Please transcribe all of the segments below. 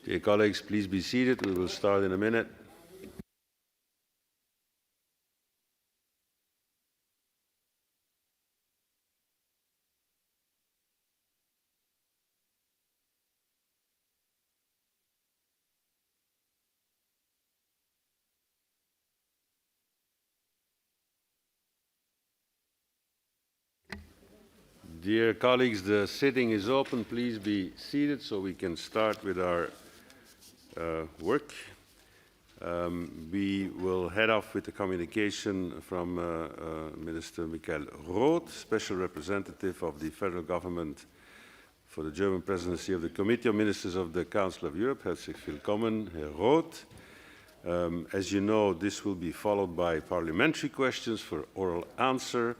Dear colleagues, please be seated. We will start in a minute. Dear colleagues, the sitting is open. Please be seated so we can start with our work. We will head off with a communication from Minister Roth, Special Representative of the Federal Government for the German Presidency of the Committee of Ministers of the Council of Europe. Herzlich willkommen, Herr Roth. As you know, this will be followed by parliamentary questions for oral answer.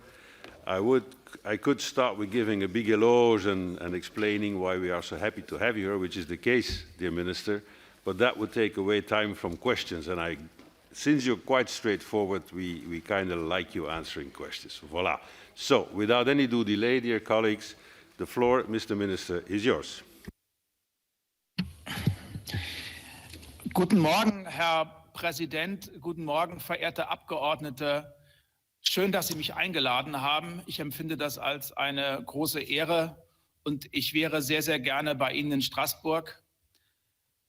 I could start with giving a big eloge and explaining why we are so happy to have you here, which is the case, dear Minister, but that would take away time from questions. And since you're quite straightforward, we kind of like you answering questions. Voilà. So, without any due delay, dear colleagues, the floor, Mr. Minister, is yours. Guten Morgen, Herr Präsident. Guten Morgen, verehrte Abgeordnete. Schön, dass Sie mich eingeladen haben. Ich empfinde das als eine große Ehre und ich wäre sehr, sehr gerne bei Ihnen in Straßburg.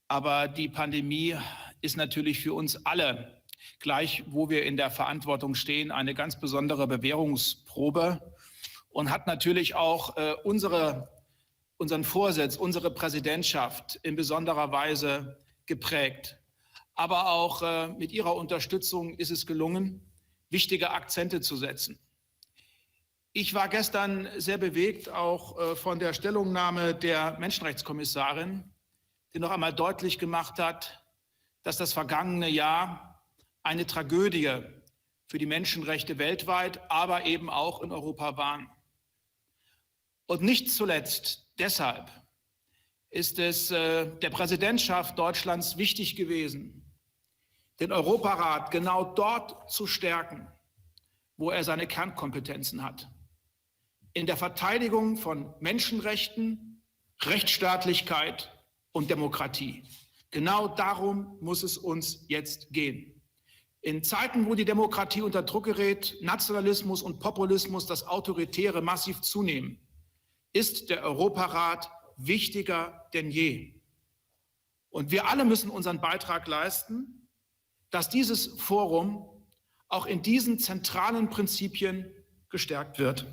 Aber die Pandemie ist natürlich für uns alle, gleich wo wir in der Verantwortung stehen, eine ganz besondere Bewährungsprobe und hat natürlich auch unseren Vorsitz, unsere Präsidentschaft in besonderer Weise geprägt. Aber auch mit Ihrer Unterstützung ist es gelungen, wichtige Akzente zu setzen. Ich war gestern sehr bewegt, auch von der Stellungnahme der Menschenrechtskommissarin, die noch einmal deutlich gemacht hat, dass das vergangene Jahr eine Tragödie für die Menschenrechte weltweit, aber eben auch in Europa war. Und nicht zuletzt deshalb ist es der Präsidentschaft Deutschlands wichtig gewesen, den Europarat genau dort zu stärken, wo er seine Kernkompetenzen hat. In der Verteidigung von Menschenrechten, Rechtsstaatlichkeit und Demokratie. Genau darum muss es uns jetzt gehen. In Zeiten, wo die Demokratie unter Druck gerät, Nationalismus und Populismus, das Autoritäre massiv zunehmen, ist der Europarat wichtiger denn je. Und wir alle müssen unseren Beitrag leisten, dass dieses Forum auch in diesen zentralen Prinzipien gestärkt wird.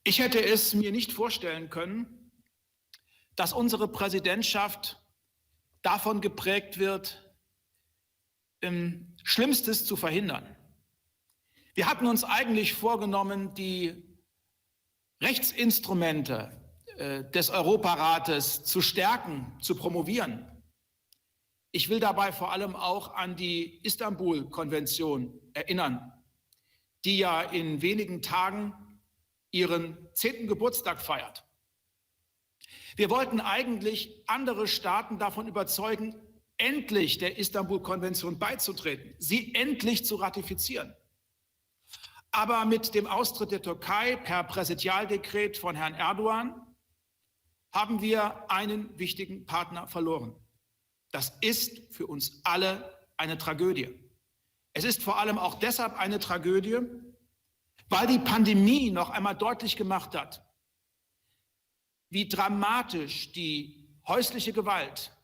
Ich hätte es mir nicht vorstellen können, dass unsere Präsidentschaft davon geprägt wird, Schlimmstes zu verhindern. Wir hatten uns eigentlich vorgenommen, die Rechtsinstrumente des Europarates zu stärken, zu promovieren. Ich will dabei vor allem auch an die Istanbul-Konvention erinnern, die ja in wenigen Tagen ihren 10. Geburtstag feiert. Wir wollten eigentlich andere Staaten davon überzeugen, endlich der Istanbul-Konvention beizutreten, sie endlich zu ratifizieren. Aber mit dem Austritt der Türkei per Präsidialdekret von Herrn Erdogan haben wir einen wichtigen Partner verloren. Das ist für uns alle eine Tragödie. Es ist vor allem auch deshalb eine Tragödie, weil die Pandemie noch einmal deutlich gemacht hat, wie dramatisch die häusliche Gewalt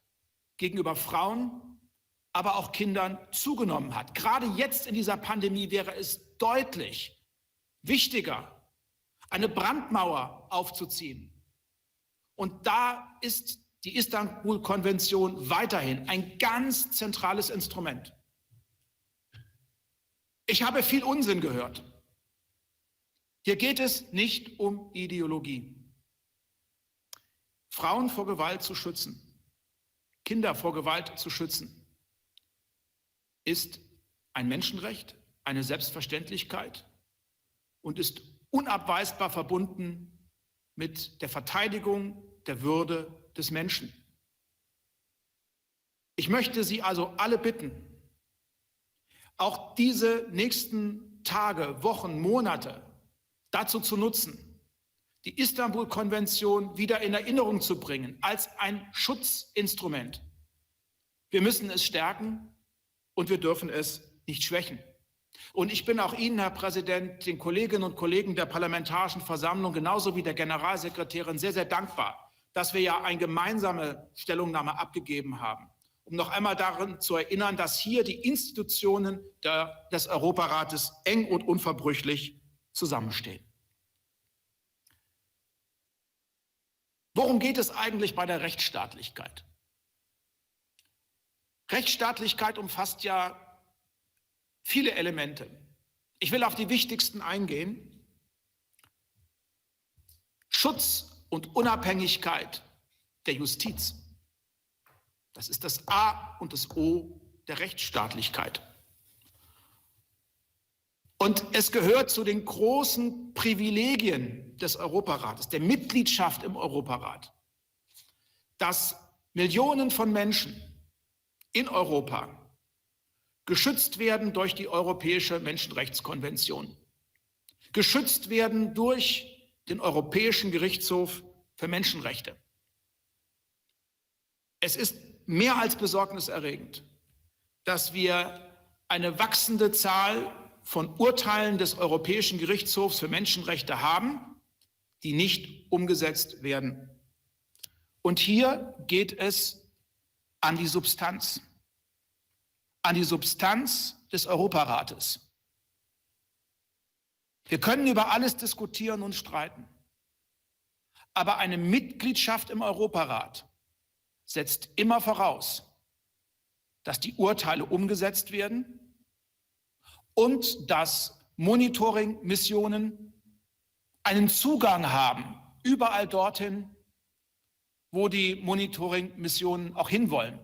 gegenüber Frauen, aber auch Kindern zugenommen hat. Gerade jetzt in dieser Pandemie wäre es deutlich wichtiger, eine Brandmauer aufzuziehen. Und da ist die Istanbul-Konvention weiterhin ein ganz zentrales Instrument. Ich habe viel Unsinn gehört. Hier geht es nicht um Ideologie. Frauen vor Gewalt zu schützen, Kinder vor Gewalt zu schützen, ist ein Menschenrecht, eine Selbstverständlichkeit und ist unabweisbar verbunden mit der Verteidigung der Würde des Menschen. Ich möchte Sie also alle bitten, auch diese nächsten Tage, Wochen, Monate dazu zu nutzen, die Istanbul-Konvention wieder in Erinnerung zu bringen als ein Schutzinstrument. Wir müssen es stärken und wir dürfen es nicht schwächen. Und ich bin auch Ihnen, Herr Präsident, den Kolleginnen und Kollegen der Parlamentarischen Versammlung, genauso wie der Generalsekretärin, sehr, sehr dankbar, dass wir ja eine gemeinsame Stellungnahme abgegeben haben, um noch einmal daran zu erinnern, dass hier die Institutionen des Europarates eng und unverbrüchlich zusammenstehen. Worum geht es eigentlich bei der Rechtsstaatlichkeit? Rechtsstaatlichkeit umfasst ja viele Elemente. Ich will auf die wichtigsten eingehen. Schutz und Unabhängigkeit der Justiz. Das ist das A und das O der Rechtsstaatlichkeit. Und es gehört zu den großen Privilegien des Europarates, der Mitgliedschaft im Europarat, dass Millionen von Menschen in Europa geschützt werden durch die Europäische Menschenrechtskonvention, geschützt werden durch den Europäischen Gerichtshof für Menschenrechte. Es ist mehr als besorgniserregend, dass wir eine wachsende Zahl von Urteilen des Europäischen Gerichtshofs für Menschenrechte haben, die nicht umgesetzt werden. Und hier geht es an die Substanz des Europarates. Wir können über alles diskutieren und streiten, aber eine Mitgliedschaft im Europarat setzt immer voraus, dass die Urteile umgesetzt werden und dass Monitoring-Missionen einen Zugang haben, überall dorthin, wo die Monitoring-Missionen auch hinwollen,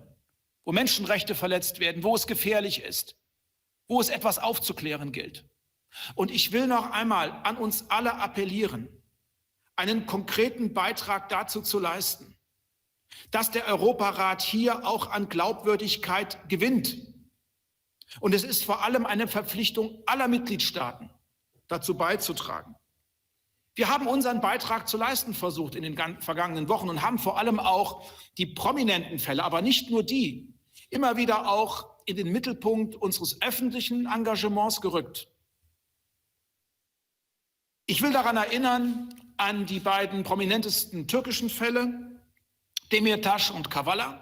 wo Menschenrechte verletzt werden, wo es gefährlich ist, wo es etwas aufzuklären gilt. Und ich will noch einmal an uns alle appellieren, einen konkreten Beitrag dazu zu leisten, dass der Europarat hier auch an Glaubwürdigkeit gewinnt. Und es ist vor allem eine Verpflichtung aller Mitgliedstaaten, dazu beizutragen. Wir haben unseren Beitrag zu leisten versucht in den vergangenen Wochen und haben vor allem auch die prominenten Fälle, aber nicht nur die, immer wieder auch in den Mittelpunkt unseres öffentlichen Engagements gerückt. Ich will daran erinnern, an die beiden prominentesten türkischen Fälle, Demirtaş und Kavala.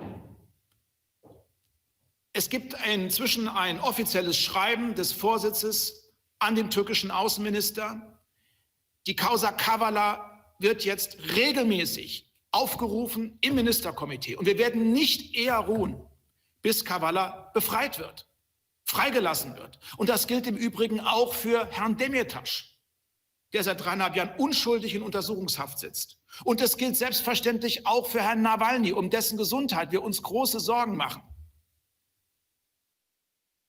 Es gibt inzwischen ein offizielles Schreiben des Vorsitzes an den türkischen Außenminister. Die Causa Kavala wird jetzt regelmäßig aufgerufen im Ministerkomitee. Und wir werden nicht eher ruhen, bis Kavala befreit wird, freigelassen wird. Und das gilt im Übrigen auch für Herrn Demirtaş, der seit 3,5 Jahren unschuldig in Untersuchungshaft sitzt. Und es gilt selbstverständlich auch für Herrn Nawalny, um dessen Gesundheit wir uns große Sorgen machen.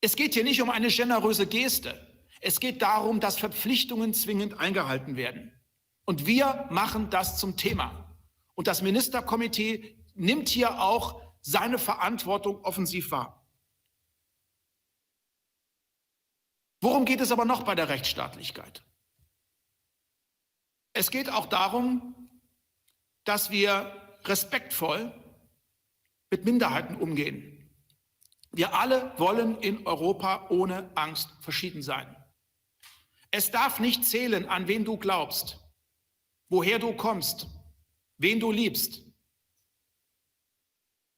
Es geht hier nicht um eine generöse Geste. Es geht darum, dass Verpflichtungen zwingend eingehalten werden. Und wir machen das zum Thema. Und das Ministerkomitee nimmt hier auch seine Verantwortung offensiv wahr. Worum geht es aber noch bei der Rechtsstaatlichkeit? Es geht auch darum, dass wir respektvoll mit Minderheiten umgehen. Wir alle wollen in Europa ohne Angst verschieden sein. Es darf nicht zählen, an wen du glaubst, woher du kommst, wen du liebst.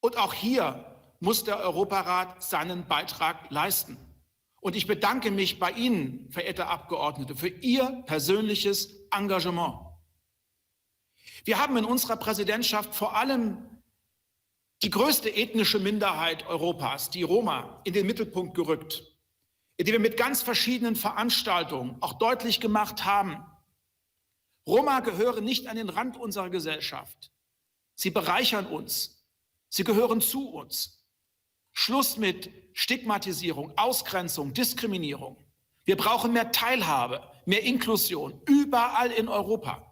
Und auch hier muss der Europarat seinen Beitrag leisten. Und ich bedanke mich bei Ihnen, verehrte Abgeordnete, für Ihr persönliches Engagement. Wir haben in unserer Präsidentschaft vor allem die größte ethnische Minderheit Europas, die Roma, in den Mittelpunkt gerückt, indem wir mit ganz verschiedenen Veranstaltungen auch deutlich gemacht haben, Roma gehören nicht an den Rand unserer Gesellschaft. Sie bereichern uns. Sie gehören zu uns. Schluss mit Stigmatisierung, Ausgrenzung, Diskriminierung. Wir brauchen mehr Teilhabe, mehr Inklusion, überall in Europa.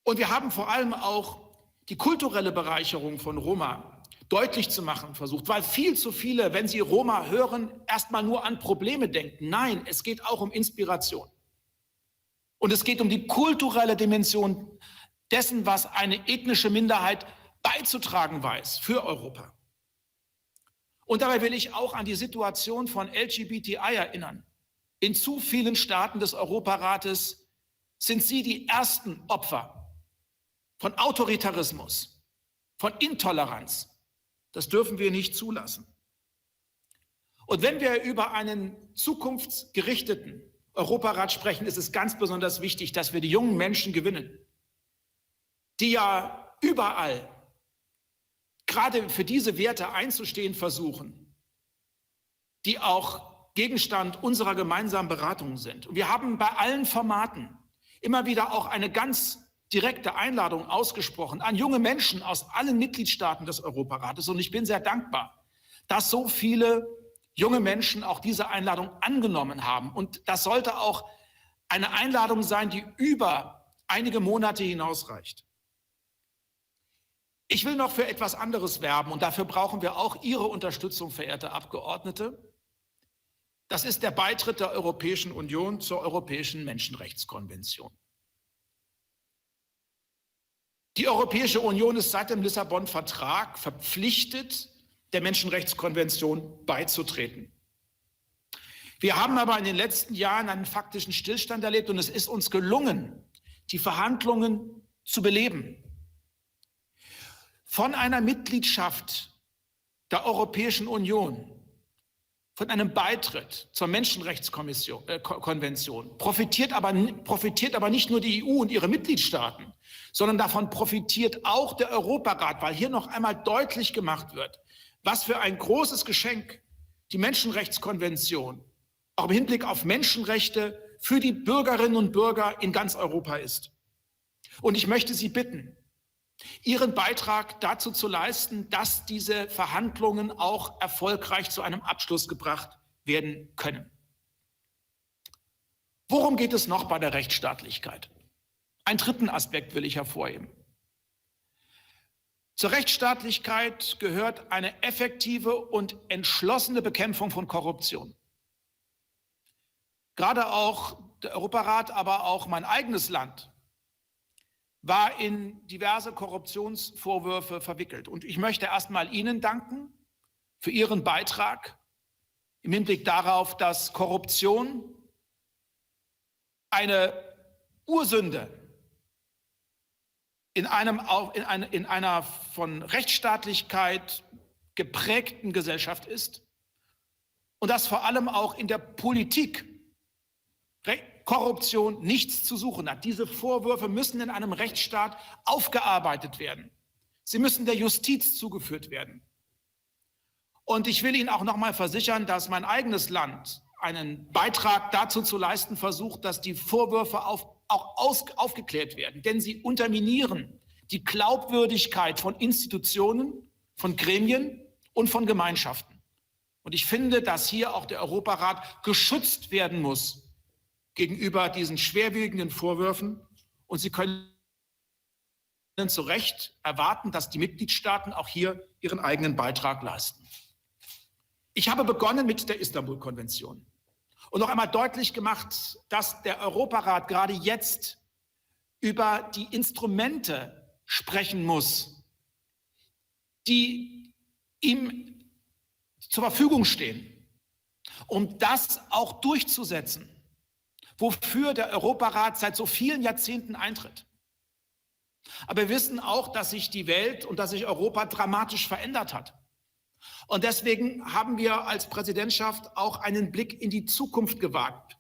Und wir haben vor allem auch die kulturelle Bereicherung von Roma deutlich zu machen versucht, weil viel zu viele, wenn sie Roma hören, erstmal nur an Probleme denken. Nein, es geht auch um Inspiration. Und es geht um die kulturelle Dimension dessen, was eine ethnische Minderheit beizutragen weiß für Europa. Und dabei will ich auch an die Situation von LGBTI erinnern. In zu vielen Staaten des Europarates sind sie die ersten Opfer von Autoritarismus, von Intoleranz. Das dürfen wir nicht zulassen. Und wenn wir über einen zukunftsgerichteten Europarat sprechen, ist es ganz besonders wichtig, dass wir die jungen Menschen gewinnen, die ja überall gerade für diese Werte einzustehen versuchen, die auch Gegenstand unserer gemeinsamen Beratungen sind. Und wir haben bei allen Formaten immer wieder auch eine ganz direkte Einladung ausgesprochen an junge Menschen aus allen Mitgliedstaaten des Europarates. Und ich bin sehr dankbar, dass so viele junge Menschen auch diese Einladung angenommen haben. Und das sollte auch eine Einladung sein, die über einige Monate hinausreicht. Ich will noch für etwas anderes werben und dafür brauchen wir auch Ihre Unterstützung, verehrte Abgeordnete. Das ist der Beitritt der Europäischen Union zur Europäischen Menschenrechtskonvention. Die Europäische Union ist seit dem Lissabon-Vertrag verpflichtet, der Menschenrechtskonvention beizutreten. Wir haben aber in den letzten Jahren einen faktischen Stillstand erlebt und es ist uns gelungen, die Verhandlungen zu beleben. Von einer Mitgliedschaft der Europäischen Union, von einem Beitritt zur Menschenrechtskonvention profitiert aber nicht nur die EU und ihre Mitgliedstaaten, sondern davon profitiert auch der Europarat, weil hier noch einmal deutlich gemacht wird, was für ein großes Geschenk die Menschenrechtskonvention auch im Hinblick auf Menschenrechte für die Bürgerinnen und Bürger in ganz Europa ist. Und ich möchte Sie bitten, Ihren Beitrag dazu zu leisten, dass diese Verhandlungen auch erfolgreich zu einem Abschluss gebracht werden können. Worum geht es noch bei der Rechtsstaatlichkeit? Einen dritten Aspekt will ich hervorheben. Zur Rechtsstaatlichkeit gehört eine effektive und entschlossene Bekämpfung von Korruption. Gerade auch der Europarat, aber auch mein eigenes Land war in diverse Korruptionsvorwürfe verwickelt. Und ich möchte erstmal Ihnen danken für Ihren Beitrag im Hinblick darauf, dass Korruption eine Ursünde in einer von Rechtsstaatlichkeit geprägten Gesellschaft ist und dass vor allem auch in der Politik Korruption nichts zu suchen hat. Diese Vorwürfe müssen in einem Rechtsstaat aufgearbeitet werden. Sie müssen der Justiz zugeführt werden. Und ich will Ihnen auch noch mal versichern, dass mein eigenes Land einen Beitrag dazu zu leisten versucht, dass die Vorwürfe auch aufgeklärt werden. Denn sie unterminieren die Glaubwürdigkeit von Institutionen, von Gremien und von Gemeinschaften. Und ich finde, dass hier auch der Europarat geschützt werden muss gegenüber diesen schwerwiegenden Vorwürfen. Und Sie können zu Recht erwarten, dass die Mitgliedstaaten auch hier ihren eigenen Beitrag leisten. Ich habe begonnen mit der Istanbul-Konvention und noch einmal deutlich gemacht, dass der Europarat gerade jetzt über die Instrumente sprechen muss, die ihm zur Verfügung stehen, um das auch durchzusetzen, wofür der Europarat seit so vielen Jahrzehnten eintritt. Aber wir wissen auch, dass sich die Welt und dass sich Europa dramatisch verändert hat. Und deswegen haben wir als Präsidentschaft auch einen Blick in die Zukunft gewagt,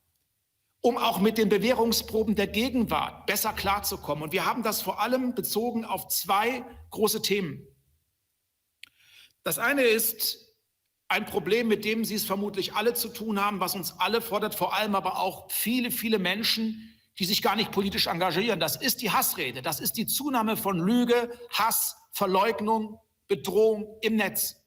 um auch mit den Bewährungsproben der Gegenwart besser klarzukommen. Und wir haben das vor allem bezogen auf zwei große Themen. Das eine ist ein Problem, mit dem Sie es vermutlich alle zu tun haben, was uns alle fordert, vor allem aber auch viele, viele Menschen, die sich gar nicht politisch engagieren. Das ist die Hassrede, das ist die Zunahme von Lüge, Hass, Verleugnung, Bedrohung im Netz.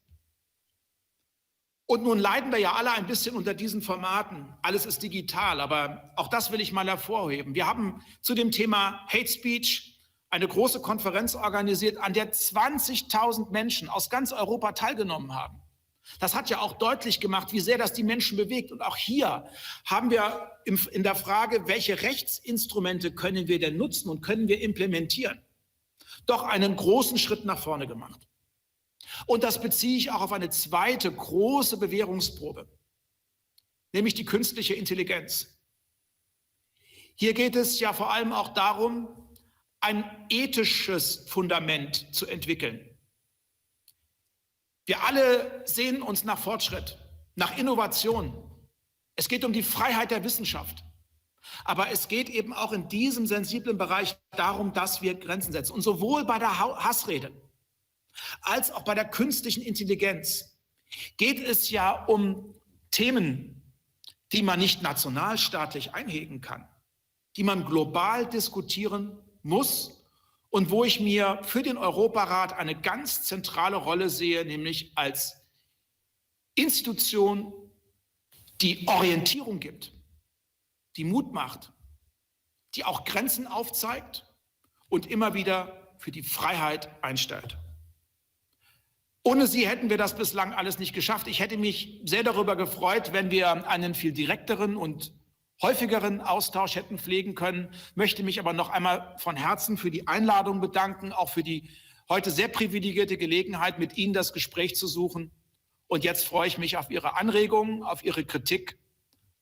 Und nun leiden wir ja alle ein bisschen unter diesen Formaten. Alles ist digital, aber auch das will ich mal hervorheben. Wir haben zu dem Thema Hate Speech eine große Konferenz organisiert, an der 20.000 Menschen aus ganz Europa teilgenommen haben. Das hat ja auch deutlich gemacht, wie sehr das die Menschen bewegt. Und auch hier haben wir in der Frage, welche Rechtsinstrumente können wir denn nutzen und können wir implementieren, doch einen großen Schritt nach vorne gemacht. Und das beziehe ich auch auf eine zweite große Bewährungsprobe, nämlich die künstliche Intelligenz. Hier geht es ja vor allem auch darum, ein ethisches Fundament zu entwickeln. Wir alle sehen uns nach Fortschritt, nach Innovation. Es geht um die Freiheit der Wissenschaft. Aber es geht eben auch in diesem sensiblen Bereich darum, dass wir Grenzen setzen. Und sowohl bei der Hassrede als auch bei der künstlichen Intelligenz geht es ja um Themen, die man nicht nationalstaatlich einhegen kann, die man global diskutieren muss und wo ich mir für den Europarat eine ganz zentrale Rolle sehe, nämlich als Institution, die Orientierung gibt, die Mut macht, die auch Grenzen aufzeigt und immer wieder für die Freiheit einstellt. Ohne sie hätten wir das bislang alles nicht geschafft. Ich hätte mich sehr darüber gefreut, wenn wir einen viel direkteren und häufigeren Austausch hätten pflegen können, möchte mich aber noch einmal von Herzen für die Einladung bedanken, auch für die heute sehr privilegierte Gelegenheit, mit Ihnen das Gespräch zu suchen. Und jetzt freue ich mich auf Ihre Anregungen, auf Ihre Kritik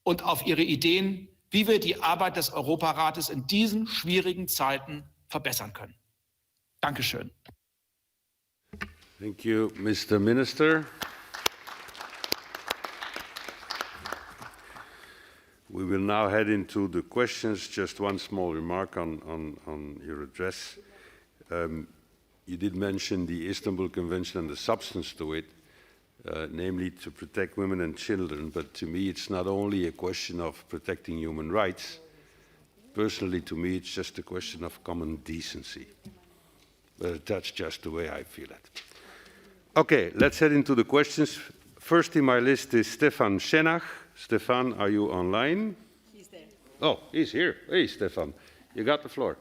und auf Ihre Ideen, wie wir die Arbeit des Europarates in diesen schwierigen Zeiten verbessern können. Dankeschön. Thank you, Mr. Minister. We will now head into the questions. Just one small remark on your address. You did mention the Istanbul Convention and the substance to it, namely to protect women and children. But to me, it's not only a question of protecting human rights. Personally, to me, it's just a question of common decency. But that's just the way I feel it. Okay, let's head into the questions. First in my list is Stefan Schenach. Stefan, are you online? He's there. Oh, he's here. Hey, Stefan, you got the floor.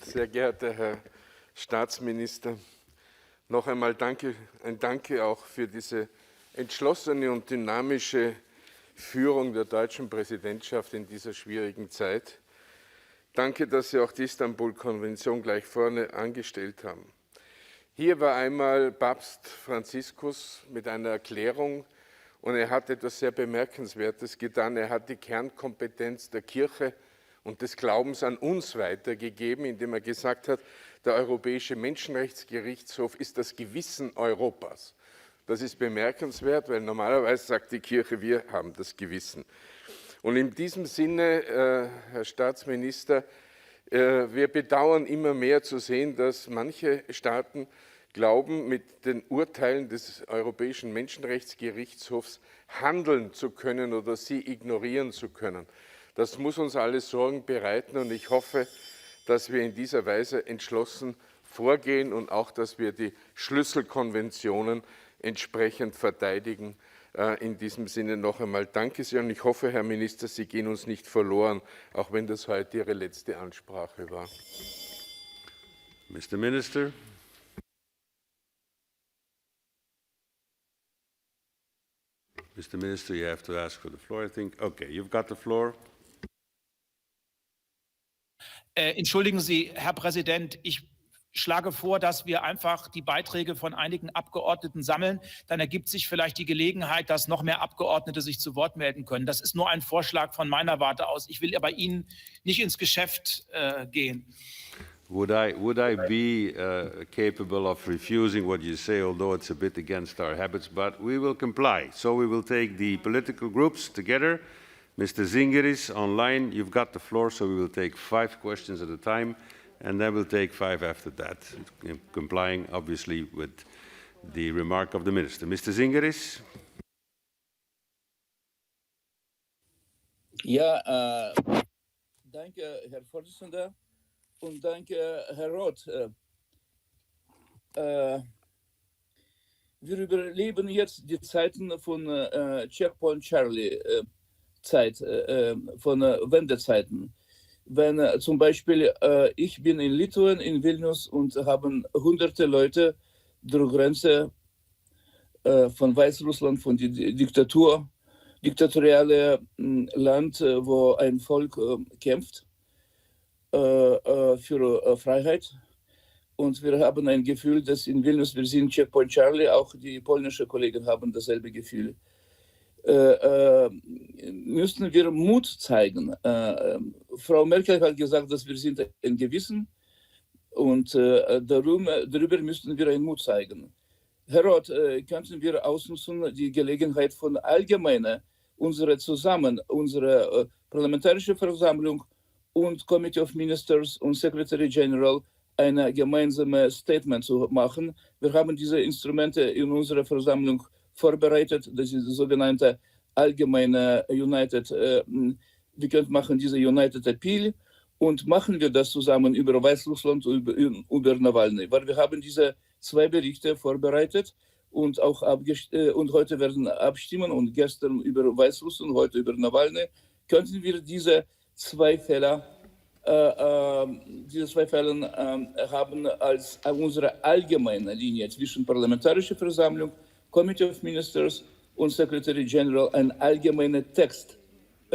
Sehr geehrter Herr Staatsminister, noch einmal ein Danke auch für diese entschlossene und dynamische Führung der deutschen Präsidentschaft in dieser schwierigen Zeit. Danke, dass Sie auch die Istanbul-Konvention gleich vorne angestellt haben. Hier war einmal Papst Franziskus mit einer Erklärung und er hat etwas sehr Bemerkenswertes getan. Er hat die Kernkompetenz der Kirche und des Glaubens an uns weitergegeben, indem er gesagt hat, der Europäische Menschenrechtsgerichtshof ist das Gewissen Europas. Das ist bemerkenswert, weil normalerweise sagt die Kirche, wir haben das Gewissen. Und in diesem Sinne, Herr Staatsminister, wir bedauern immer mehr zu sehen, dass manche Staaten glauben, mit den Urteilen des Europäischen Menschenrechtsgerichtshofs handeln zu können oder sie ignorieren zu können. Das muss uns alle Sorgen bereiten und ich hoffe, dass wir in dieser Weise entschlossen vorgehen und auch, dass wir die Schlüsselkonventionen entsprechend verteidigen. In diesem Sinne noch einmal danke sehr und ich hoffe, Herr Minister, Sie gehen uns nicht verloren, auch wenn das heute Ihre letzte Ansprache war. Mr. Minister. Mr. Minister, you have to ask for the floor, I think. Okay, you've got the floor. Entschuldigen Sie, Herr Präsident, ich schlage vor, dass wir einfach die Beiträge von einigen Abgeordneten sammeln. Dann ergibt sich vielleicht die Gelegenheit, dass noch mehr Abgeordnete sich zu Wort melden können. Das ist nur ein Vorschlag von meiner Warte aus. Ich will aber Ihnen nicht ins Geschäft gehen. Would I be capable of refusing what you say, although it's a bit against our habits, but we will comply. So we will take the political groups together. Mr. Zingeris, online, you've got the floor, so we will take 5 questions at a time. And then we'll take 5 after that, complying obviously with the remark of the Minister. Mr. Zingeris. Ja, danke, Herr Vorsitzender, und danke, Herr Roth. Wir überleben jetzt die Zeiten von Checkpoint Charlie, von Wendezeiten. Wenn zum Beispiel ich bin in Litauen, in Vilnius und haben hunderte Leute der Grenze von Weißrussland, von der diktatoriale Land, wo ein Volk kämpft für Freiheit. Und wir haben ein Gefühl, dass in Vilnius, wir sind Checkpoint Charlie, auch die polnischen Kollegen haben dasselbe Gefühl. Müssen wir Mut zeigen. Frau Merkel hat gesagt, dass wir sind ein Gewissen und darüber müssen wir einen Mut zeigen. Herr Roth, könnten wir ausnutzen die Gelegenheit von allgemeiner unsere Parlamentarische Versammlung und Committee of Ministers und Secretary General ein gemeinsames Statement zu machen. Wir haben diese Instrumente in unserer Versammlung vorbereitet. Das ist das sogenannte allgemeine United, wir können machen diese United Appeal und machen wir das zusammen über Weißrussland und über Nawalny. Weil wir haben diese zwei Berichte vorbereitet und auch und heute werden abstimmen und gestern über Weißrussland, heute über Nawalny. Könnten wir diese zwei Fälle haben als unsere allgemeine Linie zwischen Parlamentarischer Versammlung, Committee of Ministers und Secretary General einen allgemeinen Text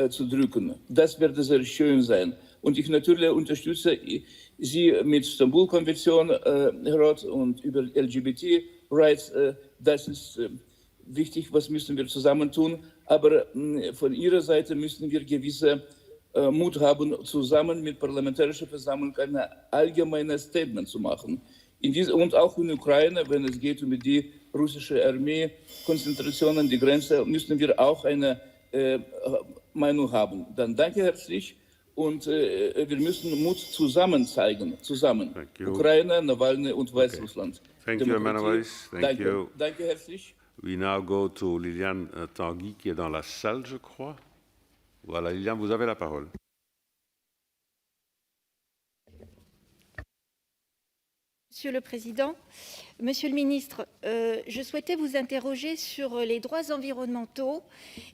zu drücken. Das wird sehr schön sein. Und ich natürlich unterstütze Sie mit Istanbul-Konvention, Herr Roth, und über LGBT-Rights. Das ist wichtig, was müssen wir zusammen tun. Aber von Ihrer Seite müssen wir gewisse Mut haben, zusammen mit Parlamentarischer Versammlung ein allgemeines Statement zu machen. Und auch in der Ukraine, wenn es geht um die russische Armee, Konzentration an die Grenze, müssen wir auch eine Meinung haben. Dann danke herzlich und wir müssen Mut zusammen zeigen, zusammen. Ukraine, Nawalny und Weißrussland. Thank you, Emmanuel. Thank you. Danke herzlich. We now go to Liliane Tanguy, qui est dans la salle, je crois. Voilà, Liliane, vous avez la parole. Monsieur le Président, Monsieur le Ministre, je souhaitais vous interroger sur les droits environnementaux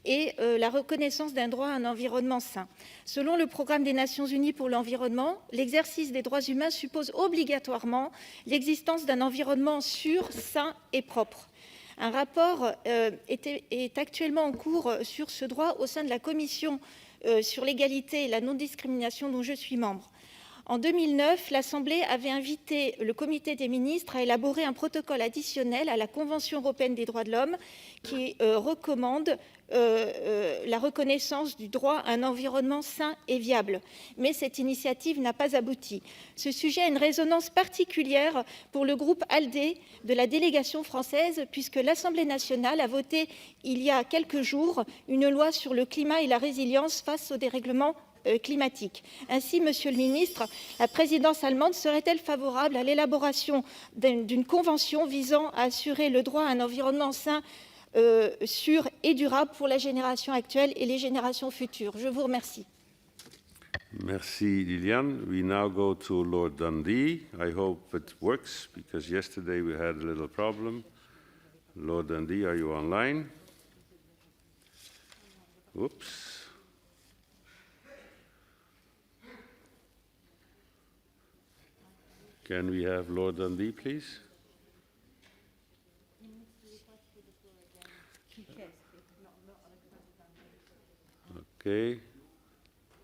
et la reconnaissance d'un droit à un environnement sain. Selon le Programme des Nations Unies pour l'environnement, l'exercice des droits humains suppose obligatoirement l'existence d'un environnement sûr, sain et propre. Un rapport est actuellement en cours sur ce droit au sein de la Commission sur l'égalité et la non-discrimination dont je suis membre. En 2009, l'Assemblée avait invité le Comité des ministres à élaborer un protocole additionnel à la Convention européenne des droits de l'homme qui recommande la reconnaissance du droit à un environnement sain et viable. Mais cette initiative n'a pas abouti. Ce sujet a une résonance particulière pour le groupe ALDE de la délégation française, puisque l'Assemblée nationale a voté il y a quelques jours une loi sur le climat et la résilience face au dérèglement climatique. Ainsi, Monsieur le Ministre, la présidence allemande serait-elle favorable à l'élaboration d'une convention visant à assurer le droit à un environnement sain, sûr et durable pour la génération actuelle et les générations futures? Je vous remercie. Merci, Liliane. We now go to Lord Dundee. I hope it works, because yesterday we had a little problem. Lord Dundee, are you online? Oops. Can we have Lord Dundee, please? Okay.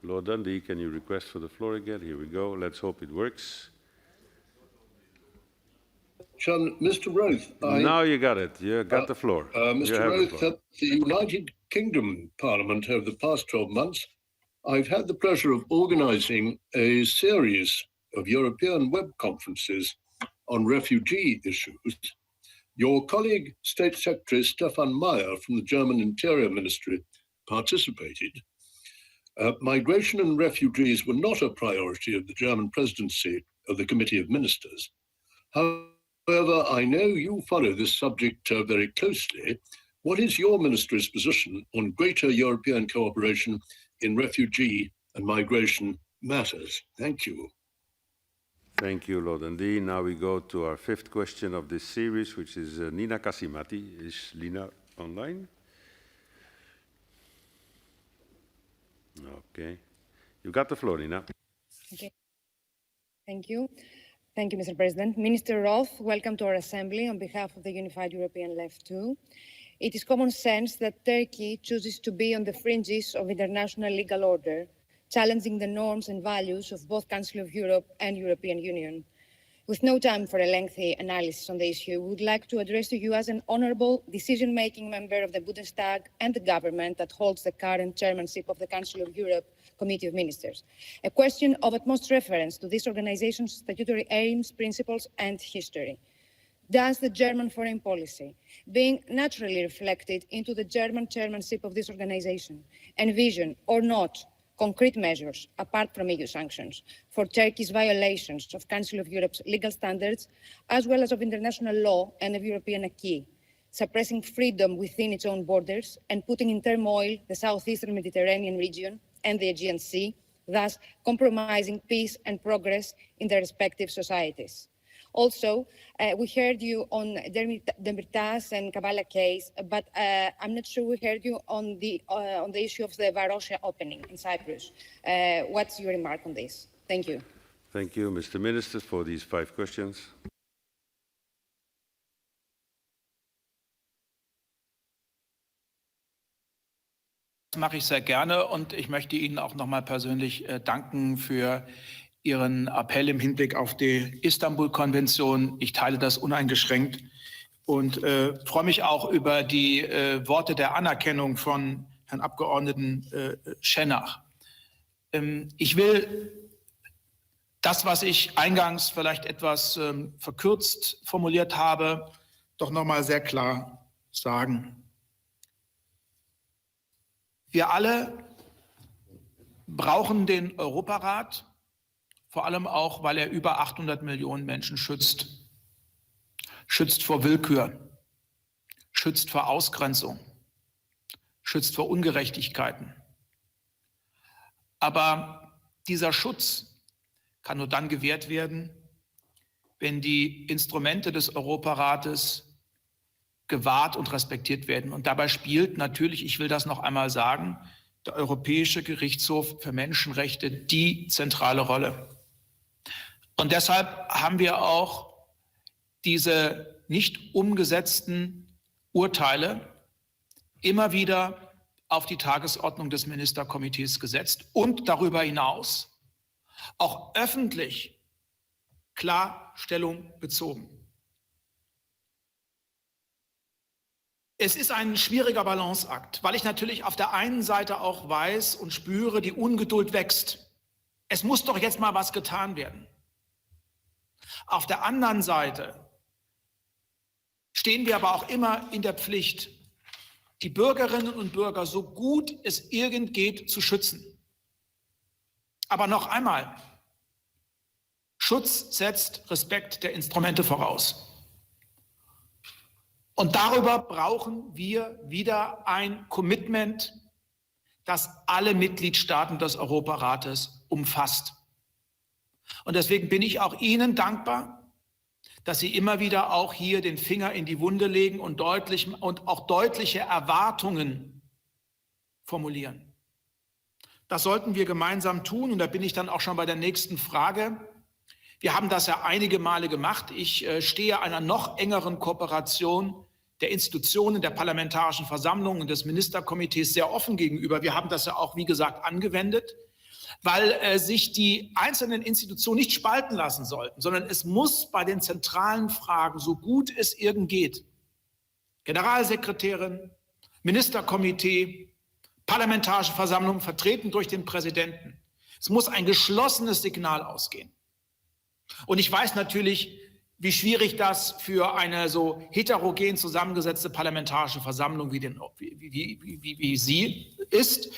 Lord Dundee, can you request for the floor again? Here we go. Let's hope it works. Mr. Roth. Now you got it. You got the floor. Mr. Roth, at the United Kingdom Parliament over the past 12 months, I've had the pleasure of organizing a series of European web conferences on refugee issues. Your colleague, State Secretary Stefan Mayer from the German Interior Ministry participated. Migration and refugees were not a priority of the German presidency of the Committee of Ministers. However, I know you follow this subject very closely. What is your ministry's position on greater European cooperation in refugee and migration matters? Thank you. Thank you, Lord Dundee. Now we go to our fifth question of this series, which is Nina Kasimati. Is Lina online? Okay. You got the floor, Nina. Okay. Thank you. Thank you, Mr. President. Minister Roth, welcome to our Assembly on behalf of the Unified European Left too. It is common sense that Turkey chooses to be on the fringes of international legal order, challenging the norms and values of both Council of Europe and European Union. With no time for a lengthy analysis on the issue, we would like to address to you as an honourable decision-making member of the Bundestag and the government that holds the current chairmanship of the Council of Europe Committee of Ministers, a question of utmost reference to this organization's statutory aims, principles and history. Does the German foreign policy, being naturally reflected into the German chairmanship of this organization, envision or not concrete measures, apart from EU sanctions, for Turkey's violations of Council of Europe's legal standards, as well as of international law and of European acquis, suppressing freedom within its own borders and putting in turmoil the southeastern Mediterranean region and the Aegean Sea, thus compromising peace and progress in their respective societies? Also, we heard you on Demirtas and Kavala case, but I'm not sure we heard you on the issue of the Varosha opening in Cyprus. What's your remark on this? Thank you. Thank you, Mr. Minister, for these 5 questions. Das mache ich sehr gerne und ich möchte Ihnen auch nochmal persönlich danken für Ihren Appell im Hinblick auf die Istanbul-Konvention. Ich teile das uneingeschränkt und freue mich auch über die Worte der Anerkennung von Herrn Abgeordneten Schenach. Ich will das, was ich eingangs vielleicht etwas verkürzt formuliert habe, doch nochmal sehr klar sagen. Wir alle brauchen den Europarat, vor allem auch, weil er über 800 Millionen Menschen schützt. Schützt vor Willkür, schützt vor Ausgrenzung, schützt vor Ungerechtigkeiten. Aber dieser Schutz kann nur dann gewährt werden, wenn die Instrumente des Europarates gewahrt und respektiert werden. Und dabei spielt natürlich, ich will das noch einmal sagen, der Europäische Gerichtshof für Menschenrechte die zentrale Rolle. Und deshalb haben wir auch diese nicht umgesetzten Urteile immer wieder auf die Tagesordnung des Ministerkomitees gesetzt und darüber hinaus auch öffentlich klar Stellung bezogen. Es ist ein schwieriger Balanceakt, weil ich natürlich auf der einen Seite auch weiß und spüre, die Ungeduld wächst. Es muss doch jetzt mal was getan werden. Auf der anderen Seite stehen wir aber auch immer in der Pflicht, die Bürgerinnen und Bürger so gut es irgend geht zu schützen. Aber noch einmal, Schutz setzt Respekt der Instrumente voraus. Und darüber brauchen wir wieder ein Commitment, das alle Mitgliedstaaten des Europarates umfasst. Und deswegen bin ich auch Ihnen dankbar, dass Sie immer wieder auch hier den Finger in die Wunde legen und auch deutliche Erwartungen formulieren. Das sollten wir gemeinsam tun. Und da bin ich dann auch schon bei der nächsten Frage. Wir haben das ja einige Male gemacht. Ich stehe einer noch engeren Kooperation der Institutionen, der Parlamentarischen Versammlung und des Ministerkomitees sehr offen gegenüber. Wir haben das ja auch, wie gesagt, angewendet, weil sich die einzelnen Institutionen nicht spalten lassen sollten, sondern es muss bei den zentralen Fragen, so gut es irgend geht, Generalsekretärin, Ministerkomitee, Parlamentarische Versammlung, vertreten durch den Präsidenten. Es muss ein geschlossenes Signal ausgehen. Und ich weiß natürlich, wie schwierig das für eine so heterogen zusammengesetzte Parlamentarische Versammlung wie Sie ist.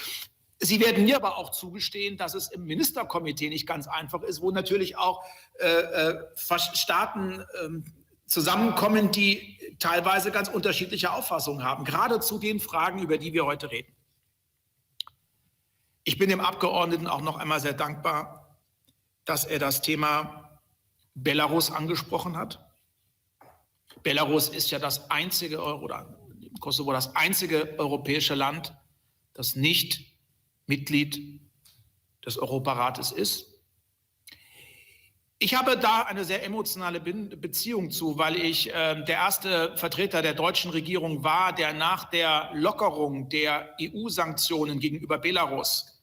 Sie werden mir aber auch zugestehen, dass es im Ministerkomitee nicht ganz einfach ist, wo natürlich auch Staaten zusammenkommen, die teilweise ganz unterschiedliche Auffassungen haben, gerade zu den Fragen, über die wir heute reden. Ich bin dem Abgeordneten auch noch einmal sehr dankbar, dass er das Thema Belarus angesprochen hat. Belarus ist ja das einzige, oder Kosovo das einzige europäische Land, das nicht Mitglied des Europarates ist. Ich habe da eine sehr emotionale Beziehung zu, weil ich der erste Vertreter der deutschen Regierung war, der nach der Lockerung der EU-Sanktionen gegenüber Belarus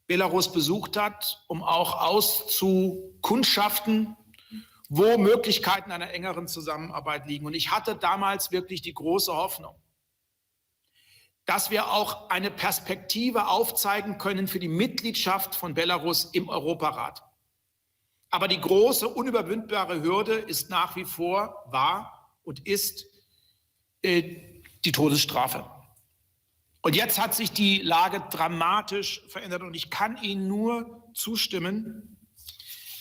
besucht hat, um auch auszukundschaften, wo Möglichkeiten einer engeren Zusammenarbeit liegen. Und ich hatte damals wirklich die große Hoffnung, dass wir auch eine Perspektive aufzeigen können für die Mitgliedschaft von Belarus im Europarat. Aber die große, unüberwindbare Hürde ist nach wie vor, war und ist die Todesstrafe. Und jetzt hat sich die Lage dramatisch verändert und ich kann Ihnen nur zustimmen,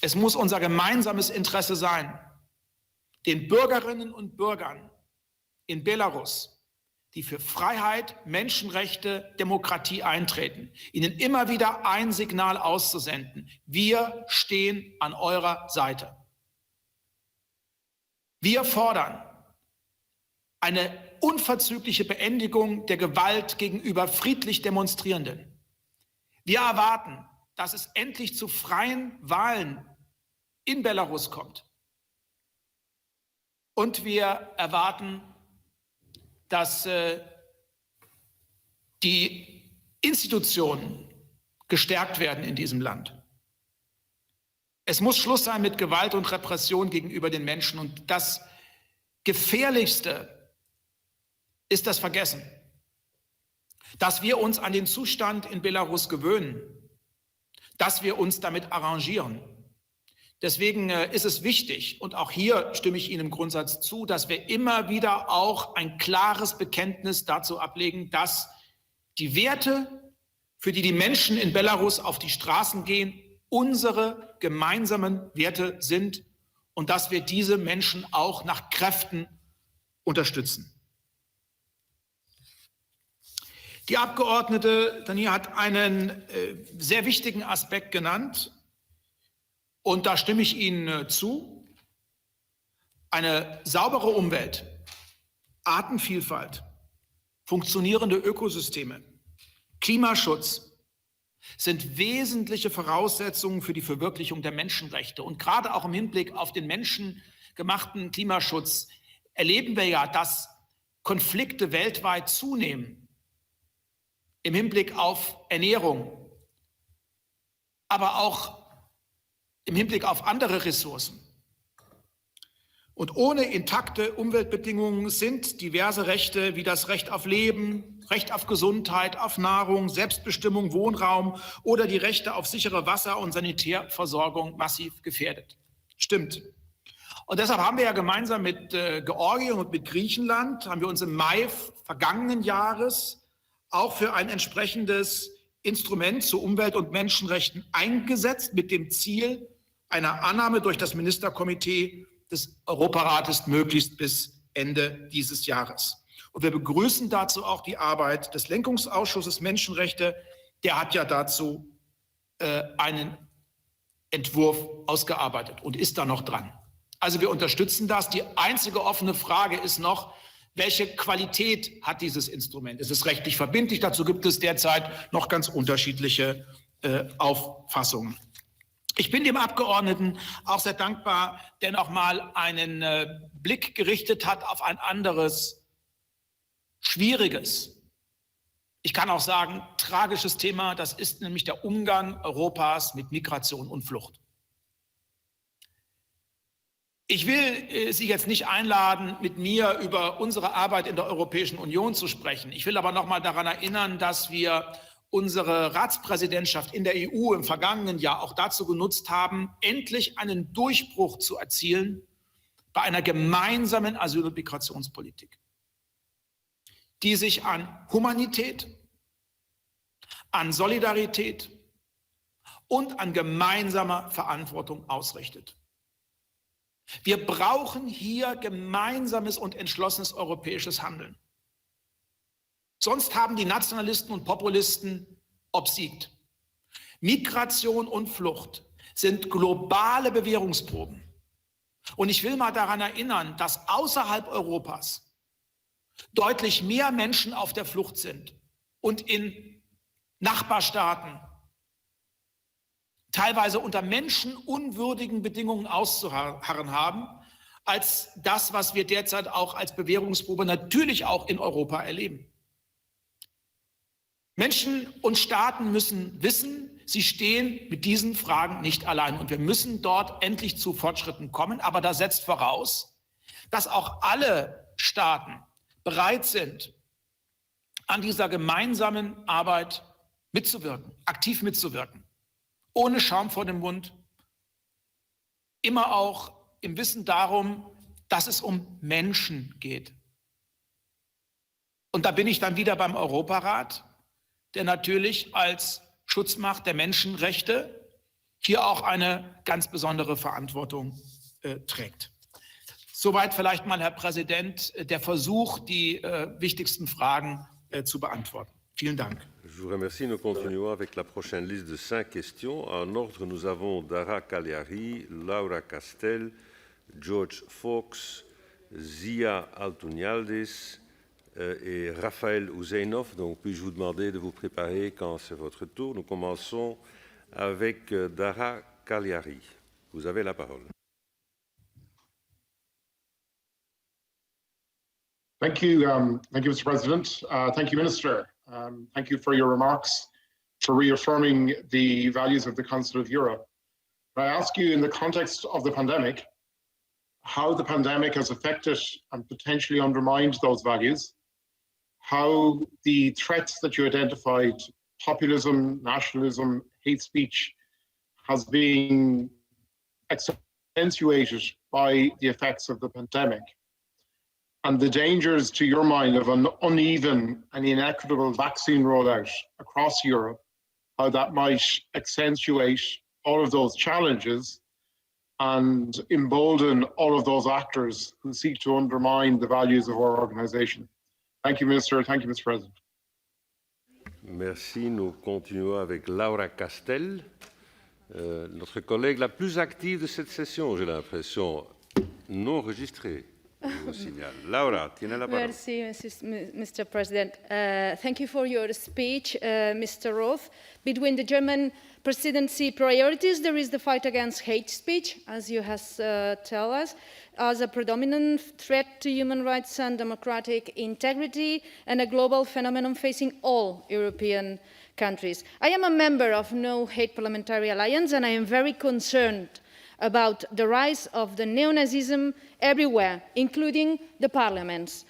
es muss unser gemeinsames Interesse sein, den Bürgerinnen und Bürgern in Belarus, die für Freiheit, Menschenrechte, Demokratie eintreten, ihnen immer wieder ein Signal auszusenden. Wir stehen an eurer Seite. Wir fordern eine unverzügliche Beendigung der Gewalt gegenüber friedlich Demonstrierenden. Wir erwarten, dass es endlich zu freien Wahlen in Belarus kommt. Und wir erwarten, dass die Institutionen gestärkt werden in diesem Land. Es muss Schluss sein mit Gewalt und Repression gegenüber den Menschen. Und das Gefährlichste ist das Vergessen, dass wir uns an den Zustand in Belarus gewöhnen, dass wir uns damit arrangieren. Deswegen ist es wichtig, und auch hier stimme ich Ihnen im Grundsatz zu, dass wir immer wieder auch ein klares Bekenntnis dazu ablegen, dass die Werte, für die die Menschen in Belarus auf die Straßen gehen, unsere gemeinsamen Werte sind und dass wir diese Menschen auch nach Kräften unterstützen. Die Abgeordnete Dani hat einen sehr wichtigen Aspekt genannt und da stimme ich Ihnen zu. Eine saubere Umwelt, Artenvielfalt, funktionierende Ökosysteme, Klimaschutz sind wesentliche Voraussetzungen für die Verwirklichung der Menschenrechte. Und gerade auch im Hinblick auf den menschengemachten Klimaschutz erleben wir ja, dass Konflikte weltweit zunehmen. Im Hinblick auf Ernährung, aber auch im Hinblick auf andere Ressourcen. Und ohne intakte Umweltbedingungen sind diverse Rechte wie das Recht auf Leben, Recht auf Gesundheit, auf Nahrung, Selbstbestimmung, Wohnraum oder die Rechte auf sichere Wasser- und Sanitärversorgung massiv gefährdet. Stimmt. Und deshalb haben wir ja gemeinsam mit Georgien und mit Griechenland, haben wir uns im Mai vergangenen Jahres auch für ein entsprechendes Instrument zu Umwelt- und Menschenrechten eingesetzt, mit dem Ziel einer Annahme durch das Ministerkomitee des Europarates möglichst bis Ende dieses Jahres. Und wir begrüßen dazu auch die Arbeit des Lenkungsausschusses Menschenrechte. Der hat ja dazu einen Entwurf ausgearbeitet und ist da noch dran. Also wir unterstützen das. Die einzige offene Frage ist noch, welche Qualität hat dieses Instrument? Ist es rechtlich verbindlich? Dazu gibt es derzeit noch ganz unterschiedliche Auffassungen. Ich bin dem Abgeordneten auch sehr dankbar, der noch mal einen Blick gerichtet hat auf ein anderes, schwieriges, ich kann auch sagen, tragisches Thema. Das ist nämlich der Umgang Europas mit Migration und Flucht. Ich will Sie jetzt nicht einladen, mit mir über unsere Arbeit in der Europäischen Union zu sprechen. Ich will aber noch mal daran erinnern, dass wir unsere Ratspräsidentschaft in der EU im vergangenen Jahr auch dazu genutzt haben, endlich einen Durchbruch zu erzielen bei einer gemeinsamen Asyl- und Migrationspolitik, die sich an Humanität, an Solidarität und an gemeinsamer Verantwortung ausrichtet. Wir brauchen hier gemeinsames und entschlossenes europäisches Handeln. Sonst haben die Nationalisten und Populisten obsiegt. Migration und Flucht sind globale Bewährungsproben. Und ich will mal daran erinnern, dass außerhalb Europas deutlich mehr Menschen auf der Flucht sind und in Nachbarstaaten teilweise unter menschenunwürdigen Bedingungen auszuharren haben, als das, was wir derzeit auch als Bewährungsprobe natürlich auch in Europa erleben. Menschen und Staaten müssen wissen, sie stehen mit diesen Fragen nicht allein. Und wir müssen dort endlich zu Fortschritten kommen. Aber das setzt voraus, dass auch alle Staaten bereit sind, an dieser gemeinsamen Arbeit mitzuwirken, aktiv mitzuwirken. Ohne Schaum vor dem Mund, immer auch im Wissen darum, dass es um Menschen geht. Und da bin ich dann wieder beim Europarat, der natürlich als Schutzmacht der Menschenrechte hier auch eine ganz besondere Verantwortung trägt. Soweit vielleicht mal, Herr Präsident, der Versuch, die wichtigsten Fragen zu beantworten. Vielen Dank. Je vous remercie. Nous continuons avec la prochaine liste de 5 questions. En ordre, nous avons Dara Cagliari, Laura Castel, George Fox, Zia Altunialdis et Raphaël Ouzeinov. Donc, puis-je vous demander de vous préparer quand c'est votre tour. Nous commençons avec Dara Cagliari. Vous avez la parole. Thank you, Mr. President. Thank you, Minister. Thank you for your remarks, for reaffirming the values of the Council of Europe. I ask you, in the context of the pandemic, how the pandemic has affected and potentially undermined those values, how the threats that you identified, populism, nationalism, hate speech, has been accentuated by the effects of the pandemic, and the dangers, to your mind, of an uneven and inequitable vaccine rollout across Europe, how that might accentuate all of those challenges and embolden all of those actors who seek to undermine the values of our organisation. Thank you, Minister. Thank you, Mr. President. Merci. Nous continuons avec Laura Castel, notre collègue la plus active de cette session, j'ai l'impression, non enregistrée. Laura, tiene la parola. Merci, Mr. President. Thank you for your speech, Mr. Roth. Between the German presidency priorities, there is the fight against hate speech, as you have told us, as a predominant threat to human rights and democratic integrity, and a global phenomenon facing all European countries. I am a member of No Hate Parliamentary Alliance, and I am very concerned about the rise of the neo-Nazism everywhere, including the parliaments.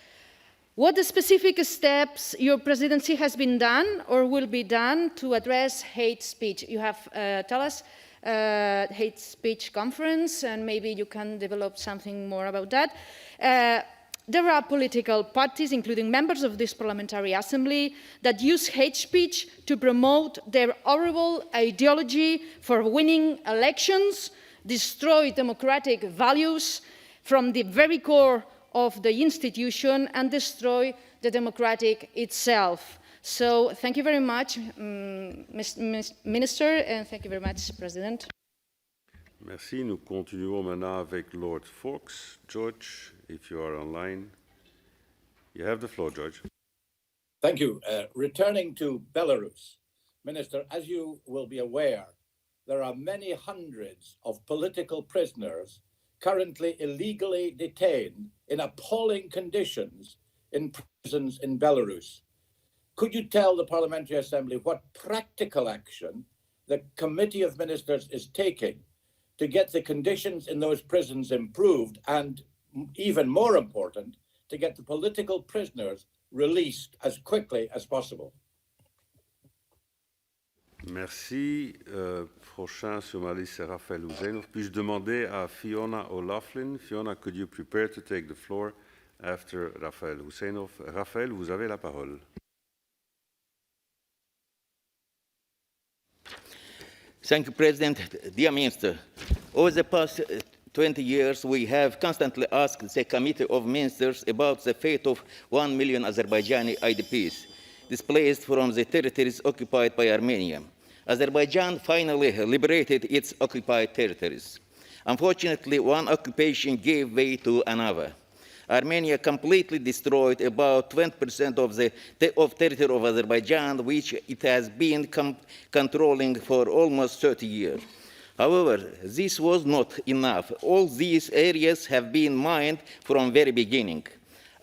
What the specific steps your presidency has been done or will be done to address hate speech? You have tell us hate speech conference, and maybe you can develop something more about that. There are political parties, including members of this parliamentary assembly, that use hate speech to promote their horrible ideology for winning elections, destroy democratic values from the very core of the institution, and destroy the democratic itself. So thank you very much, Minister, and thank you very much, President. Merci. Nous continuons maintenant avec Lord Fox. George, if you are online, you have the floor, George. Thank you. Returning to Belarus, Minister, as you will be aware, there are many hundreds of political prisoners currently illegally detained in appalling conditions in prisons in Belarus. Could you tell the Parliamentary Assembly what practical action the Committee of Ministers is taking to get the conditions in those prisons improved, and even more important, to get the political prisoners released as quickly as possible? Merci. Prochain sur ma liste, c'est Raphaël Ouzeinov. Puis-je demander à Fiona O'Loughlin? Fiona, could you prepare to take the floor after Raphaël Ouzeinov? Raphaël, vous avez la parole. Thank you, President. Dear Minister, over the past 20 years, we have constantly asked the Committee of Ministers about the fate of 1 million Azerbaijani IDPs displaced from the territories occupied by Armenia. Azerbaijan finally liberated its occupied territories. Unfortunately, one occupation gave way to another. Armenia completely destroyed about 20% of territory of Azerbaijan, which it has been controlling for almost 30 years. However, this was not enough. All these areas have been mined from the very beginning.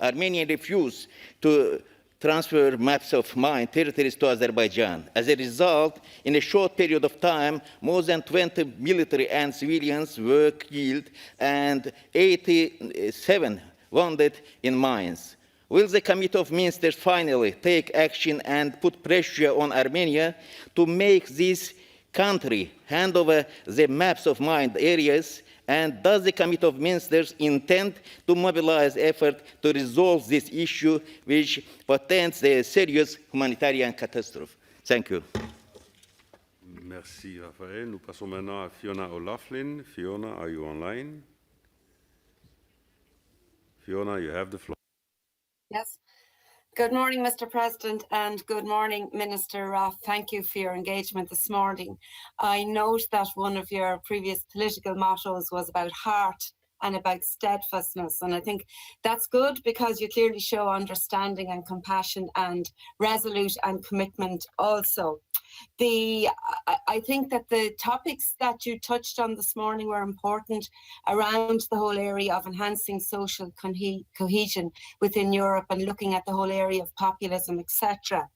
Armenia refused to transfer maps of mined territories to Azerbaijan. As a result, in a short period of time, more than 20 military and civilians were killed and 87 wounded in mines. Will the Committee of Ministers finally take action and put pressure on Armenia to make this country hand over the maps of mined areas? And does the Committee of Ministers intend to mobilize effort to resolve this issue, which portends a serious humanitarian catastrophe? Thank you. Merci, Raphaël. Nous passons maintenant à Fiona O'Loughlin. Fiona, are you online? Fiona, you have the floor. Yes. Good morning, Mr. President, and good morning, Minister Roth. Thank you for your engagement this morning. I note that one of your previous political mottos was about heart and about steadfastness. And I think that's good because you clearly show understanding and compassion and resolute and commitment also. I think that the topics that you touched on this morning were important around the whole area of enhancing social cohesion within Europe and looking at the whole area of populism, etc.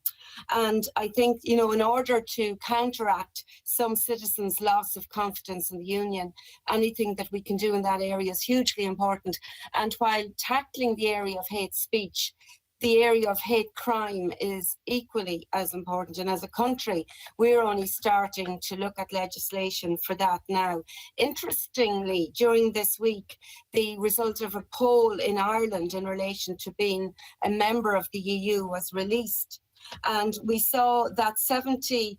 And I think, you know, in order to counteract some citizens' loss of confidence in the Union, anything that we can do in that area is hugely important. And while tackling the area of hate speech, the area of hate crime is equally as important. And as a country, we're only starting to look at legislation for that now. Interestingly, during this week, the result of a poll in Ireland in relation to being a member of the EU was released. And we saw that 71%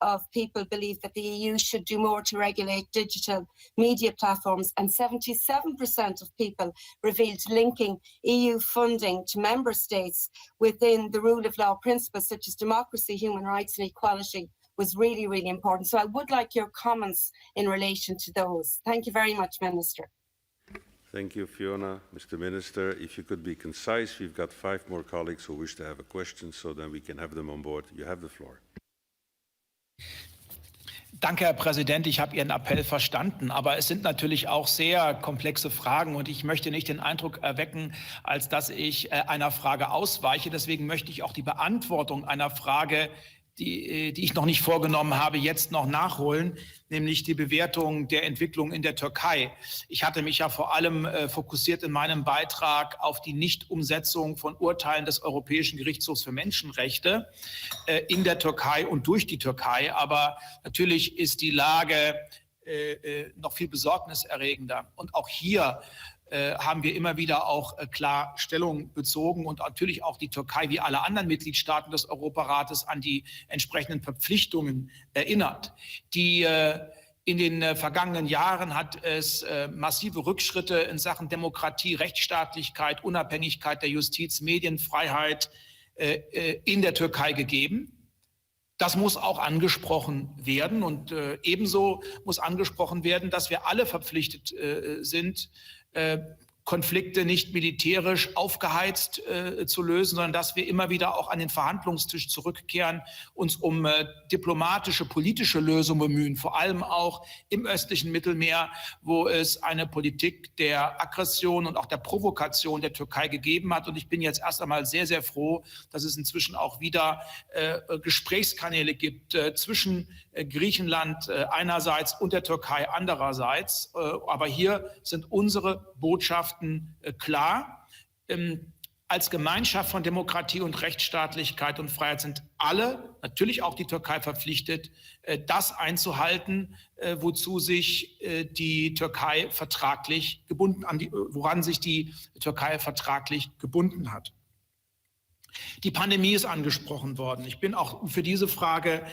of people believe that the EU should do more to regulate digital media platforms, and 77% of people revealed linking EU funding to member states within the rule of law principles such as democracy, human rights and equality was really, really important. So I would like your comments in relation to those. Thank you very much, Minister. Thank you, Fiona. Mr. Minister, if you could be concise, we've got 5 more colleagues who wish to have a question, so then we can have them on board. You have the floor. Danke, Herr Präsident. Ich habe Ihren Appell verstanden, aber es sind natürlich auch sehr komplexe Fragen und ich möchte nicht den Eindruck erwecken, als dass ich einer Frage ausweiche. Deswegen möchte ich auch die Beantwortung einer Frage, die ich noch nicht vorgenommen habe, jetzt noch nachholen, nämlich die Bewertung der Entwicklung in der Türkei. Ich hatte mich ja vor allem fokussiert in meinem Beitrag auf die Nichtumsetzung von Urteilen des Europäischen Gerichtshofs für Menschenrechte in der Türkei und durch die Türkei. Aber natürlich ist die Lage noch viel besorgniserregender. Und auch hier haben wir immer wieder auch klar Stellung bezogen und natürlich auch die Türkei wie alle anderen Mitgliedstaaten des Europarates an die entsprechenden Verpflichtungen erinnert. In den vergangenen Jahren hat es massive Rückschritte in Sachen Demokratie, Rechtsstaatlichkeit, Unabhängigkeit der Justiz, Medienfreiheit in der Türkei gegeben. Das muss auch angesprochen werden und ebenso muss angesprochen werden, dass wir alle verpflichtet sind, Konflikte nicht militärisch aufgeheizt zu lösen, sondern dass wir immer wieder auch an den Verhandlungstisch zurückkehren, uns um diplomatische, politische Lösungen bemühen, vor allem auch im östlichen Mittelmeer, wo es eine Politik der Aggression und auch der Provokation der Türkei gegeben hat. Und ich bin jetzt erst einmal sehr, sehr froh, dass es inzwischen auch wieder Gesprächskanäle gibt zwischen Griechenland einerseits und der Türkei andererseits. Aber hier sind unsere Botschaften klar. Als Gemeinschaft von Demokratie und Rechtsstaatlichkeit und Freiheit sind alle, natürlich auch die Türkei, verpflichtet, das einzuhalten, wozu sich die Türkei vertraglich gebunden, woran sich die Türkei vertraglich gebunden hat. Die Pandemie ist angesprochen worden. Ich bin auch für diese Frage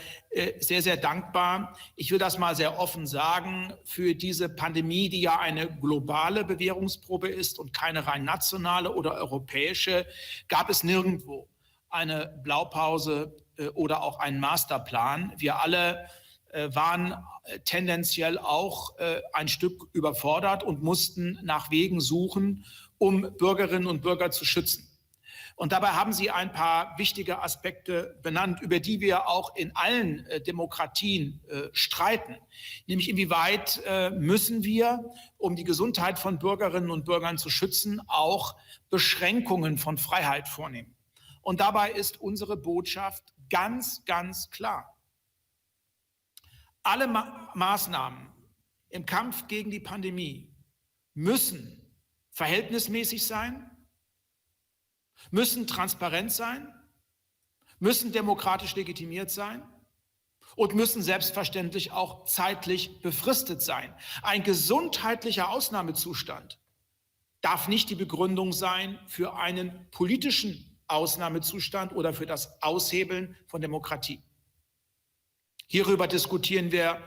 sehr, sehr dankbar. Ich will das mal sehr offen sagen. Für diese Pandemie, die ja eine globale Bewährungsprobe ist und keine rein nationale oder europäische, gab es nirgendwo eine Blaupause oder auch einen Masterplan. Wir alle waren tendenziell auch ein Stück überfordert und mussten nach Wegen suchen, um Bürgerinnen und Bürger zu schützen. Und dabei haben Sie ein paar wichtige Aspekte benannt, über die wir auch in allen Demokratien streiten. Nämlich inwieweit müssen wir, um die Gesundheit von Bürgerinnen und Bürgern zu schützen, auch Beschränkungen von Freiheit vornehmen. Und dabei ist unsere Botschaft ganz, ganz klar. Alle Maßnahmen im Kampf gegen die Pandemie müssen verhältnismäßig sein, müssen transparent sein, müssen demokratisch legitimiert sein und müssen selbstverständlich auch zeitlich befristet sein. Ein gesundheitlicher Ausnahmezustand darf nicht die Begründung sein für einen politischen Ausnahmezustand oder für das Aushebeln von Demokratie. Hierüber diskutieren wir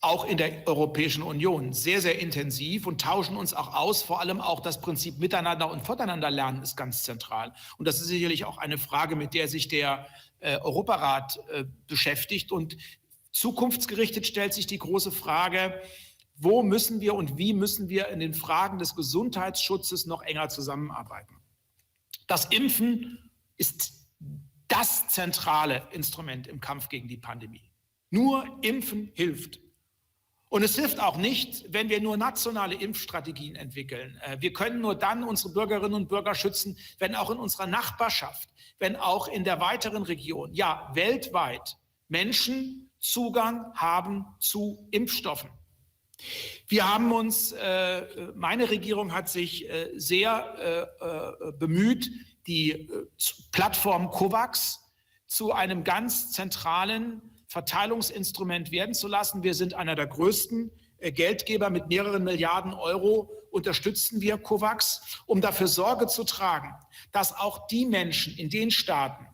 auch in der Europäischen Union sehr, sehr intensiv und tauschen uns auch aus. Vor allem auch das Prinzip Miteinander und Voneinander lernen ist ganz zentral. Und das ist sicherlich auch eine Frage, mit der sich der Europarat beschäftigt. Und zukunftsgerichtet stellt sich die große Frage, wo müssen wir und wie müssen wir in den Fragen des Gesundheitsschutzes noch enger zusammenarbeiten? Das Impfen ist das zentrale Instrument im Kampf gegen die Pandemie. Nur Impfen hilft. Und es hilft auch nicht, wenn wir nur nationale Impfstrategien entwickeln. Wir können nur dann unsere Bürgerinnen und Bürger schützen, wenn auch in unserer Nachbarschaft, wenn auch in der weiteren Region, ja weltweit, Menschen Zugang haben zu Impfstoffen. Wir haben uns, meine Regierung hat sich sehr bemüht, die Plattform COVAX zu einem ganz zentralen Verteilungsinstrument werden zu lassen. Wir sind einer der größten Geldgeber mit mehreren Milliarden Euro. Unterstützen wir COVAX, um dafür Sorge zu tragen, dass auch die Menschen in den Staaten,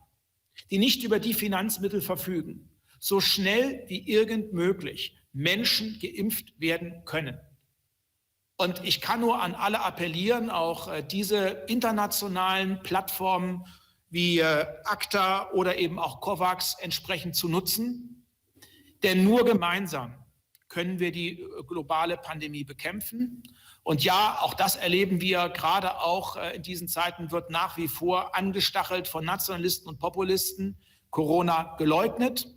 die nicht über die Finanzmittel verfügen, so schnell wie irgend möglich Menschen geimpft werden können. Und ich kann nur an alle appellieren, auch diese internationalen Plattformen wie ACTA oder eben auch COVAX entsprechend zu nutzen. Denn nur gemeinsam können wir die globale Pandemie bekämpfen. Und ja, auch das erleben wir, gerade auch in diesen Zeiten wird nach wie vor angestachelt von Nationalisten und Populisten Corona geleugnet.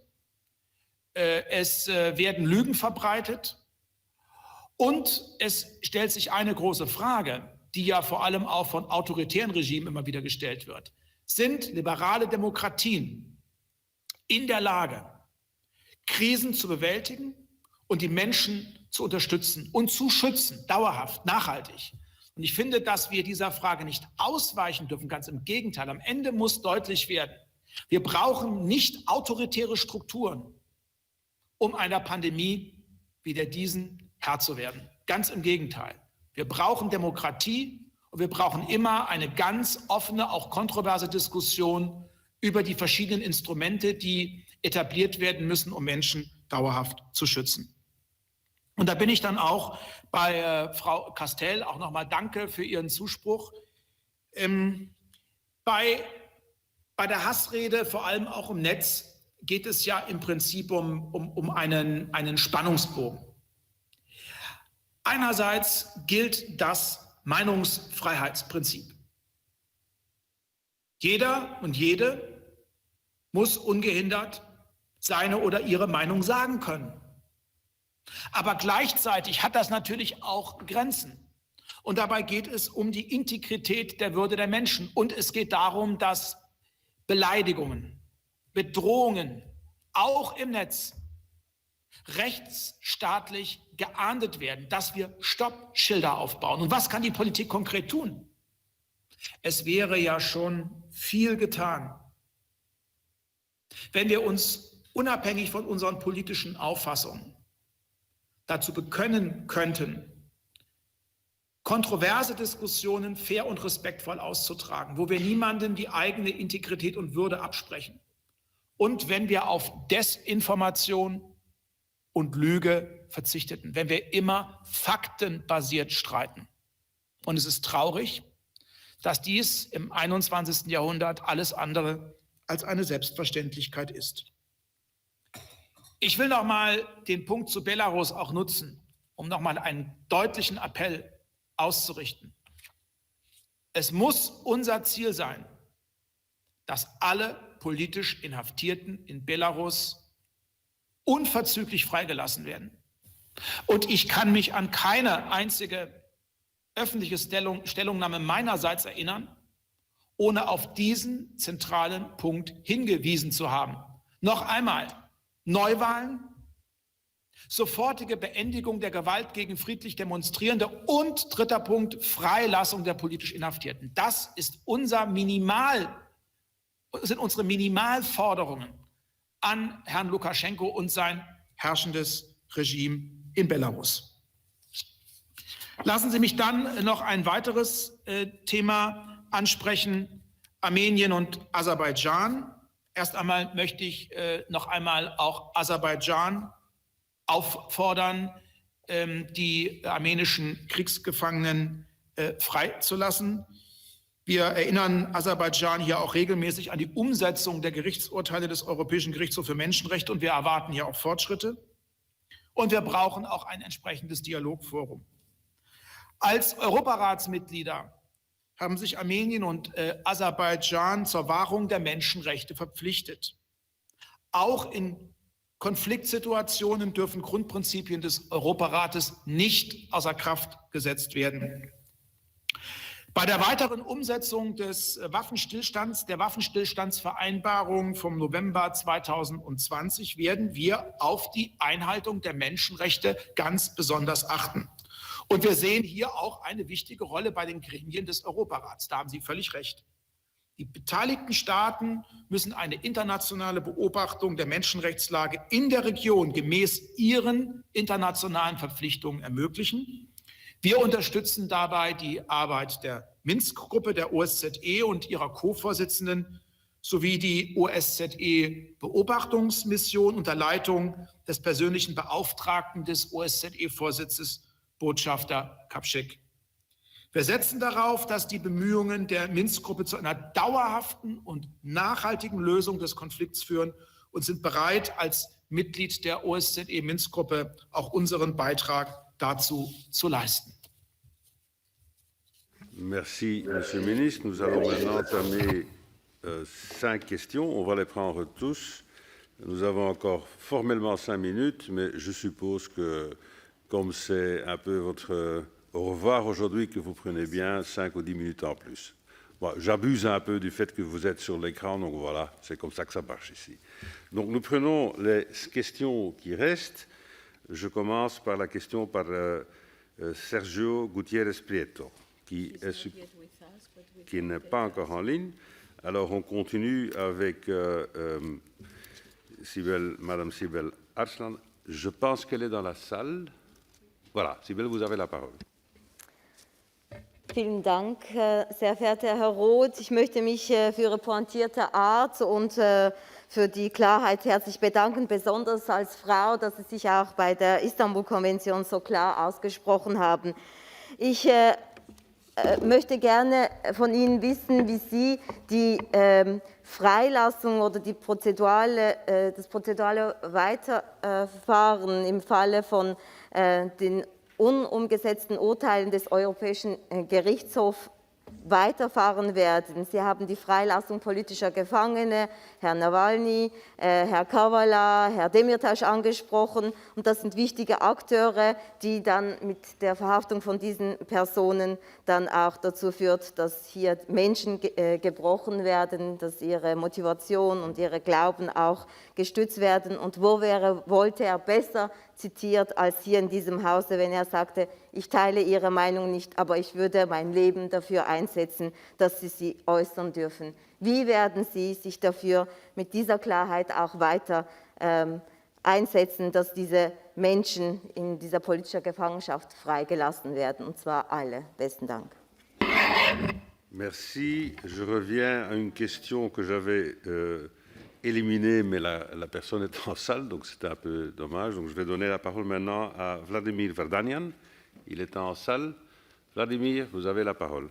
Es werden Lügen verbreitet. Und es stellt sich eine große Frage, die ja vor allem auch von autoritären Regimen immer wieder gestellt wird. Sind liberale Demokratien in der Lage, Krisen zu bewältigen und die Menschen zu unterstützen und zu schützen, dauerhaft, nachhaltig? Und ich finde, dass wir dieser Frage nicht ausweichen dürfen, ganz im Gegenteil. Am Ende muss deutlich werden, wir brauchen nicht autoritäre Strukturen, um einer Pandemie wie der diesen Herr zu werden. Ganz im Gegenteil. Wir brauchen Demokratie. Und wir brauchen immer eine ganz offene, auch kontroverse Diskussion über die verschiedenen Instrumente, die etabliert werden müssen, um Menschen dauerhaft zu schützen. Und da bin ich dann auch bei Frau Castell, auch nochmal danke für Ihren Zuspruch. Bei der Hassrede, vor allem auch im Netz, geht es ja im Prinzip um einen Spannungsbogen. Einerseits gilt das Meinungsfreiheitsprinzip. Jeder und jede muss ungehindert seine oder ihre Meinung sagen können. Aber gleichzeitig hat das natürlich auch Grenzen. Und dabei geht es um die Integrität der Würde der Menschen. Und es geht darum, dass Beleidigungen, Bedrohungen, auch im Netz, rechtsstaatlich geahndet werden, dass wir Stoppschilder aufbauen. Und was kann die Politik konkret tun? Es wäre ja schon viel getan, wenn wir uns unabhängig von unseren politischen Auffassungen dazu bekennen könnten, kontroverse Diskussionen fair und respektvoll auszutragen, wo wir niemandem die eigene Integrität und Würde absprechen. Und wenn wir auf Desinformation und Lüge verzichteten, wenn wir immer faktenbasiert streiten. Und es ist traurig, dass dies im 21. Jahrhundert alles andere als eine Selbstverständlichkeit ist. Ich will noch mal den Punkt zu Belarus auch nutzen, um noch mal einen deutlichen Appell auszurichten. Es muss unser Ziel sein, dass alle politisch Inhaftierten in Belarus unverzüglich freigelassen werden. Und ich kann mich an keine einzige öffentliche Stellungnahme meinerseits erinnern, ohne auf diesen zentralen Punkt hingewiesen zu haben. Noch einmal, Neuwahlen, sofortige Beendigung der Gewalt gegen friedlich Demonstrierende und dritter Punkt, Freilassung der politisch Inhaftierten. Das ist sind unsere Minimalforderungen an Herrn Lukaschenko und sein herrschendes Regime in Belarus. Lassen Sie mich dann noch ein weiteres Thema ansprechen, Armenien und Aserbaidschan. Erst einmal möchte ich noch einmal auch Aserbaidschan auffordern, die armenischen Kriegsgefangenen freizulassen. Wir erinnern Aserbaidschan hier auch regelmäßig an die Umsetzung der Gerichtsurteile des Europäischen Gerichtshofs für Menschenrechte und wir erwarten hier auch Fortschritte. Und wir brauchen auch ein entsprechendes Dialogforum. Als Europaratsmitglieder haben sich Armenien und Aserbaidschan zur Wahrung der Menschenrechte verpflichtet. Auch in Konfliktsituationen dürfen Grundprinzipien des Europarates nicht außer Kraft gesetzt werden. Bei der weiteren Umsetzung des Waffenstillstands, der Waffenstillstandsvereinbarung vom November 2020 werden wir auf die Einhaltung der Menschenrechte ganz besonders achten. Und wir sehen hier auch eine wichtige Rolle bei den Gremien des Europarats. Da haben Sie völlig recht. Die beteiligten Staaten müssen eine internationale Beobachtung der Menschenrechtslage in der Region gemäß ihren internationalen Verpflichtungen ermöglichen. Wir unterstützen dabei die Arbeit der Minsk-Gruppe, der OSZE und ihrer Co-Vorsitzenden sowie die OSZE-Beobachtungsmission unter Leitung des persönlichen Beauftragten des OSZE-Vorsitzes, Botschafter Kapschek. Wir setzen darauf, dass die Bemühungen der Minsk-Gruppe zu einer dauerhaften und nachhaltigen Lösung des Konflikts führen und sind bereit, als Mitglied der OSZE-Minsk-Gruppe auch unseren Beitrag dazu zu leisten. Merci, Monsieur le Ministre. Nous allons maintenant entamer 5 questions. On va les prendre tous. Nous avons encore formellement 5 minutes, mais je suppose que, comme c'est un peu votre au revoir aujourd'hui, que vous prenez bien 5 ou 10 minutes en plus. Bon, j'abuse un peu du fait que vous êtes sur l'écran, donc voilà, c'est comme ça que ça marche ici. Donc nous prenons les questions qui restent. Je commence par la question par Sergio Gutiérrez Prieto, qui n'est pas encore en ligne. Alors on continue avec Madame Sibel Arslan. Je pense qu'elle est dans la salle. Voilà, Sibel, vous avez la parole. Vielen Dank, sehr verehrter Herr Roth. Ich möchte mich für Ihre pointierte Art und für die Klarheit herzlich bedanken, besonders als Frau, dass Sie sich auch bei der Istanbul-Konvention so klar ausgesprochen haben. Ich möchte gerne von Ihnen wissen, wie Sie die Freilassung oder das prozedurale Weiterfahren im Falle von den unumgesetzten Urteilen des Europäischen Gerichtshofs weiterfahren werden. Sie haben die Freilassung politischer Gefangene, Herr Navalny, Herr Kavala, Herr Demirtas angesprochen. Und das sind wichtige Akteure, die dann mit der Verhaftung von diesen Personen dann auch dazu führt, dass hier Menschen gebrochen werden, dass ihre Motivation und ihre Glauben auch gestützt werden. Und wo wollte er besser zitiert als hier in diesem Hause, wenn er sagte, ich teile Ihre Meinung nicht, aber ich würde mein Leben dafür einsetzen, dass Sie sie äußern dürfen. Wie werden Sie sich dafür mit dieser Klarheit auch weiter einsetzen, dass diese Menschen in dieser politischen Gefangenschaft freigelassen werden, und zwar alle? Besten Dank. Merci. Je reviens à une question que j'avais éliminée, mais la personne est en salle, donc c'était un peu dommage. Donc je vais donner la parole maintenant à Vladimir Vardanian. Il est en salle. Vladimir, vous avez la parole.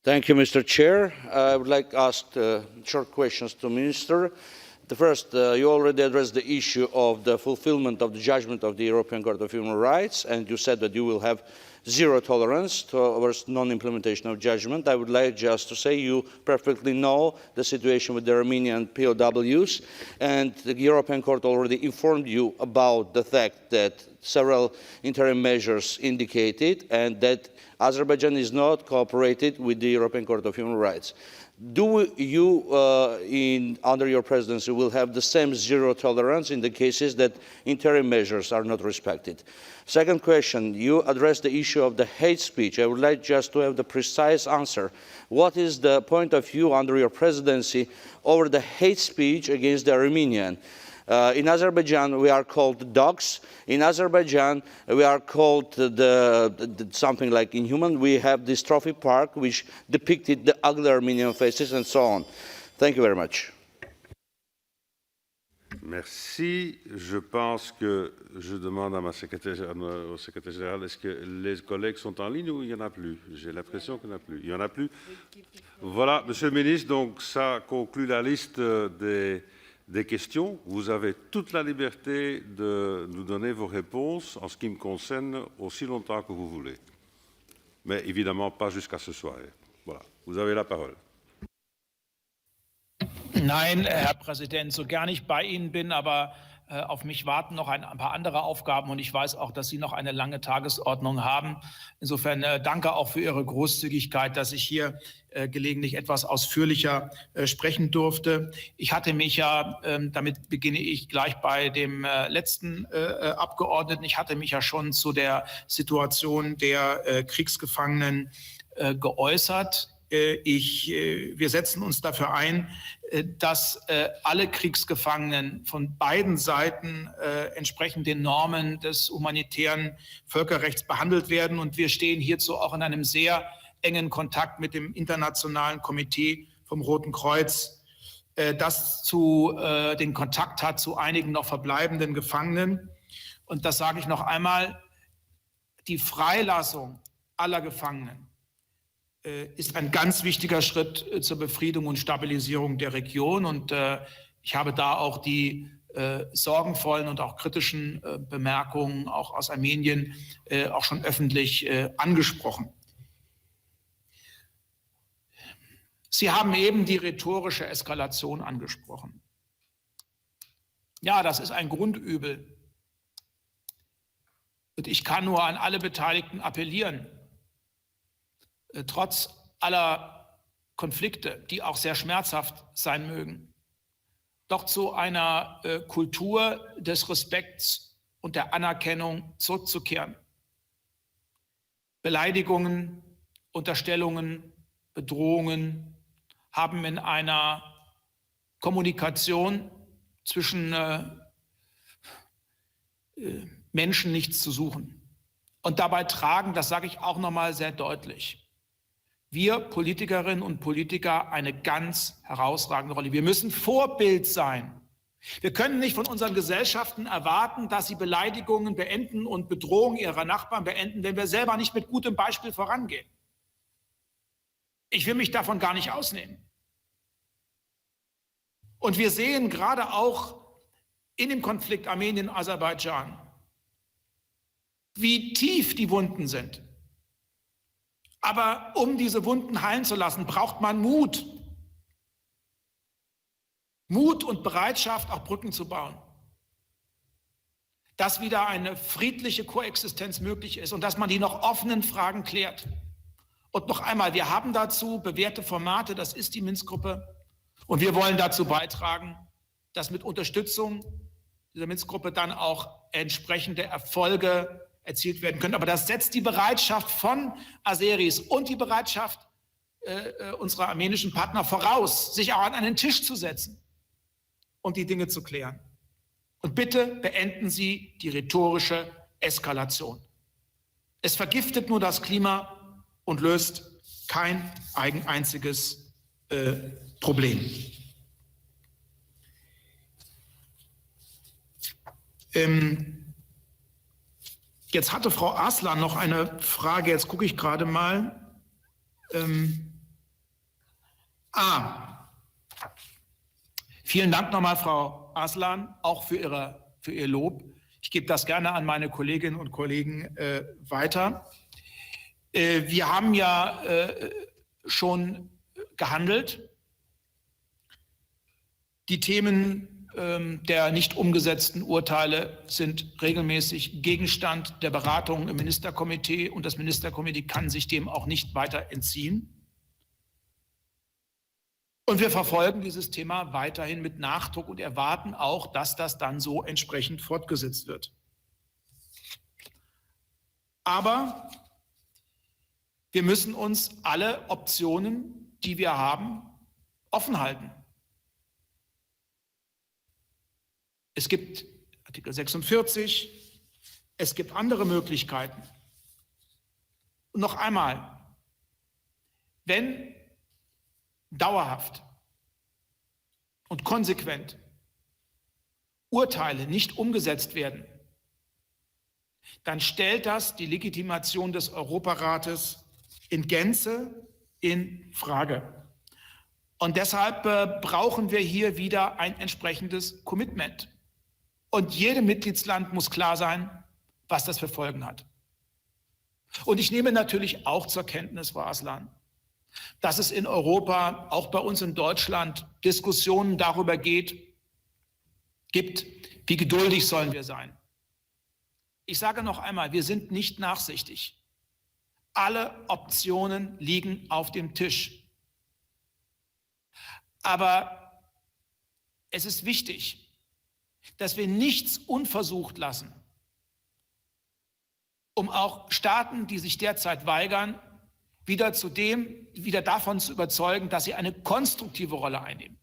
Thank you, Mr. Chair. I would like to ask short questions to Minister. The first, you already addressed the issue of the fulfillment of the judgment of the European Court of Human Rights, and you said that you will have zero tolerance towards non-implementation of judgment. I would like just to say you perfectly know the situation with the Armenian POWs, and the European Court already informed you about the fact that several interim measures indicated and that Azerbaijan is not cooperated with the European Court of Human Rights. Do you, under your presidency, will have the same zero tolerance in the cases that interim measures are not respected? Second question, you addressed the issue of the hate speech. I would like just to have the precise answer. What is the point of view under your presidency over the hate speech against the Armenian? In Azerbaijan, we are called dogs. In Azerbaijan, we are called something like inhuman. We have this trophy park which depicted the ugly Armenian faces and so on. Thank you very much. Merci. Je pense que je demande à au secrétaire général, est-ce que les collègues sont en ligne ou il n'y en a plus? J'ai l'impression qu'il n'y en a plus. Il n'y en a plus? Voilà, Monsieur le ministre, donc ça conclut la liste des questions. Vous avez toute la liberté de nous donner vos réponses en ce qui me concerne aussi longtemps que vous voulez. Mais évidemment pas jusqu'à ce soir. Voilà, vous avez la parole. Nein, Herr Präsident, so gern ich bei Ihnen bin, aber auf mich warten noch ein paar andere Aufgaben und ich weiß auch, dass Sie noch eine lange Tagesordnung haben. Insofern danke auch für Ihre Großzügigkeit, dass ich hier gelegentlich etwas ausführlicher sprechen durfte. Ich hatte mich ja, damit beginne ich gleich bei dem letzten Abgeordneten, ich hatte mich ja schon zu der Situation der Kriegsgefangenen geäußert. Wir setzen uns dafür ein, dass alle Kriegsgefangenen von beiden Seiten entsprechend den Normen des humanitären Völkerrechts behandelt werden. Und wir stehen hierzu auch in einem sehr engen Kontakt mit dem Internationalen Komitee vom Roten Kreuz, das den Kontakt hat zu einigen noch verbleibenden Gefangenen. Und das sage ich noch einmal, die Freilassung aller Gefangenen ist ein ganz wichtiger Schritt zur Befriedung und Stabilisierung der Region. Und ich habe da auch die sorgenvollen und auch kritischen Bemerkungen auch aus Armenien auch schon öffentlich angesprochen. Sie haben eben die rhetorische Eskalation angesprochen. Ja, das ist ein Grundübel. Und ich kann nur an alle Beteiligten appellieren, trotz aller Konflikte, die auch sehr schmerzhaft sein mögen, doch zu einer Kultur des Respekts und der Anerkennung zurückzukehren. Beleidigungen, Unterstellungen, Bedrohungen haben in einer Kommunikation zwischen Menschen nichts zu suchen. Und dabei tragen, das sage ich auch nochmal sehr deutlich, wir Politikerinnen und Politiker eine ganz herausragende Rolle. Wir müssen Vorbild sein. Wir können nicht von unseren Gesellschaften erwarten, dass sie Beleidigungen beenden und Bedrohungen ihrer Nachbarn beenden, wenn wir selber nicht mit gutem Beispiel vorangehen. Ich will mich davon gar nicht ausnehmen. Und wir sehen gerade auch in dem Konflikt Armenien-Aserbaidschan, wie tief die Wunden sind. Aber um diese Wunden heilen zu lassen, braucht man Mut. Mut und Bereitschaft, auch Brücken zu bauen. Dass wieder eine friedliche Koexistenz möglich ist und dass man die noch offenen Fragen klärt. Und noch einmal, wir haben dazu bewährte Formate, das ist die Minsk-Gruppe. Und wir wollen dazu beitragen, dass mit Unterstützung dieser Minsk-Gruppe dann auch entsprechende Erfolge erzielt werden können. Aber das setzt die Bereitschaft von Aseris und die Bereitschaft unserer armenischen Partner voraus, sich auch an einen Tisch zu setzen und die Dinge zu klären. Und bitte beenden Sie die rhetorische Eskalation. Es vergiftet nur das Klima und löst kein einziges Problem. Jetzt hatte Frau Aslan noch eine Frage, jetzt gucke ich gerade mal. Vielen Dank nochmal, Frau Aslan, auch für Ihr Lob. Ich gebe das gerne an meine Kolleginnen und Kollegen weiter. Wir haben ja schon gehandelt. Die Themen der nicht umgesetzten Urteile sind regelmäßig Gegenstand der Beratungen im Ministerkomitee und das Ministerkomitee kann sich dem auch nicht weiter entziehen. Und wir verfolgen dieses Thema weiterhin mit Nachdruck und erwarten auch, dass das dann so entsprechend fortgesetzt wird. Aber wir müssen uns alle Optionen, die wir haben, offen halten. Es gibt Artikel 46, es gibt andere Möglichkeiten. Und noch einmal, wenn dauerhaft und konsequent Urteile nicht umgesetzt werden, dann stellt das die Legitimation des Europarates in Gänze in Frage. Und deshalb brauchen wir hier wieder ein entsprechendes Commitment. Und jedem Mitgliedsland muss klar sein, was das für Folgen hat. Und ich nehme natürlich auch zur Kenntnis, Frau Aslan, dass es in Europa, auch bei uns in Deutschland, Diskussionen darüber gibt, wie geduldig sollen wir sein. Ich sage noch einmal, wir sind nicht nachsichtig. Alle Optionen liegen auf dem Tisch. Aber es ist wichtig, dass wir nichts unversucht lassen, um auch Staaten, die sich derzeit weigern, wieder davon zu überzeugen, dass sie eine konstruktive Rolle einnehmen.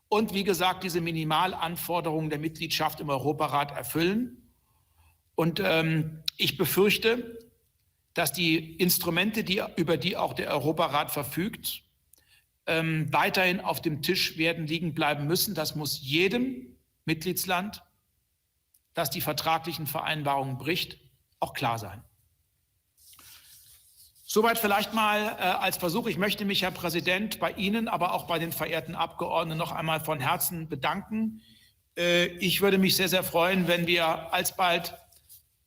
Und wie gesagt, diese Minimalanforderungen der Mitgliedschaft im Europarat erfüllen. Und ich befürchte, dass die Instrumente, über die auch der Europarat verfügt, weiterhin auf dem Tisch werden liegen bleiben müssen. Das muss jedem Mitgliedsland, das die vertraglichen Vereinbarungen bricht, auch klar sein. Soweit vielleicht mal als Versuch. Ich möchte mich, Herr Präsident, bei Ihnen, aber auch bei den verehrten Abgeordneten noch einmal von Herzen bedanken. Ich würde mich sehr, sehr freuen, wenn wir alsbald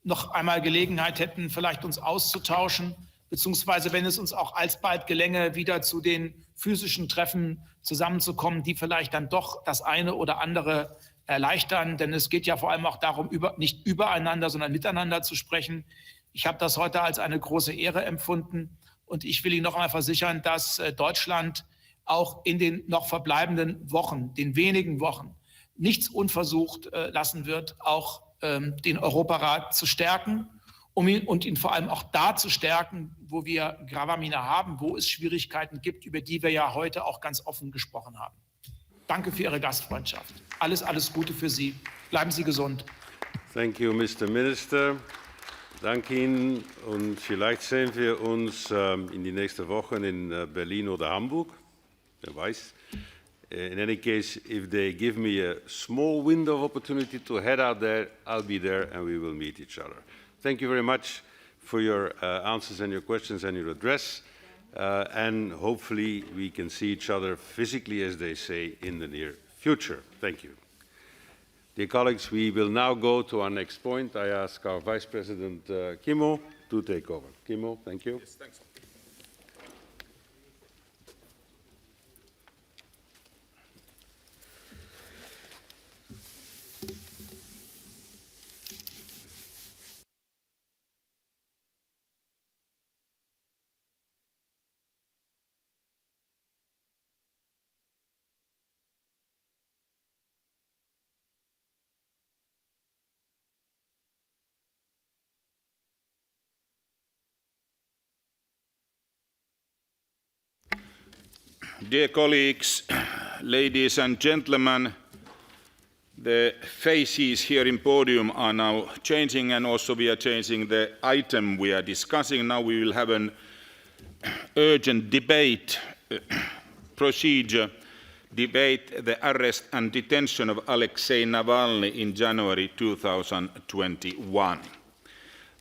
noch einmal Gelegenheit hätten, vielleicht uns auszutauschen, beziehungsweise wenn es uns auch alsbald gelänge, wieder zu den physischen Treffen zusammenzukommen, die vielleicht dann doch das eine oder andere erleichtern. Denn es geht ja vor allem auch darum, nicht übereinander, sondern miteinander zu sprechen. Ich habe das heute als eine große Ehre empfunden und ich will Ihnen noch einmal versichern, dass Deutschland auch in den noch verbleibenden Wochen, den wenigen Wochen, nichts unversucht lassen wird, auch den Europarat zu stärken und ihn vor allem auch da zu stärken, wo wir Gravamina haben, wo es Schwierigkeiten gibt, über die wir ja heute auch ganz offen gesprochen haben. Danke für Ihre Gastfreundschaft. Alles Gute für Sie. Bleiben Sie gesund. Thank you, Mr. Minister. Danke Ihnen und vielleicht sehen wir uns in die nächsten Wochen in Berlin oder Hamburg. Wer weiß. In any case, if they give me a small window of opportunity to head out there, I'll be there and we will meet each other. Thank you very much for your answers and your questions and your address. And hopefully we can see each other physically, as they say, in the near future. Thank you. Dear colleagues, we will now go to our next point. I ask our Vice President Kimmo to take over. Kimmo, thank you. Yes, thanks. Dear colleagues, ladies and gentlemen, the faces here in podium are now changing and also we are changing the item we are discussing. Now we will have an urgent debate procedure, debate the arrest and detention of Alexei Navalny in January 2021.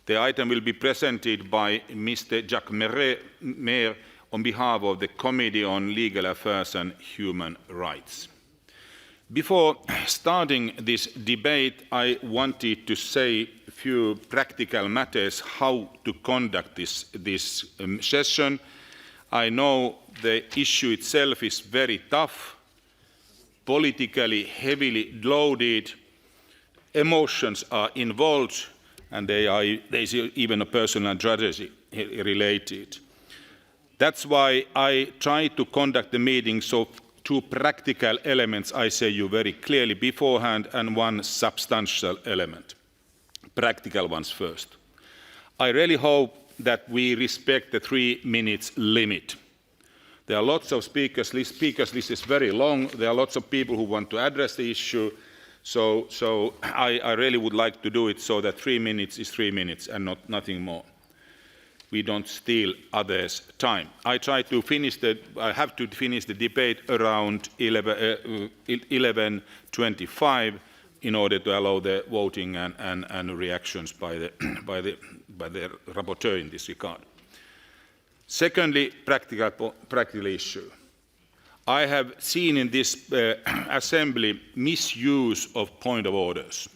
The item will be presented by Mr. Jacques Maire on behalf of the Committee on Legal Affairs and Human Rights. Before starting this debate, I wanted to say a few practical matters how to conduct this session. I know the issue itself is very tough, politically heavily loaded, emotions are involved, and there's even a personal tragedy related. That's why I try to conduct the meeting so two practical elements I say you very clearly beforehand and one substantial element. Practical ones first. I really hope that we respect the 3 minutes limit. There are lots of speakers list is very long. There are lots of people who want to address the issue. So I really would like to do it so that 3 minutes is 3 minutes and nothing more. We don't steal others' time. I have to finish the debate around 11:25 in order to allow the voting and reactions by the rapporteur in this regard. Secondly, practical issue. I have seen in this assembly misuse of point of orders.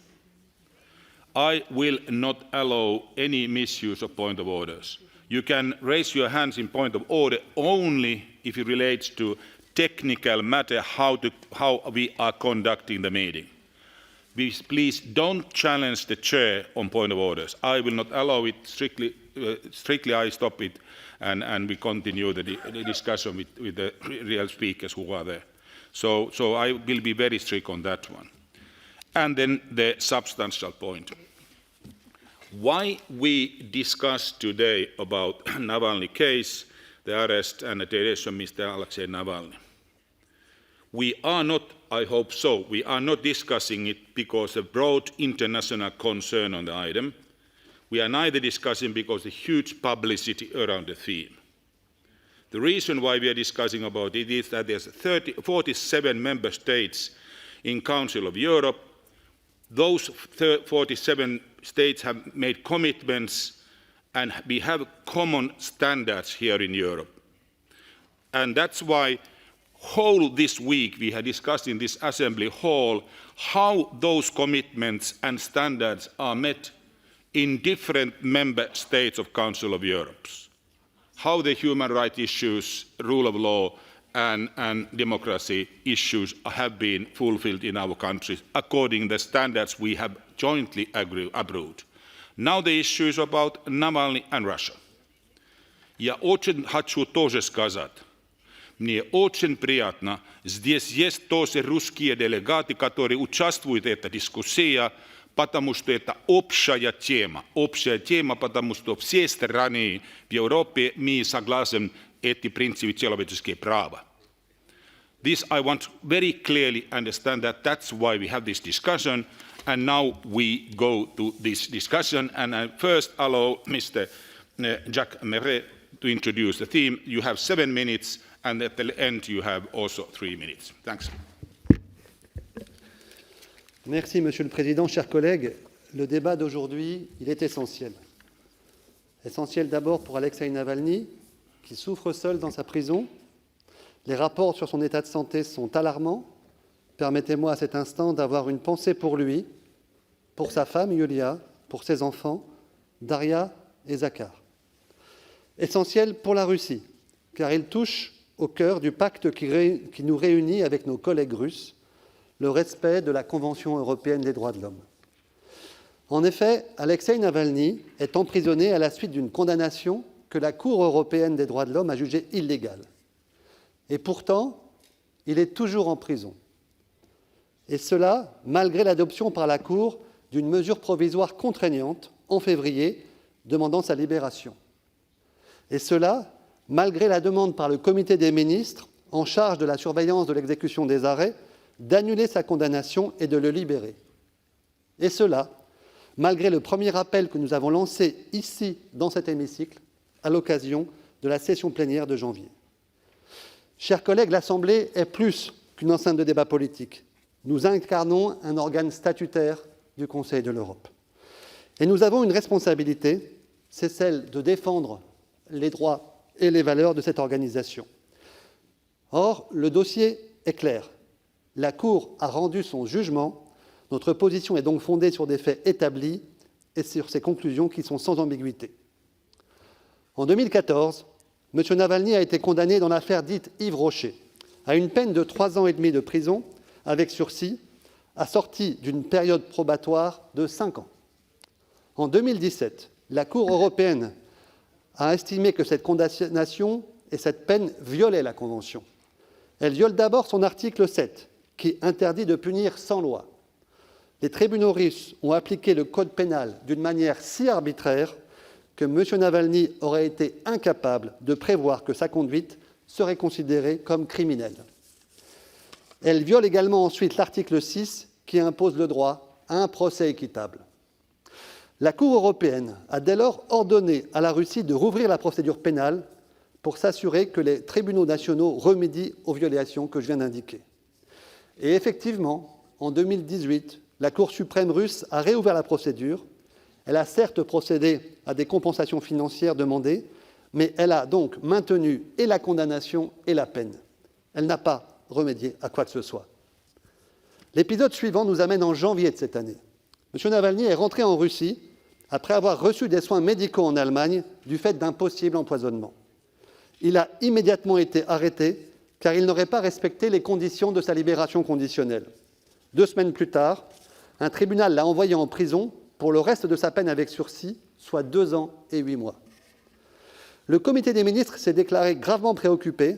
I will not allow any misuse of point of orders. You can raise your hands in point of order only if it relates to technical matter, how we are conducting the meeting. Please don't challenge the chair on point of orders. I will not allow it. Strictly I stop it, and we continue the discussion with the real speakers who are there. So I will be very strict on that one. And then the substantial point. Why we discuss today about Navalny case, the arrest and the detention of Mr. Alexei Navalny. We are not, I hope so, we are not discussing it because of broad international concern on the item. We are neither discussing because of huge publicity around the theme. The reason why we are discussing about it is that there's 47 member states in Council of Europe. Those 47 states have made commitments, and we have common standards here in Europe. And that's why whole this week we have discussed in this assembly hall how those commitments and standards are met in different member states of Council of Europe. How the human rights issues, rule of law, and democracy issues have been fulfilled in our countries according to the standards we have jointly approved. Now the issue is about Navalny and Russia. Я очень хочу тоже сказать, мне очень приятно, здесь есть тоже русские делегаты, которые участвуют в этой дискуссии, потому что это общая тема, потому что все страны в Европе мы согласны эти принципы человеческих прав. This I want very clearly understand that that's why we have this discussion, and now we go to this discussion, and I first allow Mr. Jacques Meret to introduce the theme. You have 7 minutes, and at the end you have also 3 minutes. Thanks. Merci, Monsieur le Président. Chers collègues, le débat d'aujourd'hui, il est essentiel. Essentiel d'abord pour Alexei Navalny, qui souffre seul dans sa prison. Les rapports sur son état de santé sont alarmants. Permettez-moi à cet instant d'avoir une pensée pour lui, pour sa femme Yulia, pour ses enfants, Daria et Zakhar. Essentiel pour la Russie, car il touche au cœur du pacte qui nous réunit avec nos collègues russes, le respect de la Convention européenne des droits de l'homme. En effet, Alexei Navalny est emprisonné à la suite d'une condamnation que la Cour européenne des droits de l'homme a jugée illégale. Et pourtant, il est toujours en prison. Et cela, malgré l'adoption par la Cour d'une mesure provisoire contraignante en février, demandant sa libération. Et cela, malgré la demande par le comité des ministres en charge de la surveillance de l'exécution des arrêts, d'annuler sa condamnation et de le libérer. Et cela, malgré le premier appel que nous avons lancé ici, dans cet hémicycle, à l'occasion de la session plénière de janvier. Chers collègues, l'Assemblée est plus qu'une enceinte de débat politique. Nous incarnons un organe statutaire du Conseil de l'Europe. Et nous avons une responsabilité, c'est celle de défendre les droits et les valeurs de cette organisation. Or, le dossier est clair. La Cour a rendu son jugement. Notre position est donc fondée sur des faits établis et sur ces conclusions qui sont sans ambiguïté. En 2014, M. Navalny a été condamné dans l'affaire dite Yves Rocher à une peine de 3 ans et demi de prison avec sursis, assortie d'une période probatoire de 5 ans. En 2017, la Cour européenne a estimé que cette condamnation et cette peine violaient la Convention. Elle viole d'abord son article 7, qui interdit de punir sans loi. Les tribunaux russes ont appliqué le code pénal d'une manière si arbitraire que M. Navalny aurait été incapable de prévoir que sa conduite serait considérée comme criminelle. Elle viole également ensuite l'article 6 qui impose le droit à un procès équitable. La Cour européenne a dès lors ordonné à la Russie de rouvrir la procédure pénale pour s'assurer que les tribunaux nationaux remédient aux violations que je viens d'indiquer. Et effectivement, en 2018, la Cour suprême russe a réouvert la procédure. Elle a certes procédé à des compensations financières demandées, mais elle a donc maintenu et la condamnation et la peine. Elle n'a pas remédié à quoi que ce soit. L'épisode suivant nous amène en janvier de cette année. M. Navalny est rentré en Russie après avoir reçu des soins médicaux en Allemagne du fait d'un possible empoisonnement. Il a immédiatement été arrêté car il n'aurait pas respecté les conditions de sa libération conditionnelle. 2 semaines plus tard, un tribunal l'a envoyé en prison pour le reste de sa peine avec sursis, soit 2 ans et 8 mois. Le comité des ministres s'est déclaré gravement préoccupé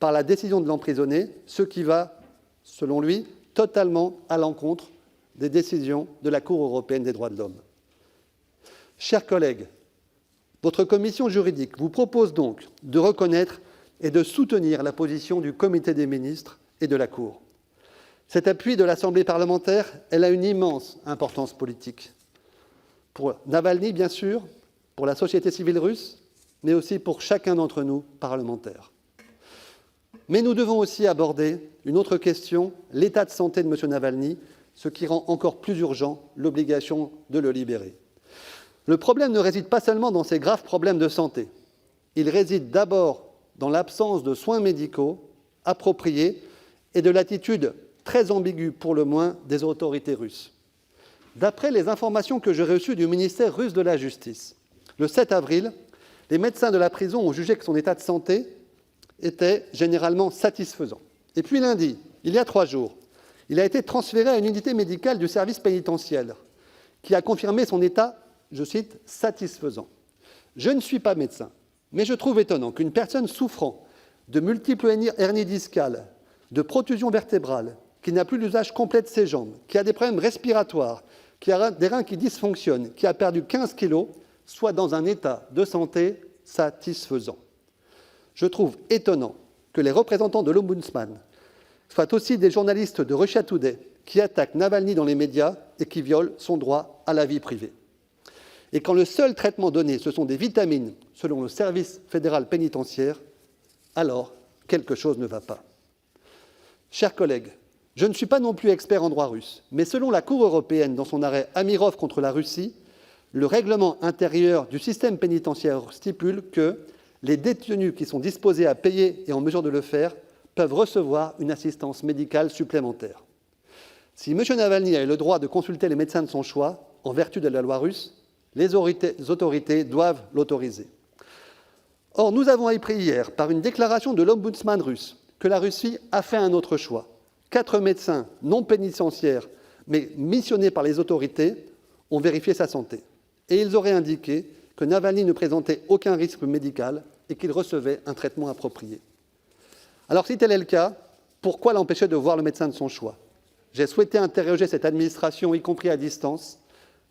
par la décision de l'emprisonner, ce qui va, selon lui, totalement à l'encontre des décisions de la Cour européenne des droits de l'homme. Chers collègues, votre commission juridique vous propose donc de reconnaître et de soutenir la position du comité des ministres et de la Cour. Cet appui de l'Assemblée parlementaire, elle a une immense importance politique. Pour Navalny, bien sûr, pour la société civile russe, mais aussi pour chacun d'entre nous, parlementaires. Mais nous devons aussi aborder une autre question, l'état de santé de M. Navalny, ce qui rend encore plus urgent l'obligation de le libérer. Le problème ne réside pas seulement dans ces graves problèmes de santé. Il réside d'abord dans l'absence de soins médicaux appropriés et de l'attitude très ambiguë, pour le moins, des autorités russes. D'après les informations que j'ai reçues du ministère russe de la Justice, le 7 avril, les médecins de la prison ont jugé que son état de santé était généralement satisfaisant. Et puis lundi, il y a 3 jours, il a été transféré à une unité médicale du service pénitentiaire qui a confirmé son état, je cite, « satisfaisant ». Je ne suis pas médecin, mais je trouve étonnant qu'une personne souffrant de multiples hernies discales, de protusions vertébrales, qui n'a plus l'usage complet de ses jambes, qui a des problèmes respiratoires, qui a des reins qui dysfonctionnent, qui a perdu 15 kilos, soit dans un état de santé satisfaisant. Je trouve étonnant que les représentants de l'Ombudsman soient aussi des journalistes de Russia Today qui attaquent Navalny dans les médias et qui violent son droit à la vie privée. Et quand le seul traitement donné, ce sont des vitamines, selon le service fédéral pénitentiaire, alors quelque chose ne va pas. Chers collègues, je ne suis pas non plus expert en droit russe, mais selon la Cour européenne, dans son arrêt Amirov contre la Russie, le règlement intérieur du système pénitentiaire stipule que les détenus qui sont disposés à payer et en mesure de le faire peuvent recevoir une assistance médicale supplémentaire. Si M. Navalny a eu le droit de consulter les médecins de son choix, en vertu de la loi russe, les autorités doivent l'autoriser. Or, nous avons appris hier, par une déclaration de l'ombudsman russe, que la Russie a fait un autre choix. 4 médecins non pénitentiaires, mais missionnés par les autorités, ont vérifié sa santé. Et ils auraient indiqué que Navalny ne présentait aucun risque médical et qu'il recevait un traitement approprié. Alors, si tel est le cas, pourquoi l'empêcher de voir le médecin de son choix? J'ai souhaité interroger cette administration, y compris à distance.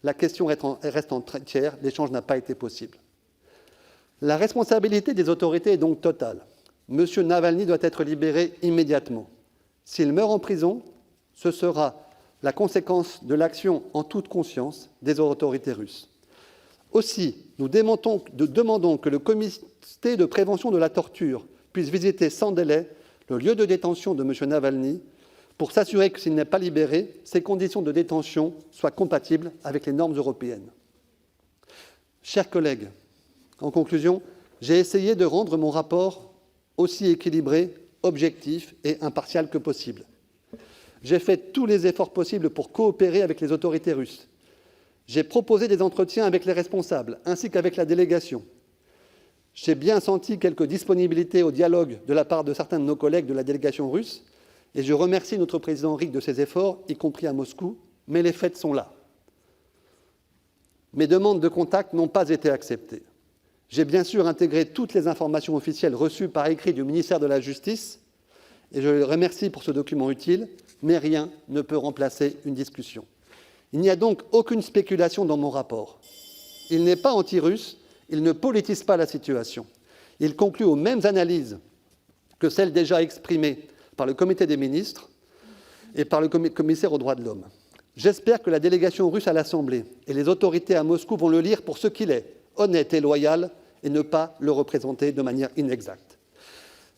La question reste entière, l'échange n'a pas été possible. La responsabilité des autorités est donc totale. M. Navalny doit être libéré immédiatement. S'il meurt en prison, ce sera la conséquence de l'action en toute conscience des autorités russes. Aussi, nous demandons que le comité de prévention de la torture puisse visiter sans délai le lieu de détention de M. Navalny pour s'assurer que s'il n'est pas libéré, ses conditions de détention soient compatibles avec les normes européennes. Chers collègues, en conclusion, j'ai essayé de rendre mon rapport aussi équilibré, objectif et impartial que possible. J'ai fait tous les efforts possibles pour coopérer avec les autorités russes. J'ai proposé des entretiens avec les responsables, ainsi qu'avec la délégation. J'ai bien senti quelques disponibilités au dialogue de la part de certains de nos collègues de la délégation russe, et je remercie notre président Rick de ses efforts, y compris à Moscou, mais les faits sont là. Mes demandes de contact n'ont pas été acceptées. J'ai bien sûr intégré toutes les informations officielles reçues par écrit du ministère de la Justice, et je le remercie pour ce document utile, mais rien ne peut remplacer une discussion. Il n'y a donc aucune spéculation dans mon rapport. Il n'est pas anti-russe, il ne politise pas la situation. Il conclut aux mêmes analyses que celles déjà exprimées par le comité des ministres et par le commissaire aux droits de l'homme. J'espère que la délégation russe à l'Assemblée et les autorités à Moscou vont le lire pour ce qu'il est, honnête et loyal, et ne pas le représenter de manière inexacte.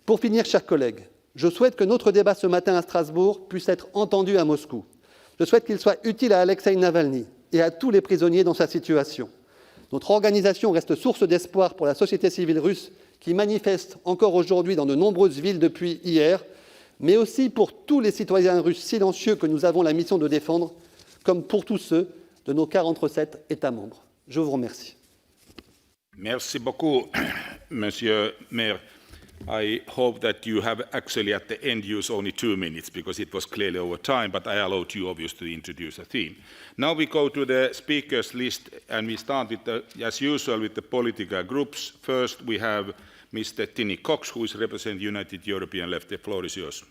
Pour finir, chers collègues, je souhaite que notre débat ce matin à Strasbourg puisse être entendu à Moscou. Je souhaite qu'il soit utile à Alexei Navalny et à tous les prisonniers dans sa situation. Notre organisation reste source d'espoir pour la société civile russe qui manifeste encore aujourd'hui dans de nombreuses villes depuis hier, mais aussi pour tous les citoyens russes silencieux que nous avons la mission de défendre, comme pour tous ceux de nos 47 États membres. Je vous remercie. Merci beaucoup, Monsieur Mayor. I hope that you have actually at the end used only 2 minutes because it was clearly over time, but I allowed you obviously to introduce a theme. Now we go to the speakers list and we start with as usual with the political groups. First we have Mr. Tinny Cox, who is representing United European Left. The floor is yours.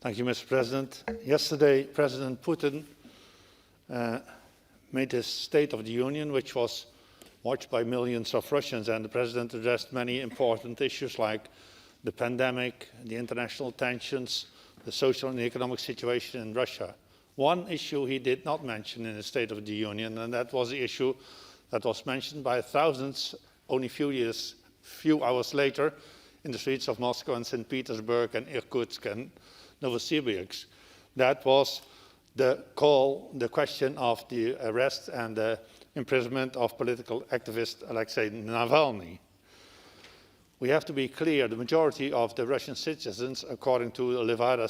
Thank you, Mr. President. Yesterday, President Putin made his State of the Union, which was watched by millions of Russians, and the President addressed many important issues like the pandemic, the international tensions, the social and economic situation in Russia. One issue he did not mention in the State of the Union, and that was the issue that was mentioned by thousands only few hours later in the streets of Moscow and St. Petersburg and Irkutsk and Novosibirsk. That was the question of the arrest and the imprisonment of political activist Alexei Navalny. We have to be clear, the majority of the Russian citizens, according to the Levada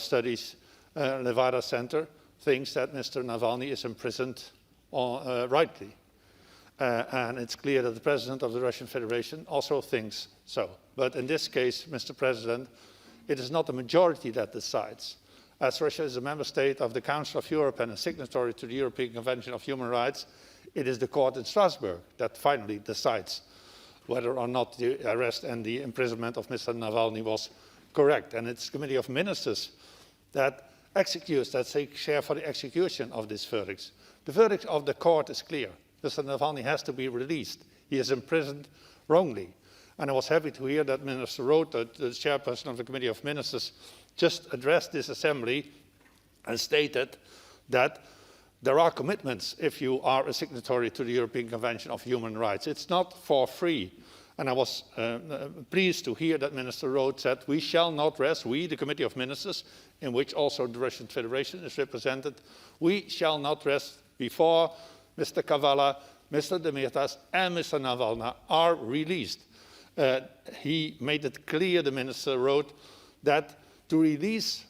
Center, thinks that Mr. Navalny is imprisoned rightly. And it's clear that the President of the Russian Federation also thinks so. But in this case, Mr. President, it is not the majority that decides. As Russia is a member state of the Council of Europe and a signatory to the European Convention of Human Rights, it is the court in Strasbourg that finally decides whether or not the arrest and the imprisonment of Mr. Navalny was correct. And it's the Committee of Ministers that executes, that take share for the execution of these verdicts. The verdict of the court is clear. Mr. Navalny has to be released. He is imprisoned wrongly. And I was happy to hear that Minister Roth, the chairperson of the Committee of Ministers, just addressed this assembly and stated that there are commitments if you are a signatory to the European Convention of Human Rights. It's not for free. And I was pleased to hear that Minister Roth said, we shall not rest, we, the Committee of Ministers, in which also the Russian Federation is represented, we shall not rest before Mr. Kavala, Mr. Demirtas and Mr. Navalny are released. He made it clear, the minister wrote, that to release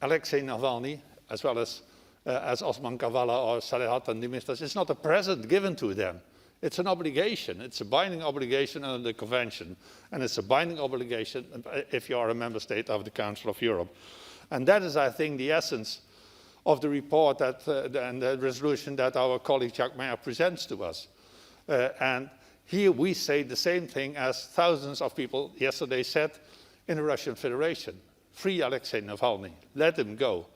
Alexei Navalny, as well as Osman Kavala or Salehat and Demirtas, is not a present given to them. It's an obligation. It's a binding obligation under the Convention. And it's a binding obligation if you are a member state of the Council of Europe. And that is, I think, the essence of the report and the resolution that our colleague Jacques Meyer presents to us. And here we say the same thing as thousands of people yesterday said in the Russian Federation. Free Alexei Navalny, let him go.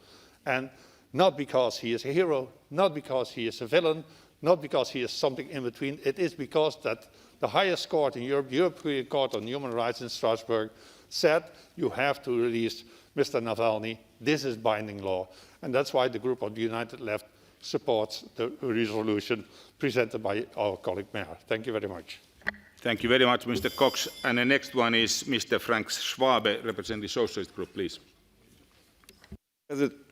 And not because he is a hero, not because he is a villain, not because he is something in between. It is because that the highest court in Europe, the European Court on Human Rights in Strasbourg, said you have to release Mr. Navalny. This is binding law. And that's why the group of the United Left supports the resolution presented by our colleague Mayer. Thank you very much. Thank you very much, Mr. Cox. And the next one is Mr. Frank Schwabe, representing the Socialist Group, please.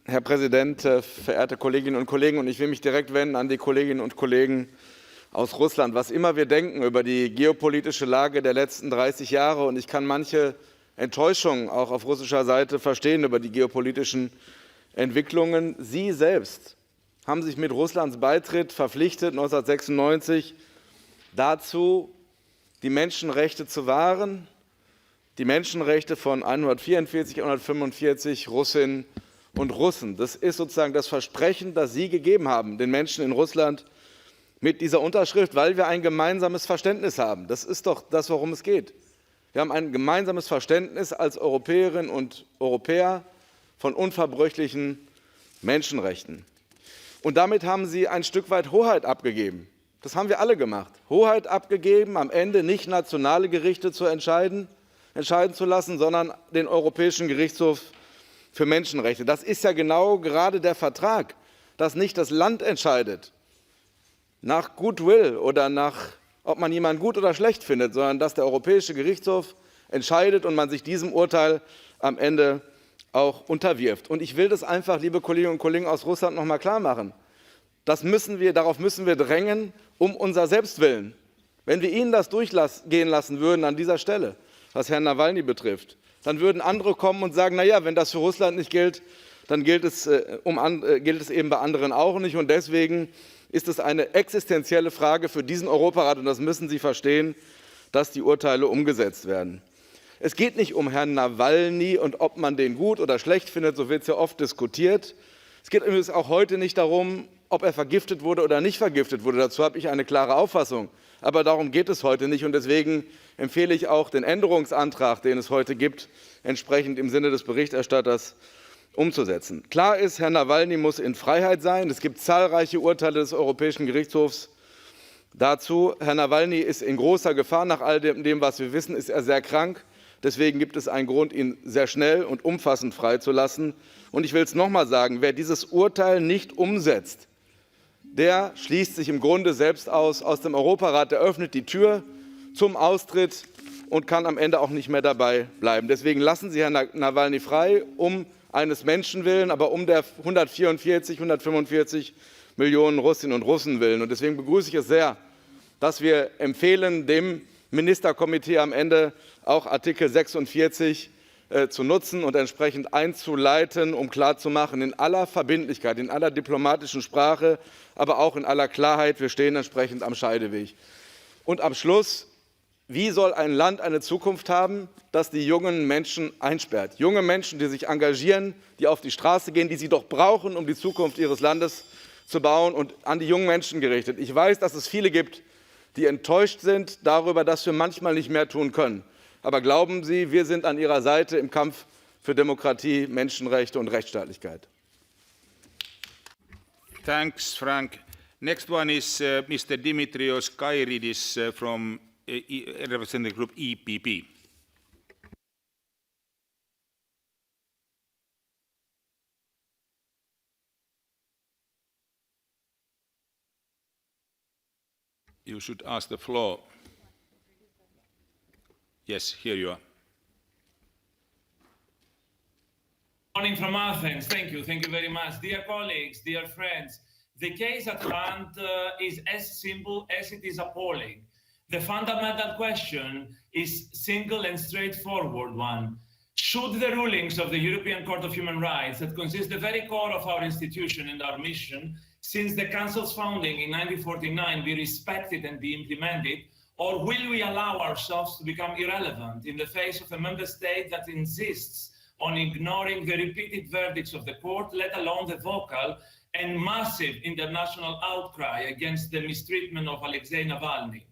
Herr Präsident, verehrte Kolleginnen und Kollegen, und ich will mich direkt wenden an die Kolleginnen und Kollegen aus Russland, was immer wir denken über die geopolitische Lage der letzten 30 Jahre. Und ich kann manche Enttäuschung auch auf russischer Seite verstehen über die geopolitischen Entwicklungen. Sie selbst haben sich mit Russlands Beitritt verpflichtet, 1996, dazu, die Menschenrechte zu wahren, die Menschenrechte von 144, 145 Russinnen und Russen. Das ist sozusagen das Versprechen, das Sie gegeben haben, den Menschen in Russland, mit dieser Unterschrift, weil wir ein gemeinsames Verständnis haben. Das ist doch das, worum es geht. Wir haben ein gemeinsames Verständnis als Europäerinnen und Europäer von unverbrüchlichen Menschenrechten. Und damit haben Sie ein Stück weit Hoheit abgegeben. Das haben wir alle gemacht. Hoheit abgegeben, am Ende nicht nationale Gerichte entscheiden zu lassen, sondern den Europäischen Gerichtshof für Menschenrechte. Das ist ja genau gerade der Vertrag, dass nicht das Land entscheidet, nach Goodwill oder nach, ob man jemanden gut oder schlecht findet, sondern dass der Europäische Gerichtshof entscheidet und man sich diesem Urteil am Ende auch unterwirft. Und ich will das einfach, liebe Kolleginnen und Kollegen aus Russland, noch mal klar machen. Darauf müssen wir drängen, um unser Selbstwillen. Wenn wir Ihnen das durchgehen lassen würden an dieser Stelle, was Herrn Nawalny betrifft, dann würden andere kommen und sagen, na ja, wenn das für Russland nicht gilt, dann gilt es eben bei anderen auch nicht. Und deswegen ist es eine existenzielle Frage für diesen Europarat, und das müssen Sie verstehen, dass die Urteile umgesetzt werden. Es geht nicht um Herrn Nawalny und ob man den gut oder schlecht findet, so wird es ja oft diskutiert. Es geht übrigens auch heute nicht darum, ob er vergiftet wurde oder nicht vergiftet wurde. Dazu habe ich eine klare Auffassung. Aber darum geht es heute nicht. Und deswegen empfehle ich auch den Änderungsantrag, den es heute gibt, entsprechend im Sinne des Berichterstatters umzusetzen. Klar ist, Herr Nawalny muss in Freiheit sein. Es gibt zahlreiche Urteile des Europäischen Gerichtshofs dazu. Herr Nawalny ist in großer Gefahr. Nach all dem, was wir wissen, ist er sehr krank. Deswegen gibt es einen Grund, ihn sehr schnell und umfassend freizulassen. Und ich will es noch mal sagen, wer dieses Urteil nicht umsetzt, der schließt sich im Grunde selbst aus dem Europarat. Der öffnet die Tür zum Austritt und kann am Ende auch nicht mehr dabei bleiben. Deswegen lassen Sie Herrn Nawalny frei, um eines Menschen willen, aber um der 145 Millionen Russinnen und Russen willen. Und deswegen begrüße ich es sehr, dass wir empfehlen, dem Ministerkomitee am Ende auch Artikel 46 zu nutzen und entsprechend einzuleiten, um klarzumachen, in aller Verbindlichkeit, in aller diplomatischen Sprache, aber auch in aller Klarheit, wir stehen entsprechend am Scheideweg. Und am Schluss, wie soll ein Land eine Zukunft haben, das die jungen Menschen einsperrt? Junge Menschen, die sich engagieren, die auf die Straße gehen, die sie doch brauchen, um die Zukunft ihres Landes zu bauen, und an die jungen Menschen gerichtet. Ich weiß, dass es viele gibt, die enttäuscht sind darüber, dass wir manchmal nicht mehr tun können. Aber glauben Sie, wir sind an Ihrer Seite im Kampf für Demokratie, Menschenrechte und Rechtsstaatlichkeit. Thanks, Frank. Next one is Mr. Dimitrios Kairidis from representing group EPP. You should ask the floor. Yes, here you are. Morning from Athens. Thank you very much. Dear colleagues, dear friends, the case at hand is as simple as it is appalling. The fundamental question is single and straightforward one. Should the rulings of the European Court of Human Rights, that consist the very core of our institution and our mission since the Council's founding in 1949, be respected and be implemented, or will we allow ourselves to become irrelevant in the face of a member state that insists on ignoring the repeated verdicts of the court, let alone the vocal and massive international outcry against the mistreatment of Alexei Navalny?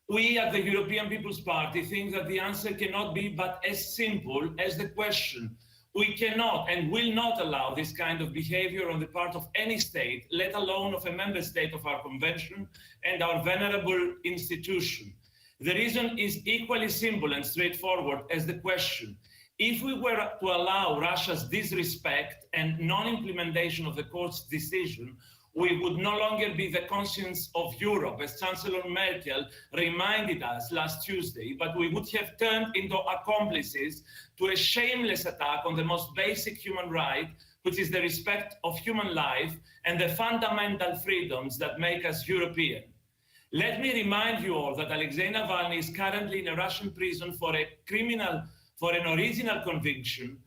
We at the European People's Party think that the answer cannot be but as simple as the question. We cannot and will not allow this kind of behavior on the part of any state, let alone of a member state of our convention and our venerable institution. The reason is equally simple and straightforward as the question. If we were to allow Russia's disrespect and non-implementation of the court's decision, we would no longer be the conscience of Europe, as Chancellor Merkel reminded us last Tuesday, but we would have turned into accomplices to a shameless attack on the most basic human right, which is the respect of human life and the fundamental freedoms that make us European. Let me remind you all that Alexei Navalny is currently in a Russian prison for an original conviction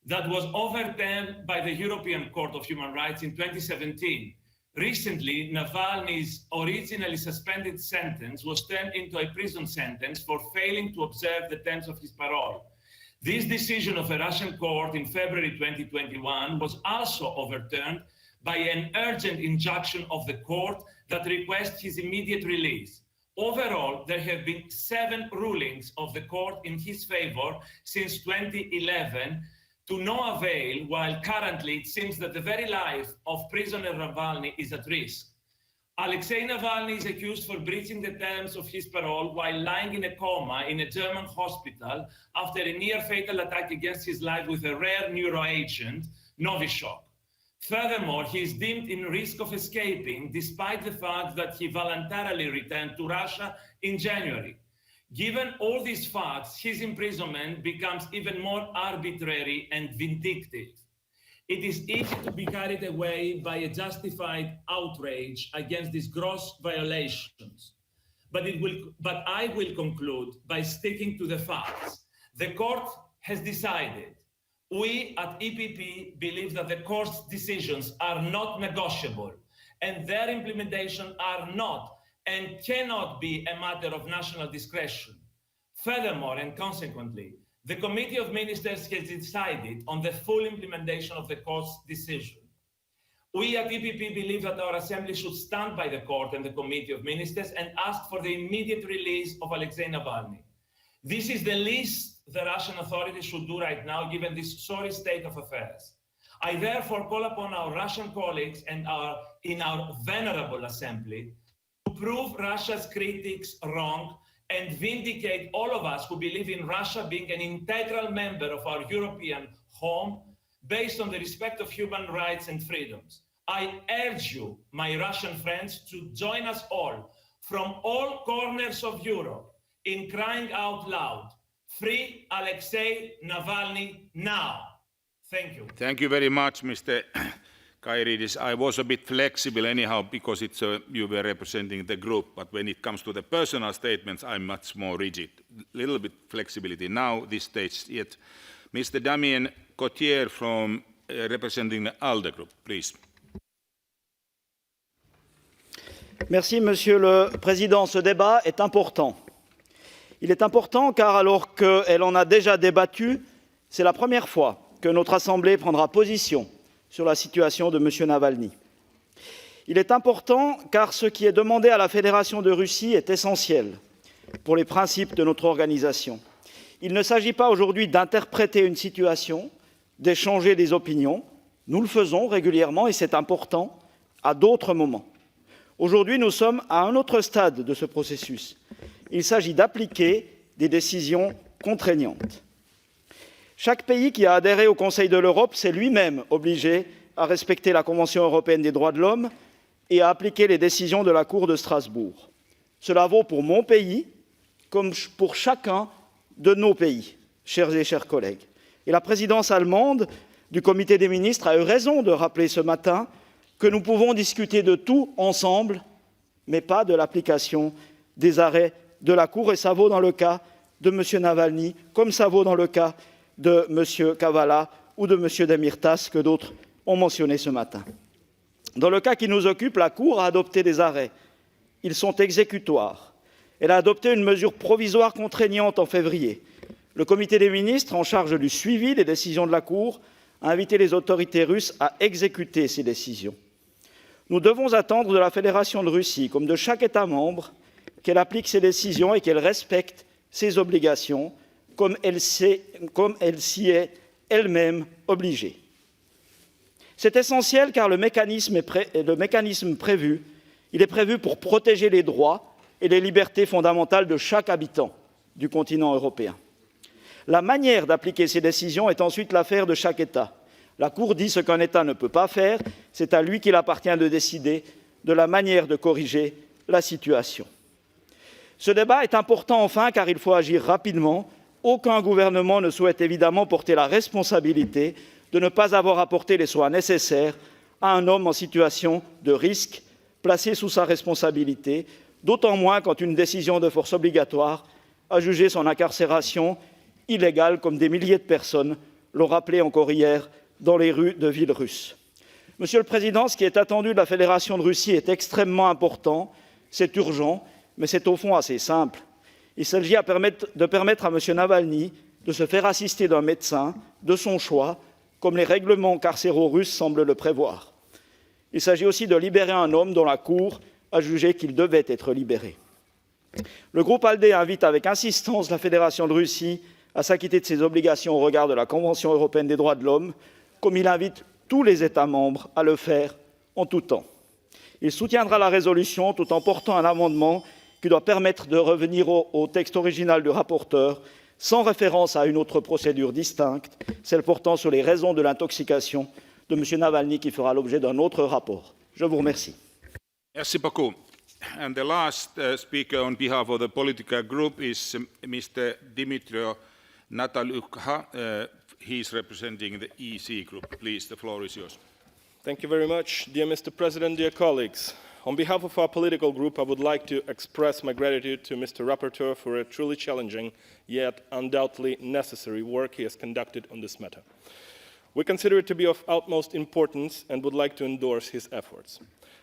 that was overturned by the European Court of Human Rights in 2017. Recently, Navalny's originally suspended sentence was turned into a prison sentence for failing to observe the terms of his parole. This decision of a Russian court in February 2021 was also overturned by an urgent injunction of the court that requests his immediate release. Overall, there have been 7 rulings of the court in his favor since 2011, to no avail, while currently it seems that the very life of prisoner Navalny is at risk. Alexei Navalny is accused for breaching the terms of his parole while lying in a coma in a German hospital after a near-fatal attack against his life with a rare neuroagent, Novichok. Furthermore, he is deemed in risk of escaping despite the fact that he voluntarily returned to Russia in January. Given all these facts, his imprisonment becomes even more arbitrary and vindictive. It is easy to be carried away by a justified outrage against these gross violations. But I will conclude by sticking to the facts. The court has decided. We at EPP believe that the court's decisions are not negotiable, and their implementation are not and cannot be a matter of national discretion. Furthermore, and consequently, the Committee of Ministers has decided on the full implementation of the court's decision. We at EPP believe that our Assembly should stand by the court and the Committee of Ministers and ask for the immediate release of Alexei Navalny. This is the least the Russian authorities should do right now, given this sorry state of affairs. I therefore call upon our Russian colleagues and in our venerable Assembly to prove Russia's critics wrong and vindicate all of us who believe in Russia being an integral member of our European home based on the respect of human rights and freedoms. I urge you, my Russian friends, to join us all from all corners of Europe in crying out loud, "Free Alexei Navalny now." Thank you. Thank you very much, Mr. Kairidis. I was a bit flexible anyhow because you were representing the group, but when it comes to the personal statements, I'm much more rigid. Little bit flexibility now, this stage yet. Mr. Damien Cotier from representing the ALDE group, please. Merci, Monsieur le Président. Ce débat est important. Il est important car alors qu'elle en a déjà débattu, c'est la première fois que notre Assemblée prendra position sur la situation de M. Navalny. Il est important car ce qui est demandé à la Fédération de Russie est essentiel pour les principes de notre organisation. Il ne s'agit pas aujourd'hui d'interpréter une situation, d'échanger des opinions. Nous le faisons régulièrement et c'est important à d'autres moments. Aujourd'hui, nous sommes à un autre stade de ce processus. Il s'agit d'appliquer des décisions contraignantes. Chaque pays qui a adhéré au Conseil de l'Europe s'est lui-même obligé à respecter la Convention européenne des droits de l'homme et à appliquer les décisions de la Cour de Strasbourg. Cela vaut pour mon pays comme pour chacun de nos pays, chers et chers collègues. Et la présidence allemande du Comité des ministres a eu raison de rappeler ce matin que nous pouvons discuter de tout ensemble, mais pas de l'application des arrêts de la Cour, et ça vaut dans le cas de M. Navalny, comme ça vaut dans le cas de M. Kavala ou de M. Demirtas, que d'autres ont mentionné ce matin. Dans le cas qui nous occupe, la Cour a adopté des arrêts. Ils sont exécutoires. Elle a adopté une mesure provisoire contraignante en février. Le Comité des ministres, en charge du suivi des décisions de la Cour, a invité les autorités russes à exécuter ces décisions. Nous devons attendre de la Fédération de Russie, comme de chaque État membre, qu'elle applique ses décisions et qu'elle respecte ses obligations, comme elle s'y est elle-même obligée. C'est essentiel car le mécanisme prévu, il est prévu pour protéger les droits et les libertés fondamentales de chaque habitant du continent européen. La manière d'appliquer ces décisions est ensuite l'affaire de chaque État. La Cour dit ce qu'un État ne peut pas faire, c'est à lui qu'il appartient de décider de la manière de corriger la situation. Ce débat est important enfin car il faut agir rapidement. Aucun gouvernement ne souhaite évidemment porter la responsabilité de ne pas avoir apporté les soins nécessaires à un homme en situation de risque, placé sous sa responsabilité. d'autant moins quand une décision de force obligatoire a jugé son incarcération illégale, comme des milliers de personnes l'ont rappelé encore hier dans les rues de villes russes. Monsieur le Président, ce qui est attendu de la Fédération de Russie est extrêmement important, c'est urgent, mais c'est au fond assez simple. Il s'agit de permettre à M. Navalny de se faire assister d'un médecin de son choix, comme les règlements carcéraux russes semblent le prévoir. Il s'agit aussi de libérer un homme dont la Cour a jugé qu'il devait être libéré. Le groupe ALDE invite avec insistance la Fédération de Russie à s'acquitter de ses obligations au regard de la Convention européenne des droits de l'homme, comme il invite tous les États membres à le faire en tout temps. Il soutiendra la résolution tout en portant un amendement qui doit permettre de revenir au texte original du rapporteur, sans référence à une autre procédure distincte, celle portant sur les raisons de l'intoxication de M. Navalny, qui fera l'objet d'un autre rapport. Je vous remercie. Merci beaucoup. And the last speaker on behalf of the political group is Mr. Dimitrio Natalyukha. He is representing the EC group. Please, the floor is yours. Thank you very much, dear Mr. President, dear colleagues. On behalf of our political group, I would like to express my gratitude to Mr. Rapporteur for a truly challenging, yet undoubtedly necessary work he has conducted on this matter. We consider it to be of utmost importance and would like to endorse his efforts.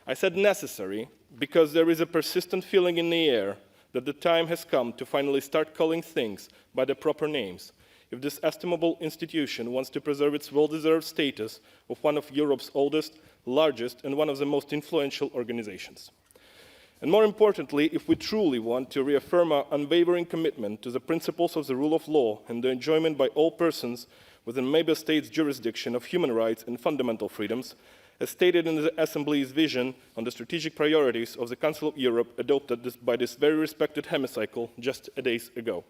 I said necessary because there is a persistent feeling in the air that the time has come to finally start calling things by their proper names, if this estimable institution wants to preserve its well-deserved status of one of Europe's oldest, largest, and one of the most influential organizations. And more importantly, if we truly want to reaffirm our unwavering commitment to the principles of the rule of law and the enjoyment by all persons within member states' jurisdiction of human rights and fundamental freedoms, as stated in the Assembly's vision on the strategic priorities of the Council of Europe adopted by this very respected hemicycle just days ago.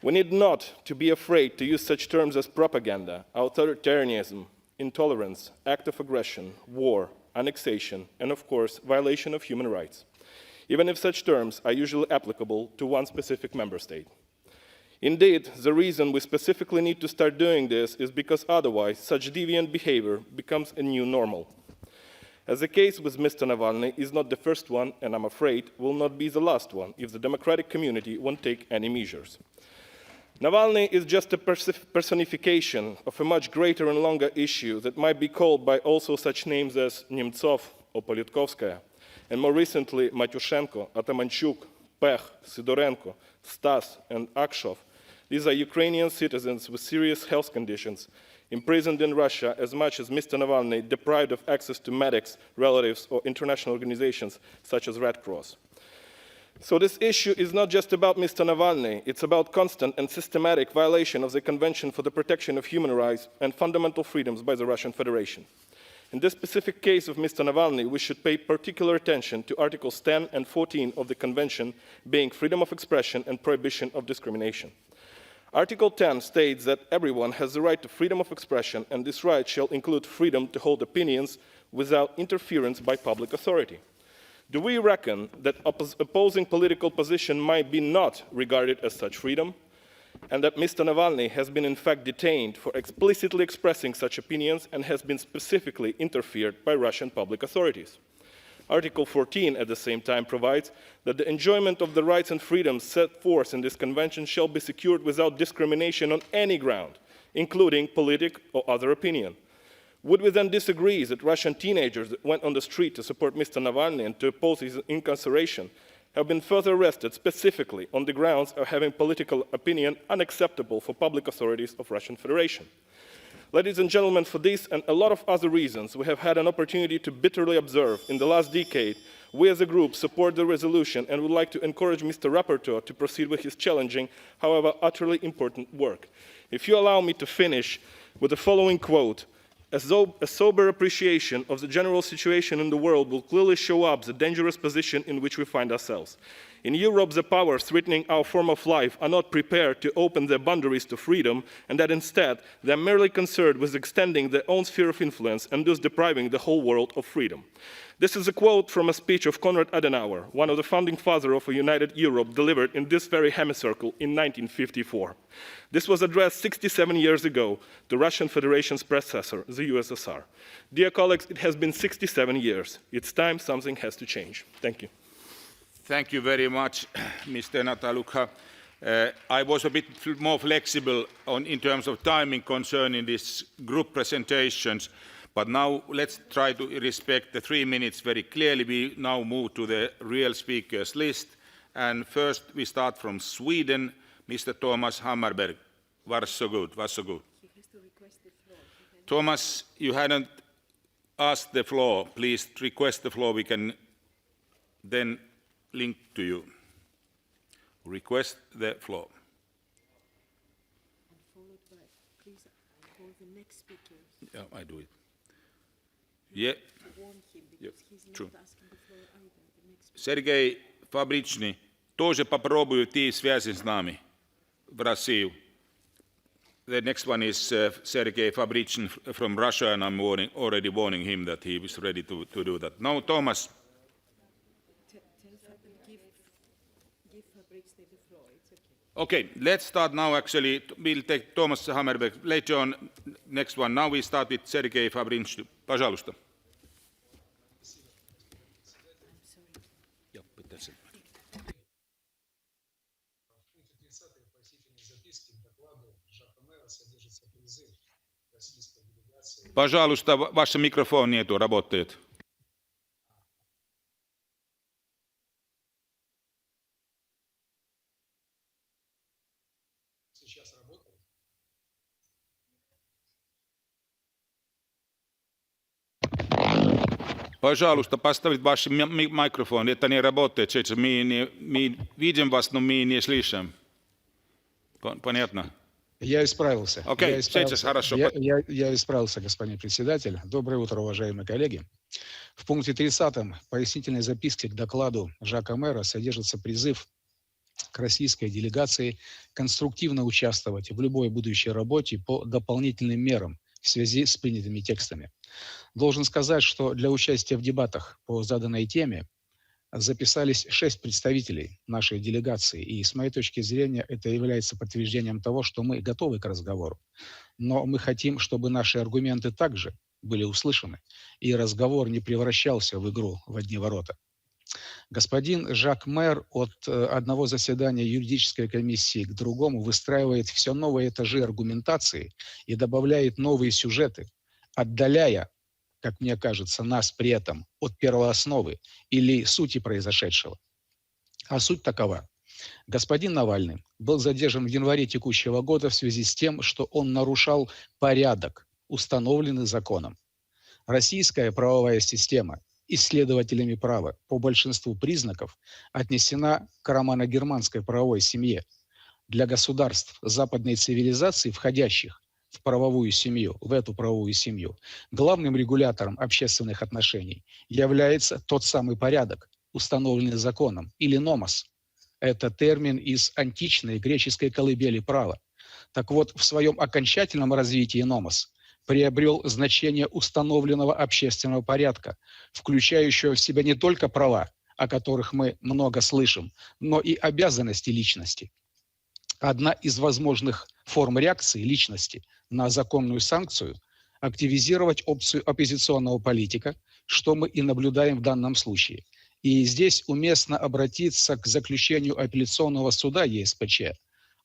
We need not to be afraid to use such terms as propaganda, authoritarianism, intolerance, act of aggression, war, annexation, and of course, violation of human rights, even if such terms are usually applicable to one specific member state. Indeed, the reason we specifically need to start doing this is because otherwise such deviant behavior becomes a new normal. As the case with Mr. Navalny is not the first one, and I'm afraid will not be the last one if the democratic community won't take any measures. Navalny is just a personification of a much greater and longer issue that might be called by also such names as Nemtsov or Politkovskaya, and more recently Matyushenko, Atamanchuk, Pech, Sidorenko, Stas, and Akshov. These are Ukrainian citizens with serious health conditions, imprisoned in Russia as much as Mr. Navalny deprived of access to medics, relatives, or international organizations such as Red Cross. So this issue is not just about Mr. Navalny, it's about constant and systematic violation of the Convention for the Protection of Human Rights and Fundamental Freedoms by the Russian Federation. In this specific case of Mr. Navalny, we should pay particular attention to Articles 10 and 14 of the Convention, being freedom of expression and prohibition of discrimination. Article 10 states that everyone has the right to freedom of expression, and this right shall include freedom to hold opinions without interference by public authority. Do we reckon that opposing political position might be not regarded as such freedom, and that Mr. Navalny has been in fact detained for explicitly expressing such opinions and has been specifically interfered by Russian public authorities? Article 14 at the same time provides that the enjoyment of the rights and freedoms set forth in this convention shall be secured without discrimination on any ground, including political or other opinion. Would we then disagree that Russian teenagers that went on the street to support Mr. Navalny and to oppose his incarceration have been further arrested specifically on the grounds of having political opinion unacceptable for public authorities of Russian Federation? Ladies and gentlemen, for this and a lot of other reasons, we have had an opportunity to bitterly observe in the last decade. We as a group support the resolution and would like to encourage Mr. Rapporteur to proceed with his challenging, however utterly important work. If you allow me to finish with the following quote, a sober appreciation of the general situation in the world will clearly show up the dangerous position in which we find ourselves. In Europe, the powers threatening our form of life are not prepared to open their boundaries to freedom, and that instead they are merely concerned with extending their own sphere of influence and thus depriving the whole world of freedom. This is a quote from a speech of Konrad Adenauer, one of the founding fathers of a united Europe, delivered in this very hemicycle in 1954. This was addressed 67 years ago to Russian Federation's predecessor, the USSR. Dear colleagues, it has been 67 years. It's time something has to change. Thank you. Thank you very much, Mr. Nataluka. I was a bit more flexible in terms of timing concerning these group presentations, but now let's try to respect the 3 minutes very clearly. We now move to the real speakers list. And first we start from Sweden, Mr. Thomas Hammarberg. Varsågod. Thomas, you hadn't asked the floor. Please request the floor. We can then link to you. Request the floor. Yeah, I do it. Yeah. True. Sergei Fabrichny тоже попробую идти связи с нами в Россию. The next one is Sergei Fabrichin from Russia, and I'm already warning him that he is ready to do that. Now, Thomas. Okay, let's start now. Actually, we'll take Thomas Hammerberg later on. Next one. Now we start with Sergei Fabrichin. Пожалуйста. Пожалуйста, ваш микрофон нету, работает. Пожалуйста, поставить ваш микрофон. Это не работает. Мы видим вас, но мы не слышим. Понятно? Я исправился. Окей, сейчас хорошо. Я исправился, господин председатель. Доброе утро, уважаемые коллеги. В пункте 30 пояснительной записки к докладу Жака Мэра содержится призыв к российской делегации конструктивно участвовать в любой будущей работе по дополнительным мерам в связи с принятыми текстами. Должен сказать, что для участия в дебатах по заданной теме записались 6 представителей нашей делегации, и с моей точки зрения это является подтверждением того, что мы готовы к разговору. Но мы хотим, чтобы наши аргументы также были услышаны, и разговор не превращался в игру в одни ворота. Господин Жак Мэр от одного заседания юридической комиссии к другому выстраивает все новые этажи аргументации и добавляет новые сюжеты, отдаляя, как мне кажется, нас при этом от первоосновы или сути произошедшего. А суть такова. Господин Навальный был задержан в январе текущего года в связи с тем, что он нарушал порядок, установленный законом. Российская правовая система исследователями права по большинству признаков отнесена к романо-германской правовой семье. Для государств западной цивилизации, входящих в правовую семью, в эту правовую семью, главным регулятором общественных отношений является тот самый порядок, установленный законом, или номос. Это термин из античной греческой колыбели права. Так вот, в своем окончательном развитии номос приобрел значение установленного общественного порядка, включающего в себя не только права, о которых мы много слышим, но и обязанности личности. Одна из возможных форм реакции личности на законную санкцию – активизировать опцию оппозиционного политика, что мы и наблюдаем в данном случае. И здесь уместно обратиться к заключению апелляционного суда ЕСПЧ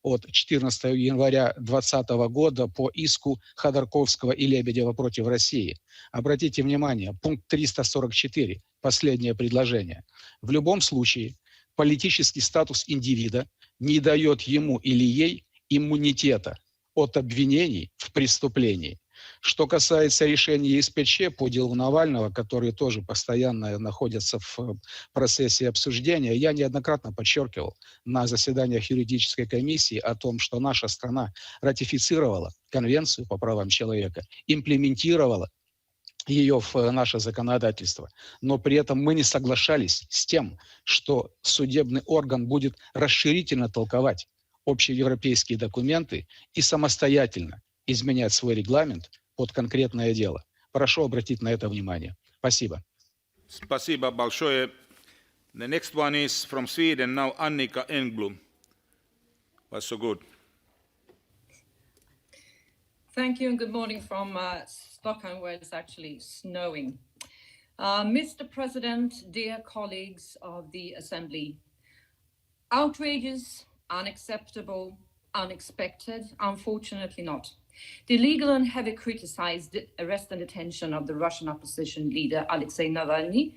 от 14 января 2020 года по иску Ходорковского и Лебедева против России. Обратите внимание, пункт 344, последнее предложение. В любом случае, политический статус индивида не дает ему или ей иммунитета от обвинений в преступлении. Что касается решения ЕСПЧ по делу Навального, которые тоже постоянно находятся в процессе обсуждения, я неоднократно подчеркивал на заседаниях юридической комиссии о том, что наша страна ратифицировала Конвенцию по правам человека, имплементировала ее в наше законодательство, но при этом мы не соглашались с тем, что судебный орган будет расширительно толковать общеевропейские документы и самостоятельно изменять свой регламент под конкретное дело. Прошу обратить на это внимание. Спасибо. Спасибо большое. The next one is from Sweden now, Annika Engblom. Varsågod. Thank you and good morning from Stockholm, where it's actually snowing. Mr. President, dear colleagues of the Assembly, outrageous, unacceptable, unexpected, unfortunately not. The illegal and heavy criticized arrest and detention of the Russian opposition leader Alexei Navalny,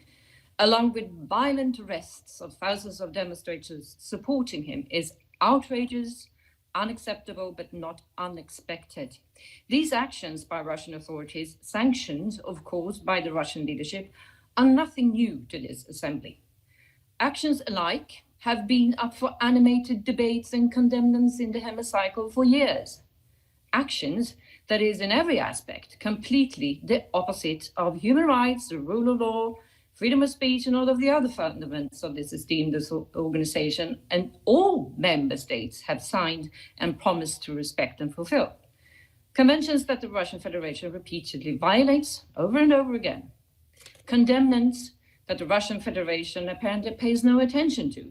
along with violent arrests of thousands of demonstrators supporting him, is outrageous, unacceptable, but not unexpected. These actions by Russian authorities, sanctioned, of course, by the Russian leadership, are nothing new to this Assembly. Actions alike have been up for animated debates and condemnments in the hemicycle for years. Actions that is in every aspect completely the opposite of human rights, the rule of law, freedom of speech, and all of the other fundamentals of this esteemed organization, and all member states have signed and promised to respect and fulfill. Conventions that the Russian Federation repeatedly violates over and over again. Condemnments that the Russian Federation apparently pays no attention to.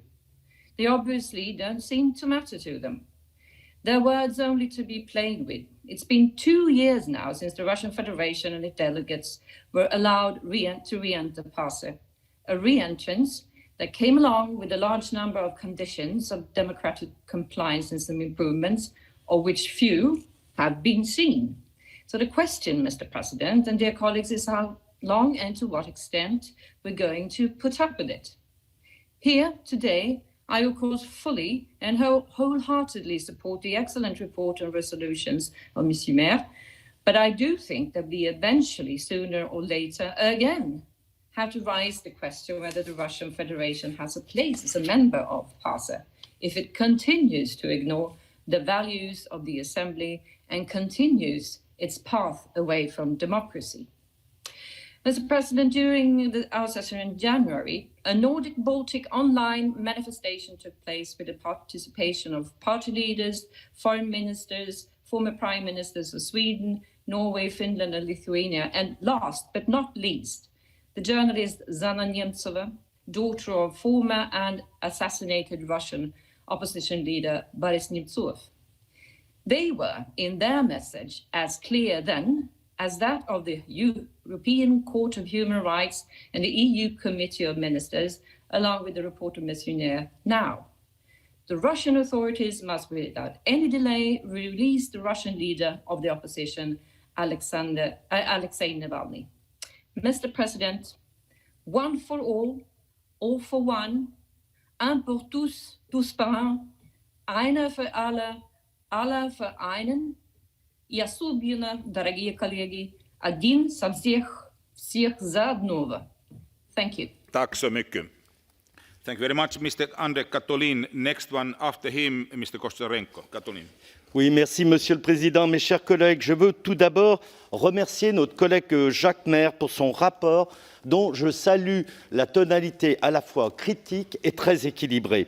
They obviously don't seem to matter to them. Their words only to be played with. It's been 2 years now since the Russian Federation and its delegates were allowed to re-enter PASE, a re-entrance that came along with a large number of conditions of democratic compliance and some improvements, of which few have been seen. So the question, Mr. President and dear colleagues, is how long and to what extent we're going to put up with it. Here today, I, of course, fully and wholeheartedly support the excellent report and resolutions of Mr. Maire, but I do think that we eventually, sooner or later, again, have to raise the question whether the Russian Federation has a place as a member of PASE if it continues to ignore the values of the Assembly and continues its path away from democracy. Mr. President, during our session in January, a Nordic-Baltic online manifestation took place with the participation of party leaders, foreign ministers, former prime ministers of Sweden, Norway, Finland, and Lithuania, and last but not least, the journalist Zana Nemtsova, daughter of former and assassinated Russian opposition leader Boris Nemtsov. They were, in their message, as clear then as that of the European Court of Human Rights and the EU Committee of Ministers, along with the report of Ms. Huner now. The Russian authorities must, without any delay, release the Russian leader of the opposition, Alexei Navalny. Mr. President, one for all for one, un pour tous, tous pour un, einer für alle, alle für einen. И особенно, дорогие коллеги, один за всех, всех за одного. Thank you. Tack så mycket. Thank you very much, Mr. Andrei Katolin. Next one after him, Mr. Kostorenko. Katolin. Oui, merci, Monsieur le Président. Mes chers collègues, je veux tout d'abord remercier notre collègue Jacques Maire pour son rapport, dont je salue la tonalité à la fois critique et très équilibrée.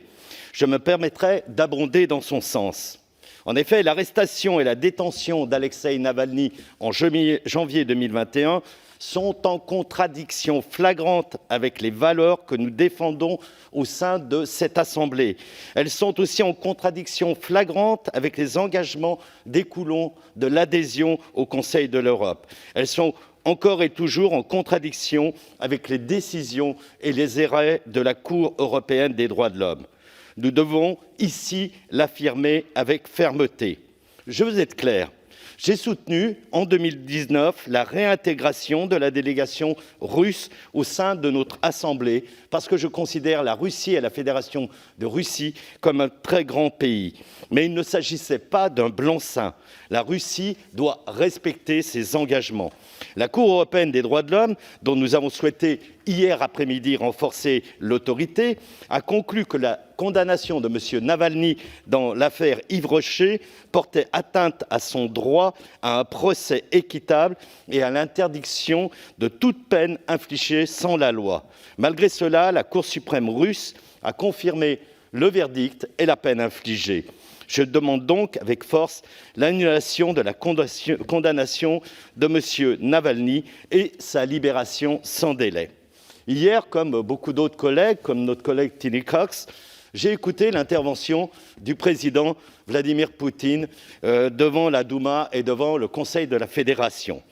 Je me permettrai d'abonder dans son sens. En effet, l'arrestation et la détention d'Alexei Navalny en janvier 2021 sont en contradiction flagrante avec les valeurs que nous défendons au sein de cette Assemblée. Elles sont aussi en contradiction flagrante avec les engagements découlant de l'adhésion au Conseil de l'Europe. Elles sont encore et toujours en contradiction avec les décisions et les arrêts de la Cour européenne des droits de l'homme. Nous devons ici l'affirmer avec fermeté. Je veux être clair. J'ai soutenu en 2019 la réintégration de la délégation russe au sein de notre Assemblée parce que je considère la Russie et la Fédération de Russie comme un très grand pays. Mais il ne s'agissait pas d'un blanc-seing. La Russie doit respecter ses engagements. La Cour européenne des droits de l'homme, dont nous avons souhaité hier après-midi renforcer l'autorité, a conclu que la condamnation de M. Navalny dans l'affaire Yves Rocher portait atteinte à son droit à un procès équitable et à l'interdiction de toute peine infligée sans la loi. Malgré cela, la Cour suprême russe a confirmé le verdict et la peine infligée. Je demande donc avec force l'annulation de la condamnation de M. Navalny et sa libération sans délai. Hier, comme beaucoup d'autres collègues, comme notre collègue Tilly Cox, j'ai écouté l'intervention du président Vladimir Poutine devant la Douma et devant le Conseil de la Fédération.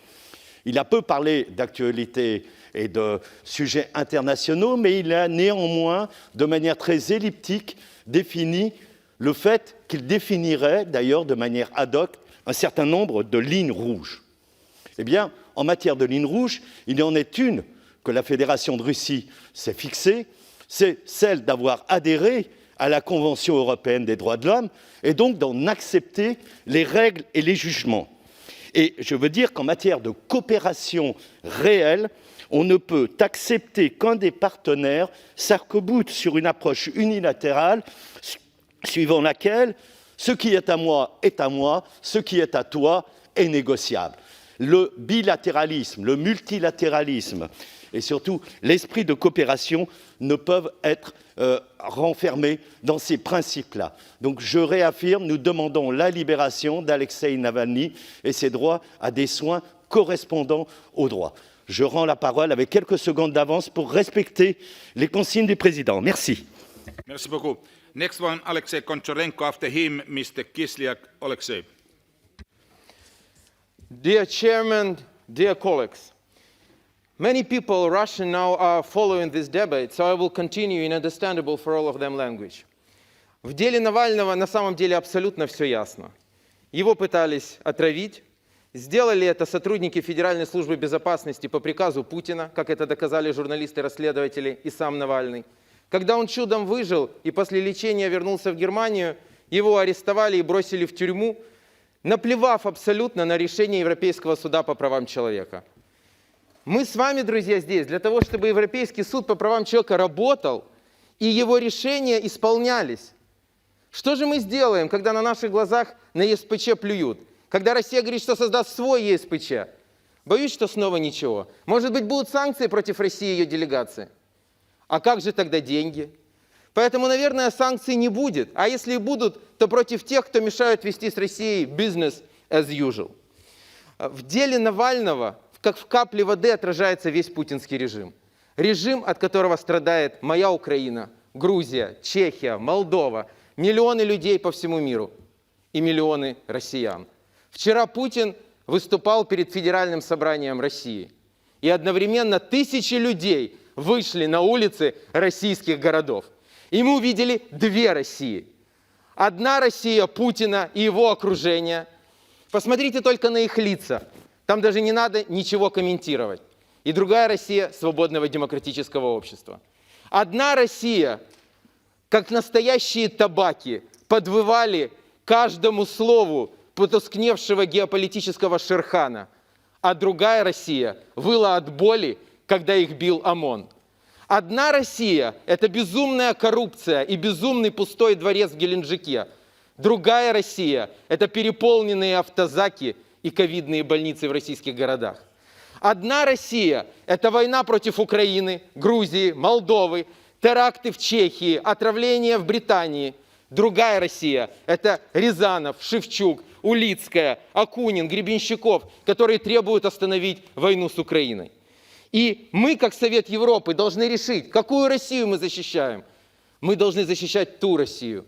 Il a peu parlé d'actualité et de sujets internationaux, mais il a néanmoins, de manière très elliptique, défini le fait qu'il définirait, d'ailleurs de manière ad hoc, un certain nombre de lignes rouges. Eh bien, en matière de lignes rouges, il y en est une que la Fédération de Russie s'est fixée, c'est celle d'avoir adhéré à la Convention européenne des droits de l'homme et donc d'en accepter les règles et les jugements. Et je veux dire qu'en matière de coopération réelle, on ne peut accepter qu'un des partenaires s'arc-boute sur une approche unilatérale suivant laquelle ce qui est à moi, ce qui est à toi est négociable. Le bilatéralisme, le multilatéralisme et surtout l'esprit de coopération ne peuvent être renfermés dans ces principes-là. Donc je réaffirme, nous demandons la libération d'Alexei Navalny et ses droits à des soins correspondant aux droits. Je rends la parole avec quelques secondes d'avance pour respecter les consignes du président. Merci. Merci beaucoup. Next one, Alexei Koncharenko. After him, Mr. Kislyak. Alexei. Dear Chairman, dear colleagues, many people Russian now are following this debate, so I will continue in understandable for all of them language. В деле Навального на самом деле абсолютно все ясно. Его пытались отравить, сделали это сотрудники Федеральной службы безопасности по приказу Путина, как это доказали журналисты-расследователи и сам Навальный. Когда он чудом выжил и после лечения вернулся в Германию, его арестовали и бросили в тюрьму, наплевав абсолютно на решение Европейского суда по правам человека. Мы с вами, друзья, здесь для того, чтобы Европейский суд по правам человека работал и его решения исполнялись. Что же мы сделаем, когда на наших глазах на ЕСПЧ плюют? Когда Россия говорит, что создаст свой ЕСПЧ? Боюсь, что снова ничего. Может быть, будут санкции против России и ее делегации? А как же тогда деньги? Поэтому, наверное, санкций не будет. А если и будут, то против тех, кто мешают вести с Россией business as usual. В деле Навального, как в капле воды, отражается весь путинский режим. Режим, от которого страдает моя Украина, Грузия, Чехия, Молдова, миллионы людей по всему миру и миллионы россиян. Вчера Путин выступал перед Федеральным собранием России. И одновременно тысячи людей вышли на улицы российских городов. И мы увидели две России. Одна Россия Путина и его окружения. Посмотрите только на их лица. Там даже не надо ничего комментировать. И другая Россия свободного демократического общества. Одна Россия, как настоящие табаки, подвывали каждому слову потускневшего геополитического Шерхана. А другая Россия выла от боли, когда их бил ОМОН. Одна Россия – это безумная коррупция и безумный пустой дворец в Геленджике. Другая Россия – это переполненные автозаки и ковидные больницы в российских городах. Одна Россия – это война против Украины, Грузии, Молдовы, теракты в Чехии, отравления в Британии. Другая Россия – это Рязанов, Шевчук, Улицкая, Акунин, Гребенщиков, которые требуют остановить войну с Украиной. И мы, как Совет Европы, должны решить, какую Россию мы защищаем. Мы должны защищать ту Россию.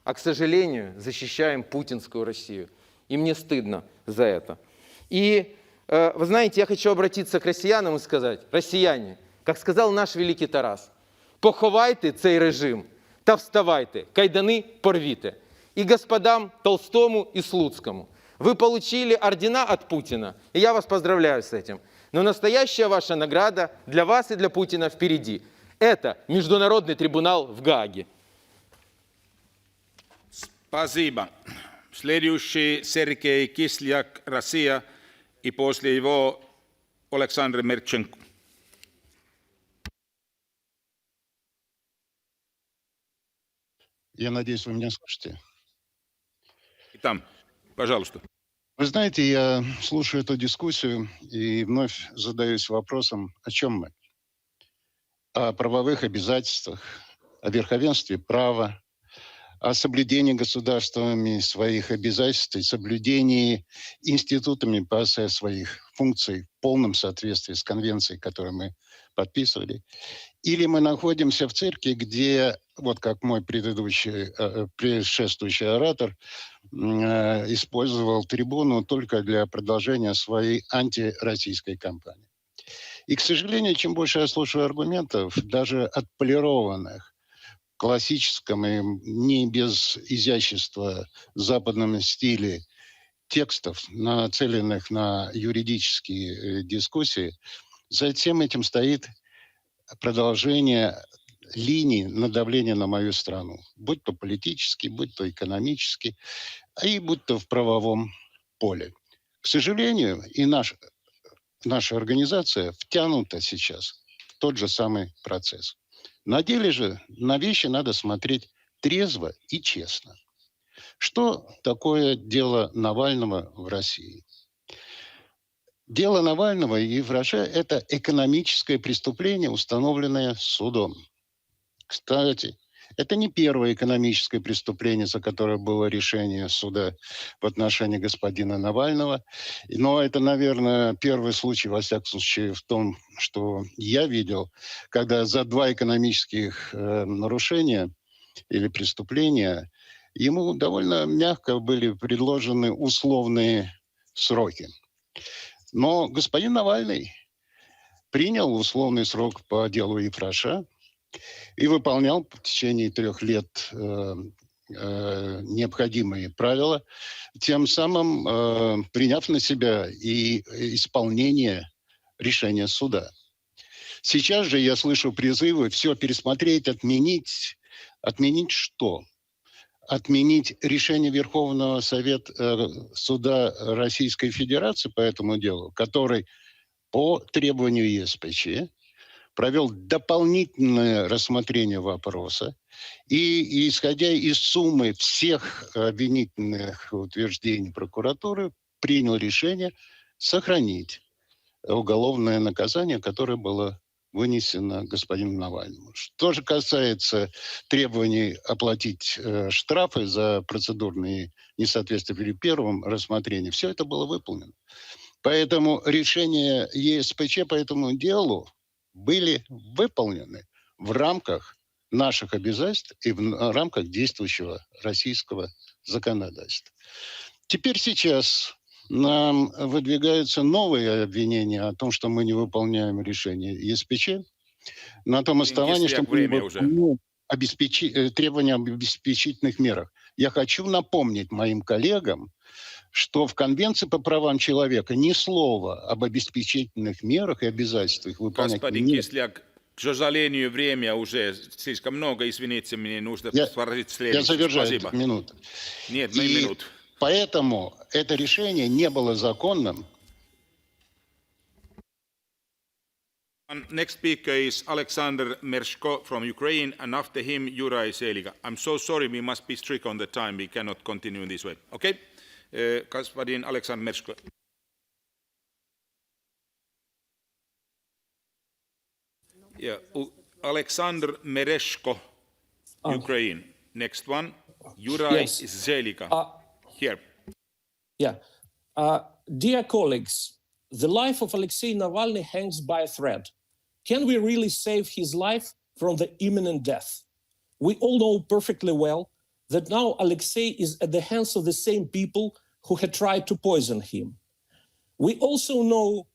А, к сожалению, защищаем путинскую Россию. И мне стыдно за это. И, вы знаете, я хочу обратиться к россиянам и сказать: россияне, как сказал наш великий Тарас, поховайте цей режим, та вставайте, кайданы порвите. И господам Толстому и Слуцкому. Вы получили ордена от Путина, и я вас поздравляю с этим. Но настоящая ваша награда для вас и для Путина впереди. Это Международный трибунал в Гааге. Спасибо. Следующий Сергей Кисляк, Россия, и после его Александр Мерченко. Я надеюсь, вы меня слышите. И там, пожалуйста. Вы знаете, я слушаю эту дискуссию и вновь задаюсь вопросом, о чем мы? О правовых обязательствах, о верховенстве права, о соблюдении государствами своих обязательств и соблюдении институтами ПАСЕ своих функций в полном соответствии с конвенцией, которую мы подписывали. Или мы находимся в цирке, где, вот как мой предшествующий оратор, использовал трибуну только для продолжения своей антироссийской кампании. И, к сожалению, чем больше я слушаю аргументов, даже отполированных, классическом и не без изящества западном стиле текстов, нацеленных на юридические дискуссии, за всем этим стоит продолжение линий надавления на мою страну, будь то политический, будь то экономический, а и будь то в правовом поле. К сожалению, и наша организация втянута сейчас в тот же самый процесс. На деле же на вещи надо смотреть трезво и честно. Что такое дело Навального в России? Дело Навального и в России – это экономическое преступление, установленное судом. Кстати, это не первое экономическое преступление, за которое было решение суда в отношении господина Навального. Но это, наверное, первый случай, во всяком случае, в том, что я видел, когда за 2 экономических нарушения или преступления ему довольно мягко были предложены условные сроки. Но господин Навальный принял условный срок по делу Ефраша и выполнял в течение 3 лет необходимые правила, тем самым приняв на себя и исполнение решения суда. Сейчас же я слышу призывы все пересмотреть, отменить. Отменить что? Отменить решение Верховного Совета Суда Российской Федерации по этому делу, который по требованию ЕСПЧ провел дополнительное рассмотрение вопроса и, исходя из суммы всех обвинительных утверждений прокуратуры, принял решение сохранить уголовное наказание, которое было вынесено господину Навальному. Что же касается требований оплатить штрафы за процедурные несоответствия при первом рассмотрении, все это было выполнено. Поэтому решения ЕСПЧ по этому делу были выполнены в рамках наших обязательств и в рамках действующего российского законодательства. Теперь сейчас нам выдвигаются новые обвинения о том, что мы не выполняем решение ЕСПЧ, на том основании, что мы не выполняем требования об обеспечительных мерах. Я хочу напомнить моим коллегам, что в Конвенции по правам человека ни слова об обеспечительных мерах и обязательствах выполнять Господин нет. Кисляк, к сожалению, время уже слишком много, извините, мне нужно спросить следующее. Я завершаю Спасибо. минуту. Нет, на минуту. Поэтому это решение не было законным. Next speaker is Alexander Mershko from Ukraine, and after him, Juraj Selika. I'm so sorry, we must be strict on the time. We cannot continue in this way. Okay? Господин Alexander Mershko. Yeah, Alexander Mereshko, Ukraine. Next one, Juraj Zelika. Here. Yeah. Dear colleagues, the life of Alexei Navalny hangs by a thread. Can we really save his life from the imminent death? We all know perfectly well that now Alexei is at the hands of the same people who had tried to poison him. We also know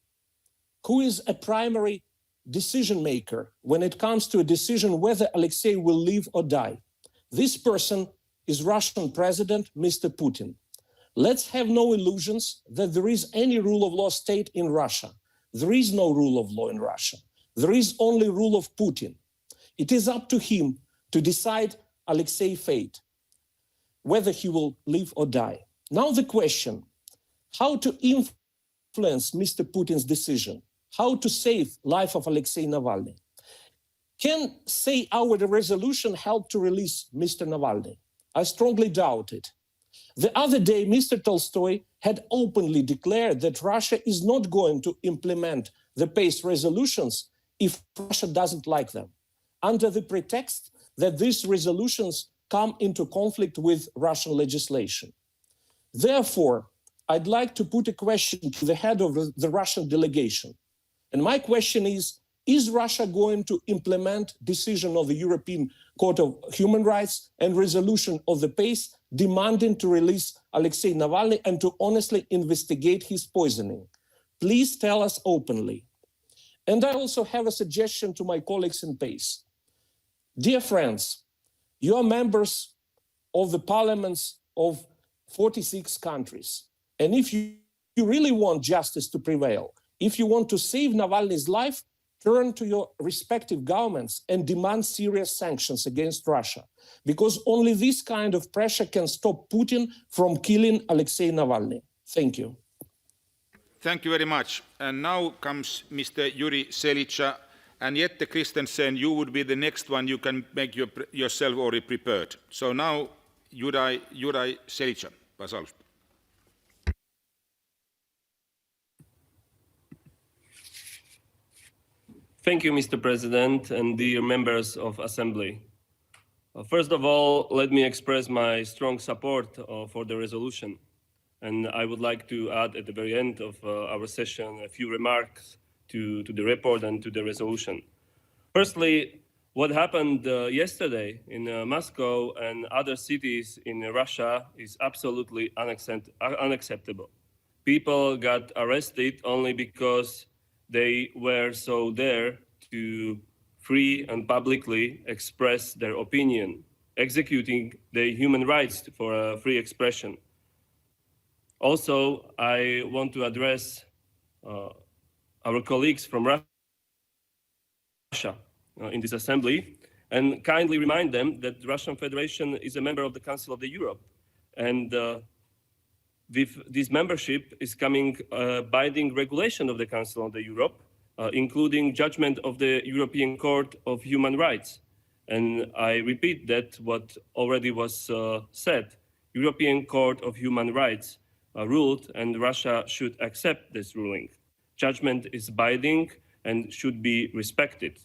who is a primary decision maker when it comes to a decision whether Alexei will live or die. This person is Russian President, Mr. Putin. Let's have no illusions that there is any rule of law state in Russia. There is no rule of law in Russia. There is only rule of Putin. It is up to him to decide Alexei's fate, whether he will live or die. Now the question, how to influence Mr. Putin's decision, how to save life of Alexei Navalny. Can, say, our resolution help to release Mr. Navalny? I strongly doubt it. The other day, Mr. Tolstoy had openly declared that Russia is not going to implement the PACE resolutions if Russia doesn't like them, under the pretext that these resolutions come into conflict with Russian legislation. Therefore, I'd like to put a question to the head of the Russian delegation. And my question is Russia going to implement decision of the European Court of Human Rights and resolution of the PACE demanding to release Alexei Navalny and to honestly investigate his poisoning? Please tell us openly. And I also have a suggestion to my colleagues in PACE. Dear friends, you are members of the parliaments of 46 countries. And if you really want justice to prevail, if you want to save Navalny's life, turn to your respective governments and demand serious sanctions against Russia, because only this kind of pressure can stop Putin from killing Alexei Navalny. Thank you. Thank you very much. And now comes Mr. Yuri Selica. And Jette Christensen, you would be the next one. You can make yourself already prepared. So now, Yuri Selica, păsalust. Thank you, Mr. President and dear members of Assembly. First of all, let me express my strong support for the resolution. And I would like to add at the very end of our session a few remarks to the report and to the resolution. Firstly, what happened yesterday in Moscow and other cities in Russia is absolutely unacceptable. People got arrested only because they were so dare to free and publicly express their opinion, executing their human rights for free expression. Also, I want to address our colleagues from Russia in this assembly and kindly remind them that the Russian Federation is a member of the Council of Europe. And with this membership is coming binding regulation of the Council of Europe, including judgment of the European Court of Human Rights. And I repeat that what already was said, European Court of Human Rights ruled, and Russia should accept this ruling. Judgment is binding and should be respected.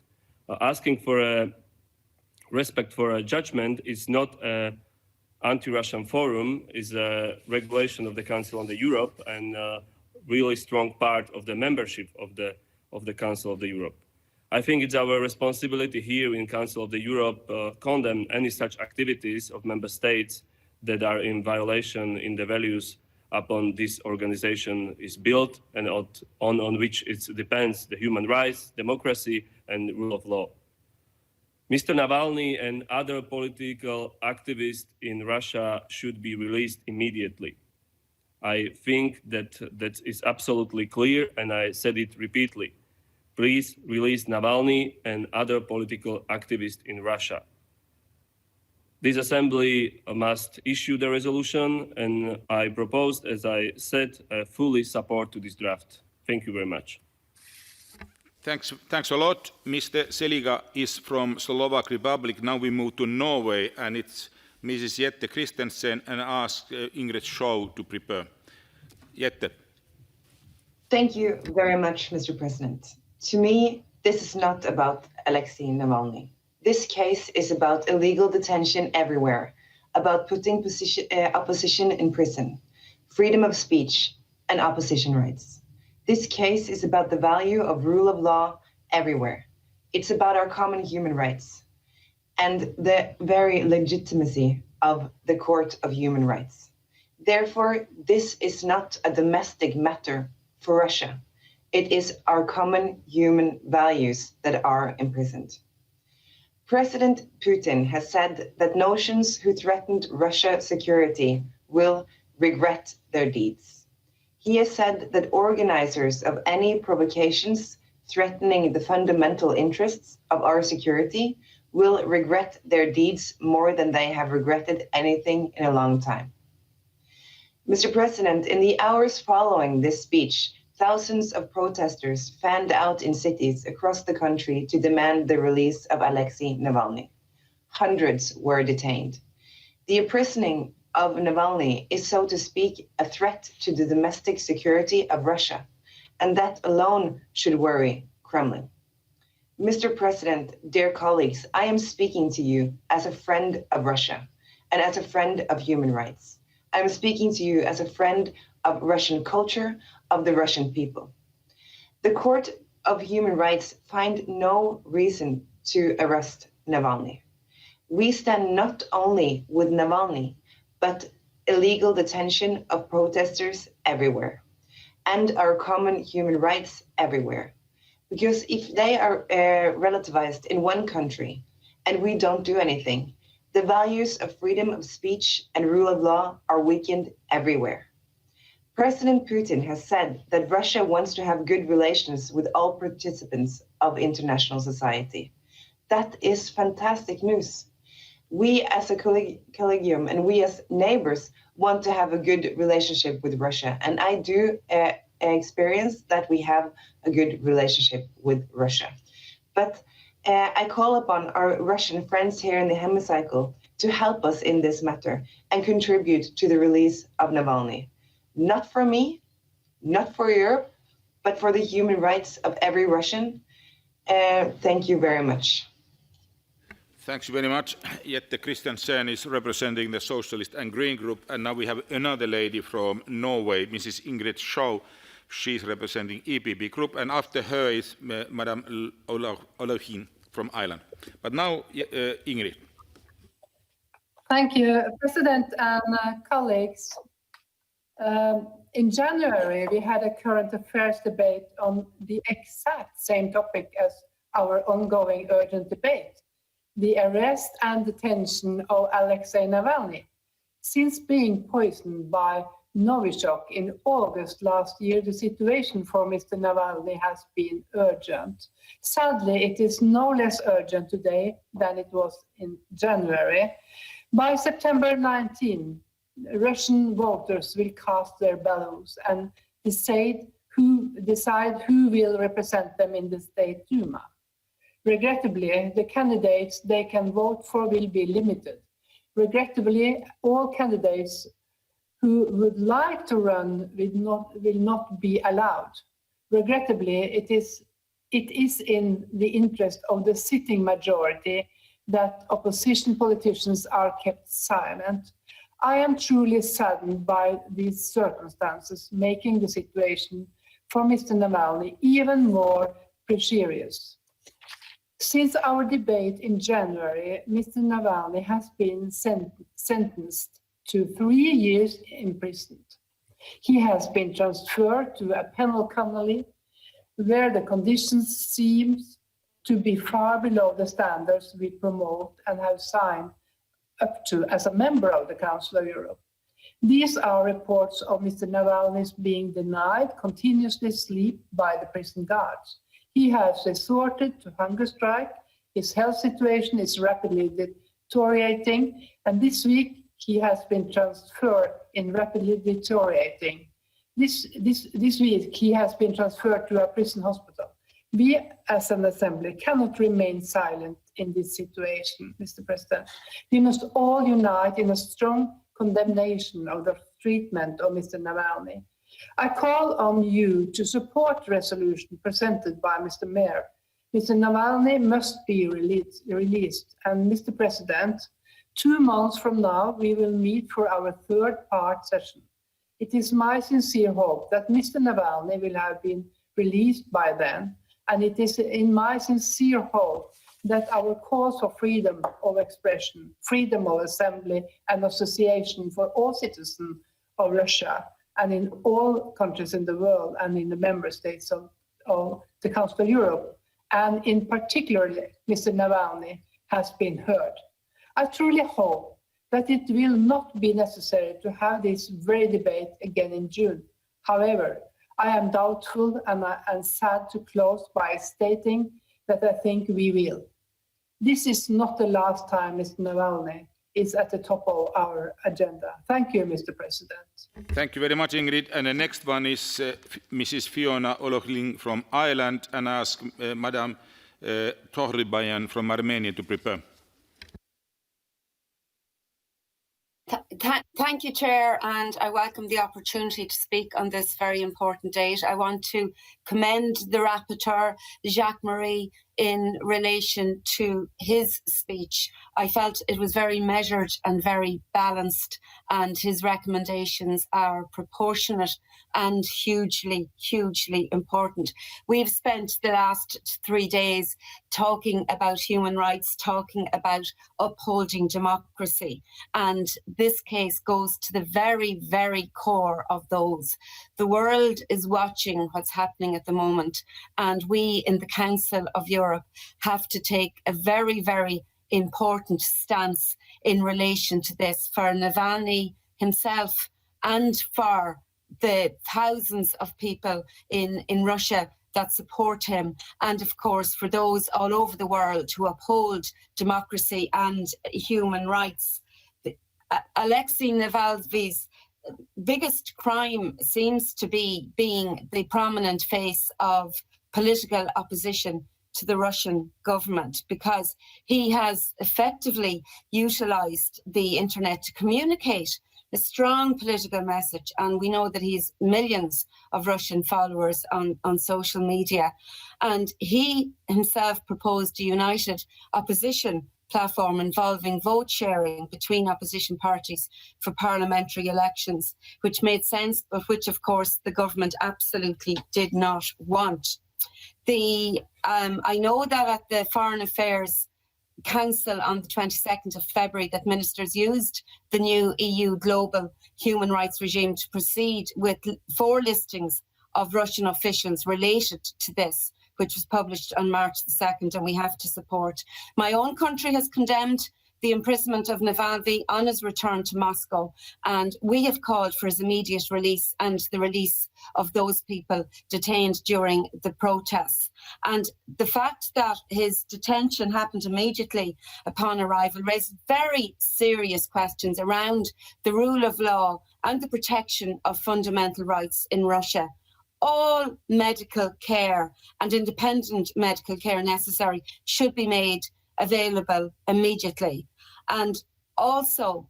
Asking for a respect for a judgment is not an anti-Russian forum, is a regulation of the Council of Europe and a really strong part of the membership of the Council of Europe. I think it's our responsibility here in Council of Europe condemn any such activities of member states that are in violation in the values upon this organization is built and on which it depends the human rights, democracy, and rule of law. Mr. Navalny and other political activists in Russia should be released immediately. I think that is absolutely clear, and I said it repeatedly. Please release Navalny and other political activists in Russia. This assembly must issue the resolution, and I proposed, as I said, fully support to this draft. Thank you very much. Thanks a lot. Mr. Seliga is from Slovak Republic. Now we move to Norway, and it's Mrs. Jette Christensen, and ask Ingrid Shaw to prepare. Jette. Thank you very much, Mr. President. To me, this is not about Alexei Navalny. This case is about illegal detention everywhere, about putting opposition in prison, freedom of speech, and opposition rights. This case is about the value of rule of law everywhere. It's about our common human rights and the very legitimacy of the Court of Human Rights. Therefore, this is not a domestic matter for Russia. It is our common human values that are imprisoned. President Putin has said that nations who threatened Russia's security will regret their deeds. He has said that organizers of any provocations threatening the fundamental interests of our security will regret their deeds more than they have regretted anything in a long time. Mr. President, in the hours following this speech, thousands of protesters fanned out in cities across the country to demand the release of Alexei Navalny. Hundreds were detained. The imprisoning of Navalny is, so to speak, a threat to the domestic security of Russia, and that alone should worry Kremlin. Mr. President, dear colleagues, I am speaking to you as a friend of Russia and as a friend of human rights. I am speaking to you as a friend of Russian culture, of the Russian people. The Court of Human Rights find no reason to arrest Navalny. We stand not only with Navalny, but illegal detention of protesters everywhere, and our common human rights everywhere. Because if they are relativized in one country and we don't do anything, the values of freedom of speech and rule of law are weakened everywhere. President Putin has said that Russia wants to have good relations with all participants of international society. That is fantastic news. We as a collegium and we as neighbors want to have a good relationship with Russia. And I do experience that we have a good relationship with Russia. But I call upon our Russian friends here in the hemicycle to help us in this matter and contribute to the release of Navalny. Not for me, not for Europe, but for the human rights of every Russian. Thank you very much. Thanks very much. Jette Christensen is representing the Socialist and Green Group, and now we have another lady from Norway, Mrs. Ingrid Shaw. She's representing EPP Group, and after her is Madame Olahin from Ireland. But now, Ingrid. Thank you, President and colleagues. In January, we had a current affairs debate on the exact same topic as our ongoing urgent debate, the arrest and detention of Alexei Navalny. Since being poisoned by Novichok in August last year, the situation for Mr. Navalny has been urgent. Sadly, it is no less urgent today than it was in January. By September 19, Russian voters will cast their ballots and decide who will represent them in the State Duma. Regrettably, the candidates they can vote for will be limited. Regrettably, all candidates who would like to run will not be allowed. Regrettably, it is in the interest of the sitting majority that opposition politicians are kept silent. I am truly saddened by these circumstances, making the situation for Mr. Navalny even more precarious. Since our debate in January, Mr. Navalny has been sentenced to 3 years imprisoned. He has been transferred to a penal colony where the conditions seem to be far below the standards we promote and have signed up to as a member of the Council of Europe. These are reports of Mr. Navalny's being denied continuously sleep by the prison guards. He has resorted to hunger strike. His health situation is rapidly deteriorating, and this week he has been transferred in rapidly deteriorating. This week he has been transferred to a prison hospital. We as an assembly cannot remain silent in this situation, Mr. President. We must all unite in a strong condemnation of the treatment of Mr. Navalny. I call on you to support the resolution presented by Mr. Mayor. Mr. Navalny must be released. And Mr. President, 2 months from now, we will meet for our third part session. It is my sincere hope that Mr. Navalny will have been released by then. And it is in my sincere hope that our cause for freedom of expression, freedom of assembly and association for all citizens of Russia and in all countries in the world and in the member states of the Council of Europe, and in particular Mr. Navalny, has been heard. I truly hope that it will not be necessary to have this very debate again in June. However, I am doubtful and sad to close by stating that I think we will. This is not the last time Mr. Navalny is at the top of our agenda. Thank you, Mr. President. Thank you very much, Ingrid. And the next one is Mrs. Fiona O'Loughlin from Ireland, and ask Madam Tohribayan from Armenia to prepare. Thank you, Chair, and I welcome the opportunity to speak on this very important date. I want to commend the Rapporteur, Jacques Marie, in relation to his speech. I felt it was very measured and very balanced, and his recommendations are proportionate and hugely, hugely important. We've spent the last 3 days talking about human rights, talking about upholding democracy, and this case goes to the very, very core of those. The world is watching what's happening at the moment, and we in the Council of Europe have to take a very, very important stance in relation to this for Navalny himself and for the thousands of people in Russia that support him, and of course for those all over the world who uphold democracy and human rights. Alexei Navalny's biggest crime seems to be being the prominent face of political opposition to the Russian government, because he has effectively utilized the internet to communicate a strong political message, and we know that he has millions of Russian followers on social media. And he himself proposed a united opposition platform involving vote sharing between opposition parties for parliamentary elections, which made sense, but which of course the government absolutely did not want. I know that at the Foreign Affairs Council on the 22nd of February that ministers used the new EU global human rights regime to proceed with 4 listings of Russian officials related to this, which was published on March the 2nd, and we have to support. My own country has condemned the imprisonment of Navalny on his return to Moscow, and we have called for his immediate release and the release of those people detained during the protests. And the fact that his detention happened immediately upon arrival raised very serious questions around the rule of law and the protection of fundamental rights in Russia. All medical care and independent medical care necessary should be made available immediately. And also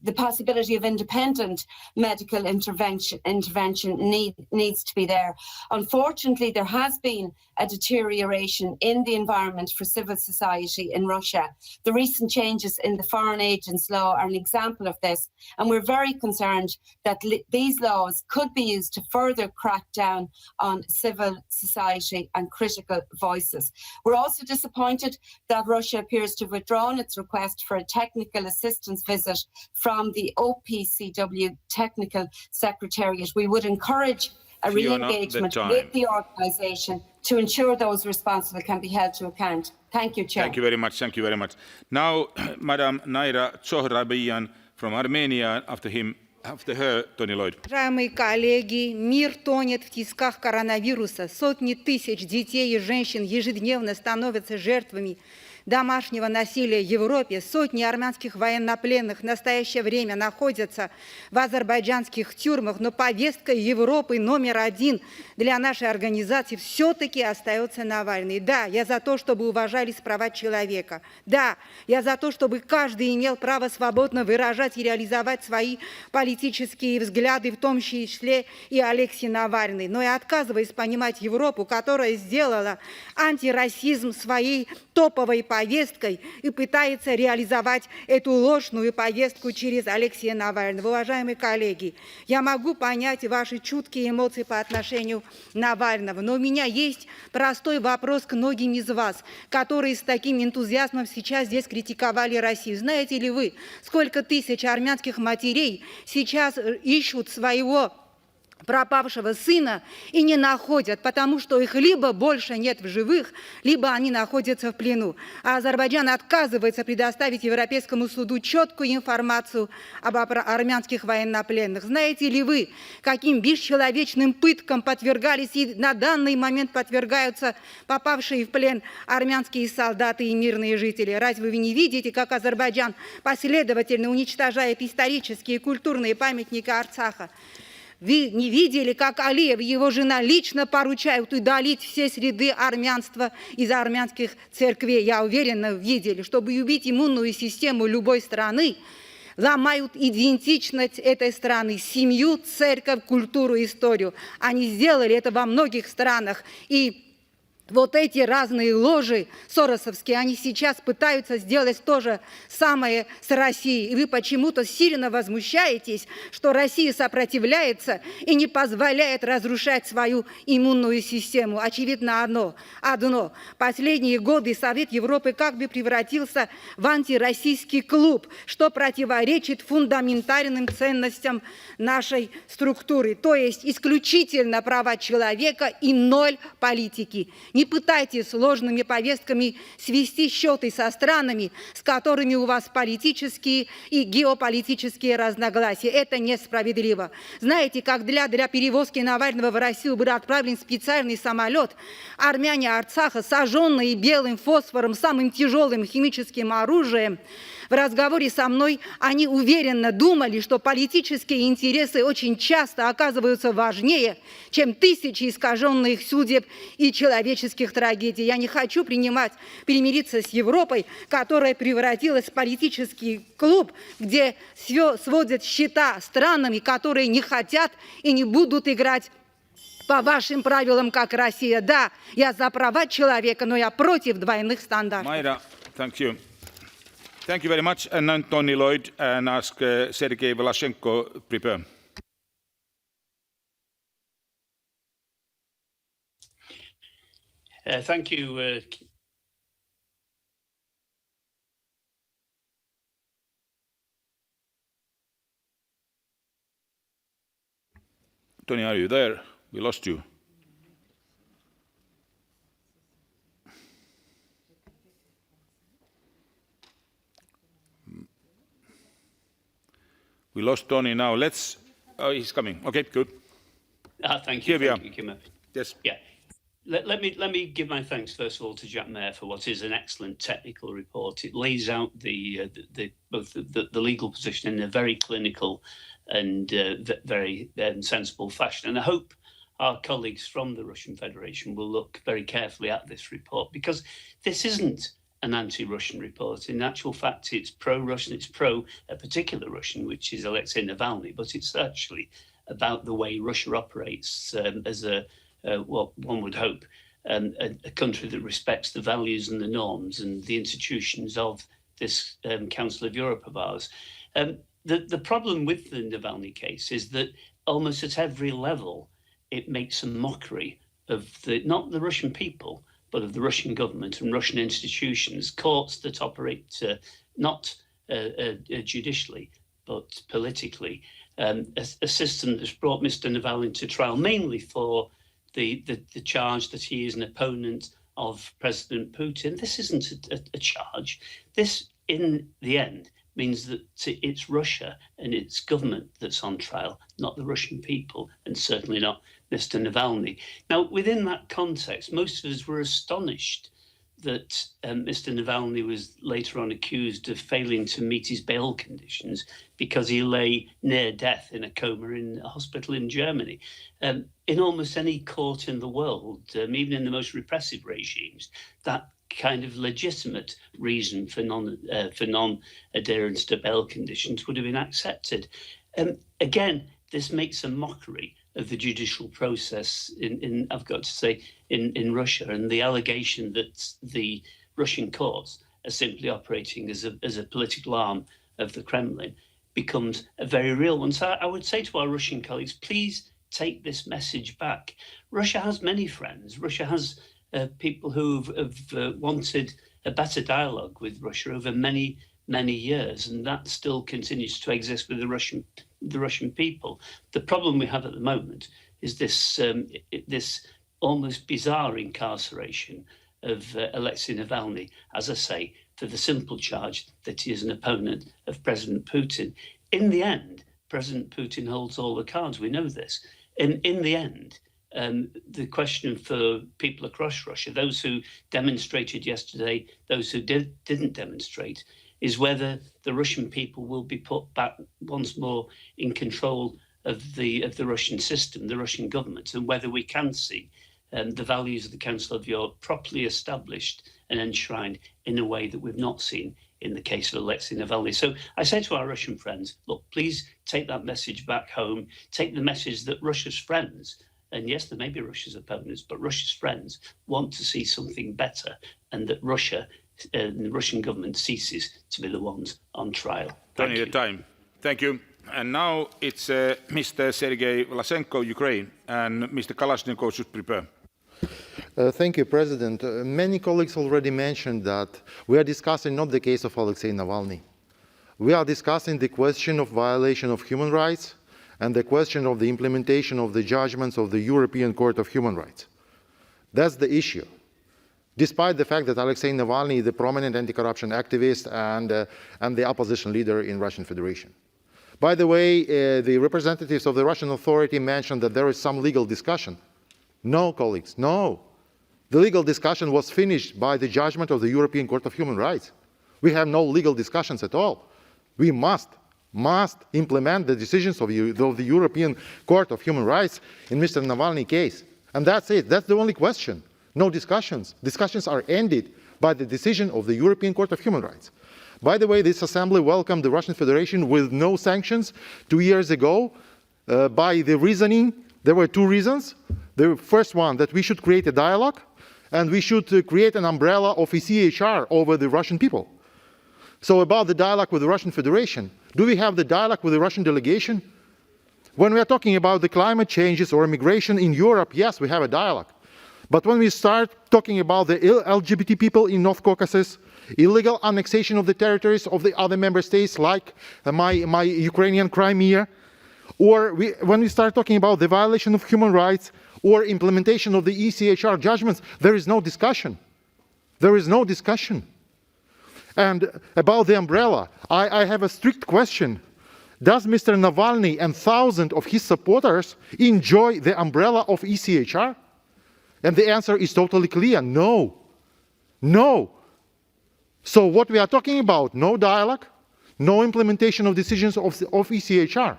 the possibility of independent medical intervention needs to be there. Unfortunately, there has been a deterioration in the environment for civil society in Russia. The recent changes in the Foreign Agents Law are an example of this, and we're very concerned that these laws could be used to further crack down on civil society and critical voices. We're also disappointed that Russia appears to have withdrawn its request for a technical assistance visit from the OPCW Technical Secretariat. We would encourage a re-engagement with the organisation to ensure those responsible can be held to account. Thank you, Chair. Thank you very much. Thank you very much. Now, Madam Naira Zohrabian from Armenia. After her, Tony Lloyd. Уважаемые коллеги, мир тонет в тисках коронавируса. Сотни тысяч детей и женщин ежедневно становятся жертвами домашнего насилия в Европе. Сотни армянских военнопленных в настоящее время находятся в азербайджанских тюрьмах, но повестка Европы №1 для нашей организации все-таки остается Навальный. Да, я за то, чтобы уважались права человека. Да, я за то, чтобы каждый имел право свободно выражать и реализовать свои политические взгляды, в том числе и Алексей Навальный. Но я отказываюсь понимать Европу, которая сделала антирасизм своей топовой повесткой и пытается реализовать эту ложную повестку через Алексея Навального. Уважаемые коллеги, я могу понять ваши чуткие эмоции по отношению к Навальному, но у меня есть простой вопрос к многим из вас, которые с таким энтузиазмом сейчас здесь критиковали Россию. Знаете ли вы, сколько тысяч армянских матерей сейчас ищут своего пропавшего сына и не находят, потому что их либо больше нет в живых, либо они находятся в плену. А Азербайджан отказывается предоставить Европейскому суду четкую информацию об армянских военнопленных. Знаете ли вы, каким бесчеловечным пыткам подвергались и на данный момент подвергаются попавшие в плен армянские солдаты и мирные жители? Разве вы не видите, как Азербайджан последовательно уничтожает исторические и культурные памятники Арцаха? Вы не видели, как Алиев и его жена лично поручают удалить все следы армянства из армянских церквей? Я уверена, видели. Чтобы убить иммунную систему любой страны, ломают идентичность этой страны, семью, церковь, культуру, историю. Они сделали это во многих странах. И Вот эти разные ложи соросовские, они сейчас пытаются сделать то же самое с Россией. И вы почему-то сильно возмущаетесь, что Россия сопротивляется и не позволяет разрушать свою иммунную систему. Очевидно одно. Последние годы Совет Европы как бы превратился в антироссийский клуб, что противоречит фундаментальным ценностям нашей структуры. То есть исключительно права человека и ноль политики. Не пытайтесь сложными повестками свести счеты со странами, с которыми у вас политические и геополитические разногласия. Это несправедливо. Знаете, как для перевозки Навального в Россию был отправлен специальный самолет, армяне Арцаха, сожженные белым фосфором, самым тяжелым химическим оружием, в разговоре со мной они уверенно думали, что политические интересы очень часто оказываются важнее, чем тысячи искаженных судеб и человеческих трагедий. Я не хочу примириться с Европой, которая превратилась в политический клуб, где сводят счета странами, которые не хотят и не будут играть по вашим правилам, как Россия. Да, я за права человека, но я против двойных стандартов. Майра, thank you. Thank you very much. And now Tony Lloyd and ask Sergei Velashenko prepare. Thank you. Tony, are you there? We lost you. We lost Tony now. Let's. Oh, he's coming. Okay, good. Thank you. Here we are. Thank you, Yes. Yeah. Let me give my thanks first of all to Jack Mayer for what is an excellent technical report. It lays out both the legal position in a very clinical and very sensible fashion. And I hope our colleagues from the Russian Federation will look very carefully at this report, because this isn't an anti-Russian report. In actual fact, it's pro-Russian, it's pro a particular Russian, which is Alexei Navalny, but it's actually about the way Russia operates as what one would hope, a country that respects the values and the norms and the institutions of this Council of Europe of ours. The problem with the Navalny case is that almost at every level, it makes a mockery of not the Russian people, but of the Russian government and Russian institutions, courts that operate not judicially, but politically. A system that's brought Mr. Navalny to trial mainly for the charge that he is an opponent of President Putin. This isn't a charge. This, in the end, means that it's Russia and its government that's on trial, not the Russian people, and certainly not Mr. Navalny. Now, within that context, most of us were astonished that Mr. Navalny was later on accused of failing to meet his bail conditions because he lay near death in a coma in a hospital in Germany. In almost any court in the world, even in the most repressive regimes, that kind of legitimate reason for non-adherence to bail conditions would have been accepted. Again, this makes a mockery of the judicial process I've got to say, in Russia, and the allegation that the Russian courts are simply operating as a political arm of the Kremlin becomes a very real one. So I would say to our Russian colleagues, please take this message back. Russia has many friends. Russia has people who have wanted a better dialogue with Russia over many, many years, and that still continues to exist with the Russian people. The problem we have at the moment is this almost bizarre incarceration of Alexei Navalny, as I say, for the simple charge that he is an opponent of President Putin. In the end, President Putin holds all the cards. We know this. In the end, the question for people across Russia, those who demonstrated yesterday, those who didn't demonstrate, is whether the Russian people will be put back once more in control of the Russian system, the Russian government, and whether we can see the values of the Council of Europe properly established and enshrined in a way that we've not seen in the case of Alexei Navalny. So I say to our Russian friends, look, please take that message back home, take the message that Russia's friends And yes, there may be Russia's opponents, but Russia's friends want to see something better, and that Russia and the Russian government ceases to be the ones on trial. Tony, the time. Thank you. And now it's Mr. Sergei Vlasenko, Ukraine, and Mr. Kalashnikov should prepare. Thank you, President. Many colleagues already mentioned that we are discussing not the case of Alexei Navalny. We are discussing the question of violation of human rights and the question of the implementation of the judgments of the European Court of Human Rights. That's the issue. Despite the fact that Alexei Navalny is a prominent anti-corruption activist and the opposition leader in Russian Federation. By the way, the representatives of the Russian authority mentioned that there is some legal discussion. No, colleagues, no. The legal discussion was finished by the judgment of the European Court of Human Rights. We have no legal discussions at all. We must implement the decisions of the European Court of Human Rights in Mr. Navalny case. And that's it. That's the only question. No discussions. Discussions are ended by the decision of the European Court of Human Rights. By the way, this assembly welcomed the Russian Federation with no sanctions 2 years ago by the reasoning. There were two reasons. The first one, that we should create a dialogue and we should create an umbrella of ECHR over the Russian people. So about the dialogue with the Russian Federation, do we have the dialogue with the Russian delegation? When we are talking about the climate changes or immigration in Europe, yes, we have a dialogue. But when we start talking about the LGBT people in North Caucasus, illegal annexation of the territories of the other member states like my Ukrainian Crimea, or when we start talking about the violation of human rights or implementation of the ECHR judgments, there is no discussion. There is no discussion. And about the umbrella, I have a strict question. Does Mr. Navalny and thousands of his supporters enjoy the umbrella of ECHR? And the answer is totally clear, no. No. So what we are talking about, no dialogue, no implementation of decisions of ECHR.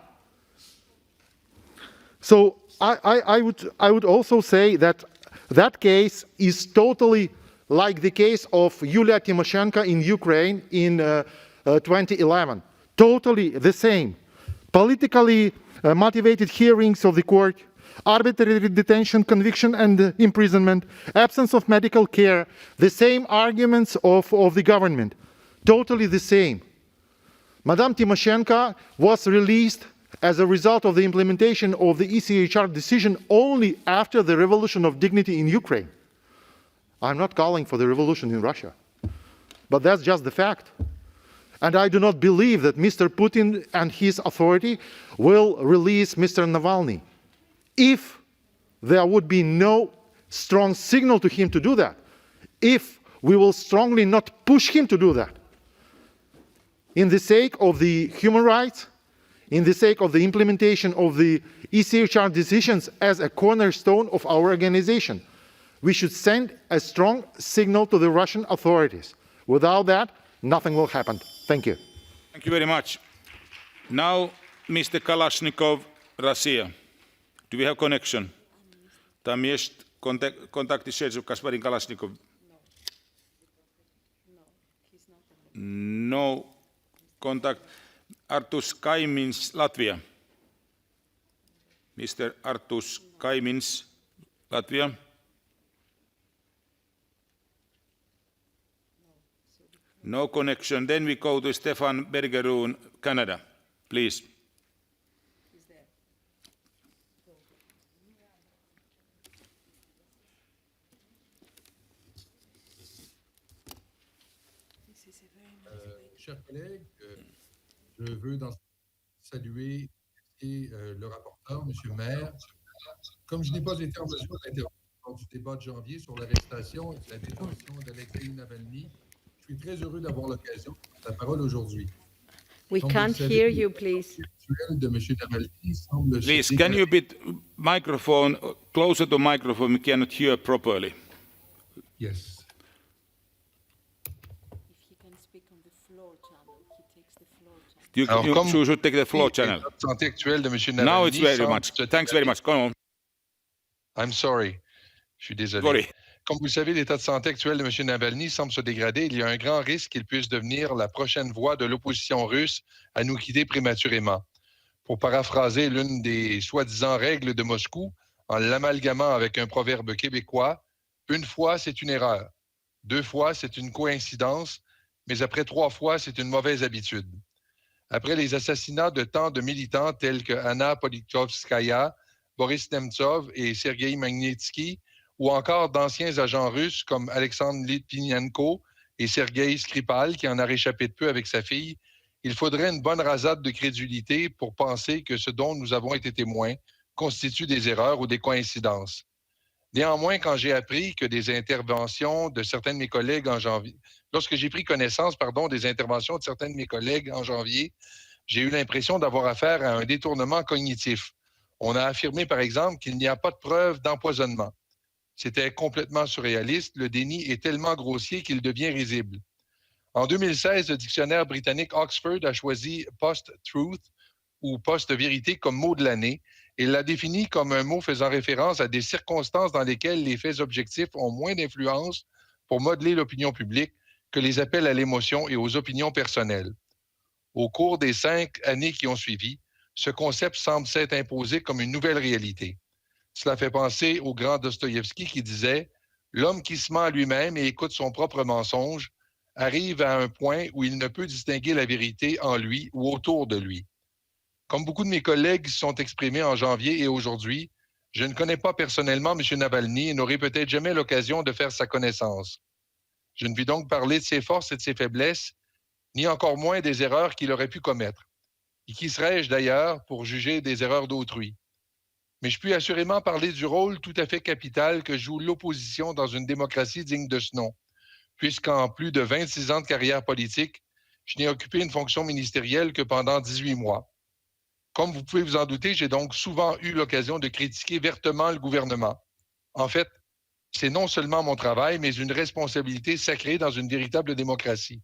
So I would also say that that case is totally like the case of Yulia Tymoshenko in Ukraine in 2011. Totally the same. Politically motivated hearings of the court, arbitrary detention, conviction and imprisonment, absence of medical care, the same arguments of the government. Totally the same. Madame Tymoshenko was released as a result of the implementation of the ECHR decision only after the revolution of dignity in Ukraine. I'm not calling for the revolution in Russia, but that's just the fact. And I do not believe that Mr. Putin and his authority will release Mr. Navalny if there would be no strong signal to him to do that, if we will strongly not push him to do that. In the sake of the human rights, in the sake of the implementation of the ECHR decisions as a cornerstone of our organization, we should send a strong signal to the Russian authorities. Without that, nothing will happen. Thank you. Thank you very much. Now, Mr. Kalashnikov, Russia. Do we have connection? Tam jest kontakty z Kasparin Kalashnikov. No contact. Artus Kaimins, Latvia. Mr. Artus Kaimins, Latvia. No connection. Then we go to Stefan Bergeroon, Canada. Please. Chers collègues, je veux saluer le rapporteur, M. Maire. Comme je n'ai pas été en mesure d'intervenir lors du débat de janvier sur l'arrestation et la détention d'Alexei Navalny, je suis très heureux d'avoir l'occasion de prendre la parole aujourd'hui. We can't hear you, please. De M. Navalny semble Please, can you put microphone closer to microphone? We cannot hear properly. Yes. You should take the floor channel. Santé actuelle de M. Navalny. Now it's very much. Thanks very much. Go on. I'm sorry. Je suis désolé. Sorry. Comme vous le savez, l'état de santé actuel de M. Navalny semble se dégrader. Il y a un grand risque qu'il puisse devenir la prochaine voix de l'opposition russe à nous quitter prématurément. Pour paraphraser l'une des soi-disant règles de Moscou, en l'amalgamant avec un proverbe québécois, une fois c'est une erreur, 2 fois c'est une coïncidence, mais après 3 fois c'est une mauvaise habitude. Après les assassinats de tant de militants tels que Anna Politkovskaya, Boris Nemtsov et Sergei Magnitsky, ou encore d'anciens agents russes comme Alexandre Litvinenko et Sergei Skripal, qui en a réchappé de peu avec sa fille, il faudrait une bonne rasade de crédulité pour penser que ce dont nous avons été témoins constitue des erreurs ou des coïncidences. Néanmoins, quand j'ai appris que des interventions de certains de mes collègues en janvier, lorsque j'ai pris connaissance, des interventions de certains de mes collègues en janvier, j'ai eu l'impression d'avoir affaire à un détournement cognitif. On a affirmé, par exemple, qu'il n'y a pas de preuve d'empoisonnement. C'était complètement surréaliste. Le déni est tellement grossier qu'il devient risible. En 2016, le dictionnaire britannique Oxford a choisi post-truth ou post-vérité comme mot de l'année et l'a défini comme un mot faisant référence à des circonstances dans lesquelles les faits objectifs ont moins d'influence pour modeler l'opinion publique que les appels à l'émotion et aux opinions personnelles. Au cours des 5 années qui ont suivi, ce concept semble s'être imposé comme une nouvelle réalité. Cela fait penser au grand Dostoïevski qui disait « L'homme qui se ment à lui-même et écoute son propre mensonge arrive à un point où il ne peut distinguer la vérité en lui ou autour de lui. » Comme beaucoup de mes collègues se sont exprimés en janvier et aujourd'hui, je ne connais pas personnellement M. Navalny et n'aurai peut-être jamais l'occasion de faire sa connaissance. Je ne puis donc parler de ses forces et de ses faiblesses, ni encore moins des erreurs qu'il aurait pu commettre. Et qui serais-je d'ailleurs pour juger des erreurs d'autrui? Mais je puis assurément parler du rôle tout à fait capital que joue l'opposition dans une démocratie digne de ce nom, puisqu'en plus de 26 ans de carrière politique, je n'ai occupé une fonction ministérielle que pendant 18 mois. Comme vous pouvez vous en douter, j'ai donc souvent eu l'occasion de critiquer vertement le gouvernement. En fait, c'est non seulement mon travail, mais une responsabilité sacrée dans une véritable démocratie.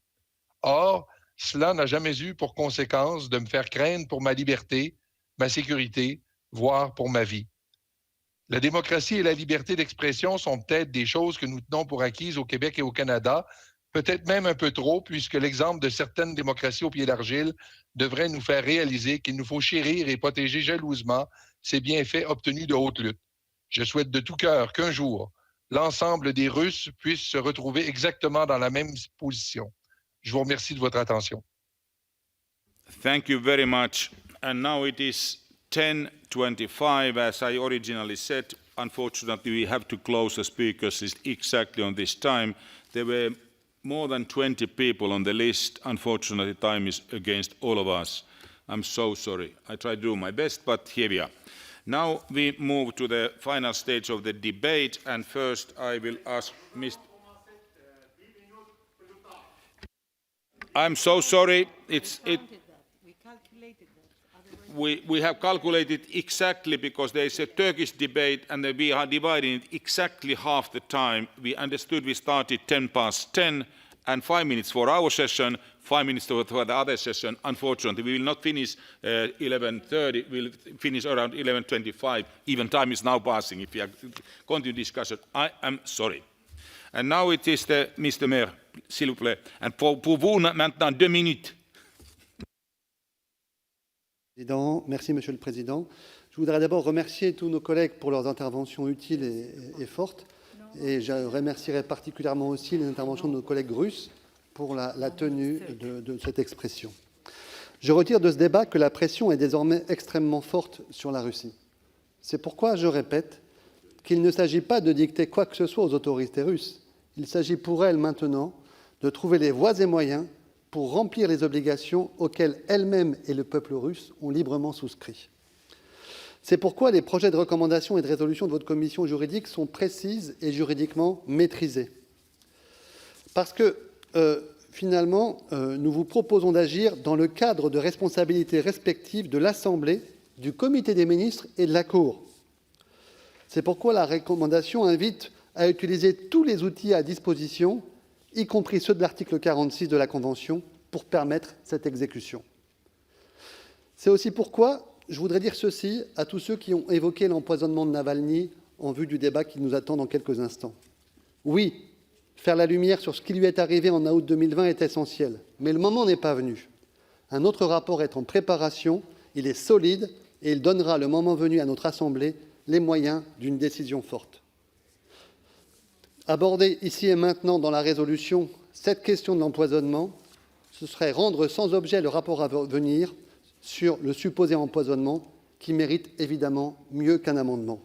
Or, cela n'a jamais eu pour conséquence de me faire craindre pour ma liberté, ma sécurité, voire pour ma vie. La démocratie et la liberté d'expression sont peut-être des choses que nous tenons pour acquises au Québec et au Canada, peut-être même un peu trop, puisque l'exemple de certaines démocraties au pied d'argile devrait nous faire réaliser qu'il nous faut chérir et protéger jalousement ces bienfaits obtenus de haute lutte. Je souhaite de tout cœur qu'un jour, l'ensemble des Russes puissent se retrouver exactement dans la même position. Je vous remercie de votre attention. Thank you very much. And now it is 10:25, as I originally said. Unfortunately, we have to close the speakers list exactly on this time. There were more than 20 people on the list. Unfortunately, time is against all of us. I'm so sorry. I try to do my best, but here we are. Now we move to the final stage of the debate, and first I will ask Mr. I'm so sorry. We have calculated exactly because there is a Turkish debate and we are dividing it exactly half the time. We understood we started 10:10 and 5 minutes for our session, 5 minutes for the other session. Unfortunately, we will not finish 11:30. We'll finish around 11:25. Even time is now passing if we are continue discussion. I am sorry. And now it is Mr. Mayor, s'il vous plaît. And pour vous maintenant 2 minutes. Merci, Monsieur le Président. Je voudrais d'abord remercier tous nos collègues pour leurs interventions utiles et fortes. Et je remercierai particulièrement aussi les interventions de nos collègues russes pour la tenue de cette expression. Je retire de ce débat que la pression est désormais extrêmement forte sur la Russie. C'est pourquoi je répète qu'il ne s'agit pas de dicter quoi que ce soit aux autorités russes. Il s'agit pour elles maintenant de trouver les voies et moyens pour remplir les obligations auxquelles elles-mêmes et le peuple russe ont librement souscrit. C'est pourquoi les projets de recommandations et de résolution de votre commission juridique sont précises et juridiquement maîtrisés. Parce que, finalement, nous vous proposons d'agir dans le cadre de responsabilités respectives de l'Assemblée, du Comité des ministres et de la Cour. C'est pourquoi la recommandation invite à utiliser tous les outils à disposition, y compris ceux de l'article 46 de la Convention, pour permettre cette exécution. C'est aussi pourquoi je voudrais dire ceci à tous ceux qui ont évoqué l'empoisonnement de Navalny en vue du débat qui nous attend dans quelques instants. Oui, faire la lumière sur ce qui lui est arrivé en août 2020 est essentiel, mais le moment n'est pas venu. Un autre rapport est en préparation, il est solide et il donnera le moment venu à notre Assemblée les moyens d'une décision forte. Aborder ici et maintenant dans la résolution cette question de l'empoisonnement, ce serait rendre sans objet le rapport à venir sur le supposé empoisonnement, qui mérite évidemment mieux qu'un amendement.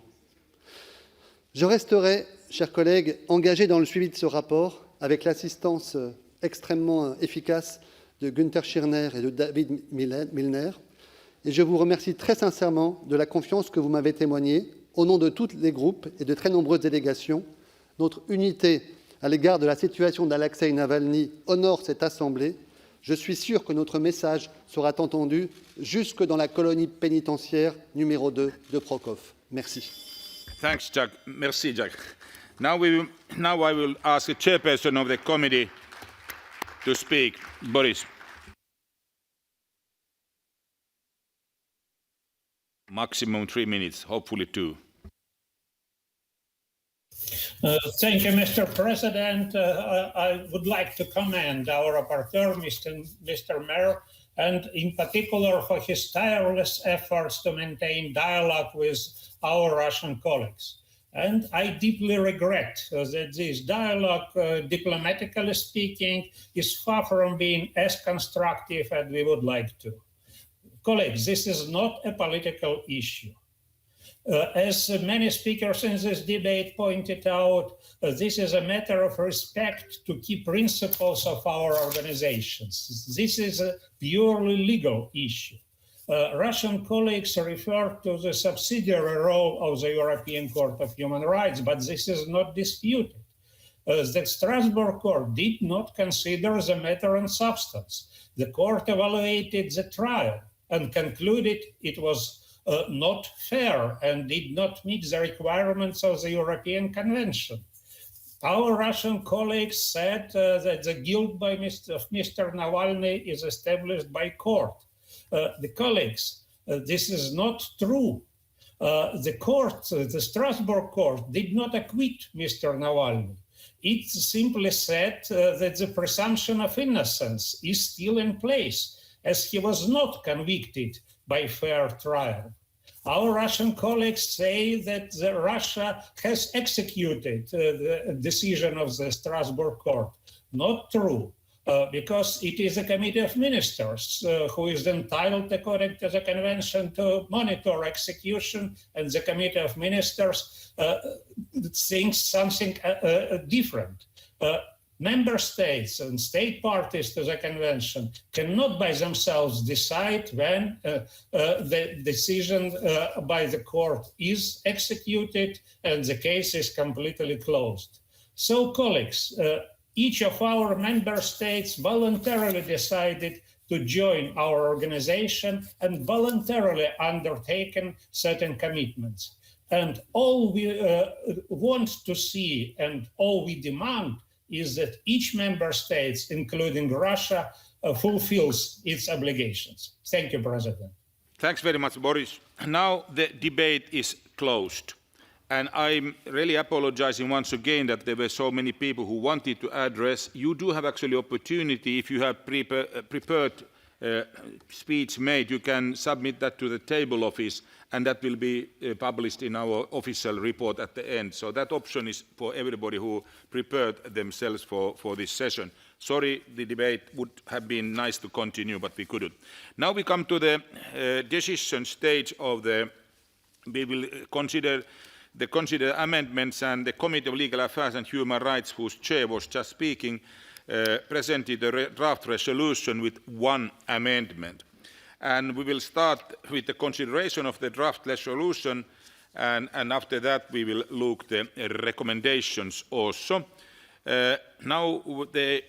Je resterai, chers collègues, engagé dans le suivi de ce rapport avec l'assistance extrêmement efficace de Günther Schirner et de David Milner, et je vous remercie très sincèrement de la confiance que vous m'avez témoignée au nom de tous les groupes et de très nombreuses délégations. Notre unité à l'égard de la situation d'Alexei Navalny honore cette Assemblée. Je suis sûr que notre message sera entendu jusque dans la colonie pénitentiaire numéro 2 de Prokov. Merci. Thanks, Jack. Merci, Jack. Now I will ask the chairperson of the committee to speak. Boris. Maximum 3 minutes, hopefully 2. Thank you, Mr. President. I would like to commend our rapporteur, Mr. Mayor, and in particular for his tireless efforts to maintain dialogue with our Russian colleagues. And I deeply regret that this dialogue, diplomatically speaking, is far from being as constructive as we would like to. Colleagues, this is not a political issue. As many speakers in this debate pointed out, this is a matter of respect to key principles of our organizations. This is a purely legal issue. Russian colleagues refer to the subsidiary role of the European Court of Human Rights, but this is not disputed. The Strasbourg Court did not consider the matter in substance. The court evaluated the trial and concluded it was not fair and did not meet the requirements of the European Convention. Our Russian colleagues said that the guilt by Mr. Navalny is established by court. The colleagues, this is not true. The court, the Strasbourg Court, did not acquit Mr. Navalny. It simply said that the presumption of innocence is still in place, as he was not convicted by fair trial. Our Russian colleagues say that Russia has executed the decision of the Strasbourg Court. Not true, because it is a committee of ministers who is entitled, according to the convention, to monitor execution, and the committee of ministers thinks something different. Member states and state parties to the convention cannot by themselves decide when the decision by the court is executed and the case is completely closed. So, colleagues, each of our member states voluntarily decided to join our organization and voluntarily undertaken certain commitments. And all we want to see and all we demand is that each member state, including Russia, fulfills its obligations. Thank you, President. Thanks very much, Boris. Now the debate is closed. And I'm really apologizing once again that there were so many people who wanted to address. You do have actually opportunity, if you have prepared speech made, you can submit that to the table office, and that will be published in our official report at the end. So that option is for everybody who prepared themselves for this session. Sorry, the debate would have been nice to continue, but we couldn't. Now we come to the decision stage of the, we will consider amendments, and the Committee of Legal Affairs and Human Rights, whose chair was just speaking, presented a draft resolution with one amendment. And we will start with the consideration of the draft resolution, and after that we will look at the recommendations also. Now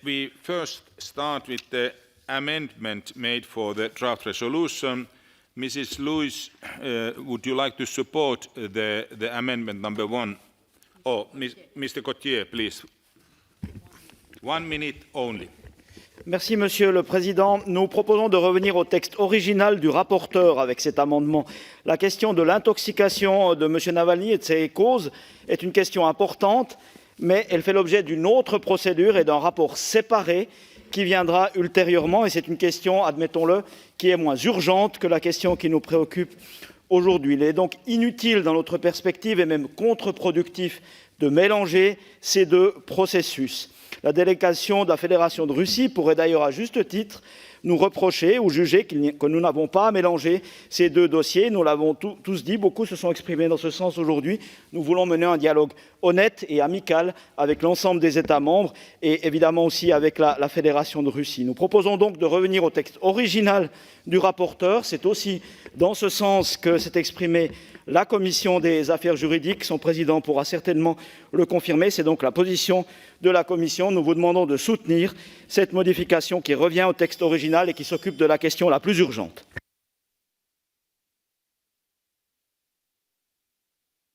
we first start with the amendment made for the draft resolution. Mrs. Lewis, would you like to support the amendment number 1? Oh, Mr. Cottier, please. 1 minute only. Merci, Monsieur le Président. Nous proposons de revenir au texte original du rapporteur avec cet amendement. La question de l'intoxication de M. Navalny et de ses causes est une question importante, mais elle fait l'objet d'une autre procédure et d'un rapport séparé qui viendra ultérieurement. Et c'est une question, admettons-le, qui est moins urgente que la question qui nous préoccupe aujourd'hui. Il est donc inutile dans notre perspective et même contre-productif de mélanger ces deux processus. La délégation de la Fédération de Russie pourrait d'ailleurs à juste titre nous reprocher ou juger que nous n'avons pas à mélanger ces deux dossiers. Nous l'avons tous dit, beaucoup se sont exprimés dans ce sens aujourd'hui. Nous voulons mener un dialogue honnête et amical avec l'ensemble des États membres et évidemment aussi avec la Fédération de Russie. Nous proposons donc de revenir au texte original du rapporteur. C'est aussi dans ce sens que s'est exprimée la Commission des affaires juridiques. Son président pourra certainement le confirmer. C'est donc la position de la Commission. Nous vous demandons de soutenir cette modification qui revient au texte original et qui s'occupe de la question la plus urgente.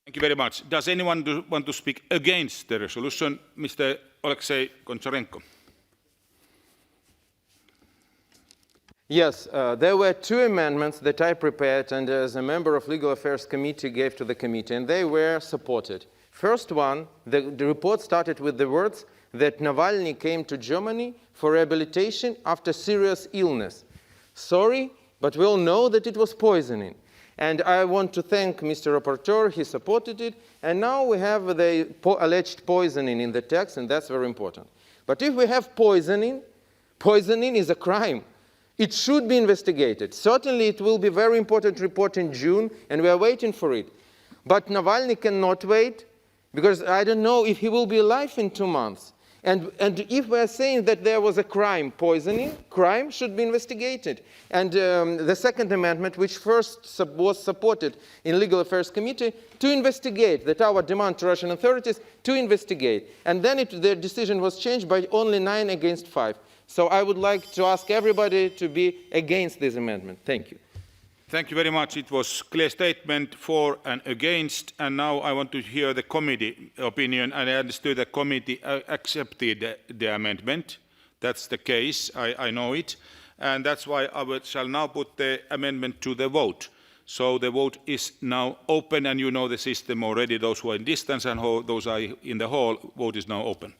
Thank you very much. Does anyone want to speak against the resolution? Mr. Alexei Navalny. Yes, there were two amendments that I prepared and as a member of Legal Affairs Committee gave to the committee, and they were supported. First one, the report started with the words that Navalny came to Germany for rehabilitation after serious illness. Sorry, but we all know that it was poisoning. And I want to thank Mr. Rapporteur, he supported it, and now we have the alleged poisoning in the text, and that's very important. But if we have poisoning, poisoning is a crime. It should be investigated. Certainly it will be a very important report in June, and we are waiting for it. But Navalny cannot wait, because I don't know if he will be alive in 2 months. And if we are saying that there was a crime, poisoning, crime should be investigated. And the second amendment, which first was supported in Legal Affairs Committee, to investigate, that our demand to Russian authorities to investigate. And then their decision was changed by only 9 against 5. So I would like to ask everybody to be against this amendment. Thank you. Thank you very much. It was a clear statement for and against, and now I want to hear the committee opinion, and I understood the committee accepted the amendment. That's the case, I know it, and that's why I shall now put the amendment to the vote. So the vote is now open, and you know the system already. Those who are in distance and those are in the hall, vote is now open.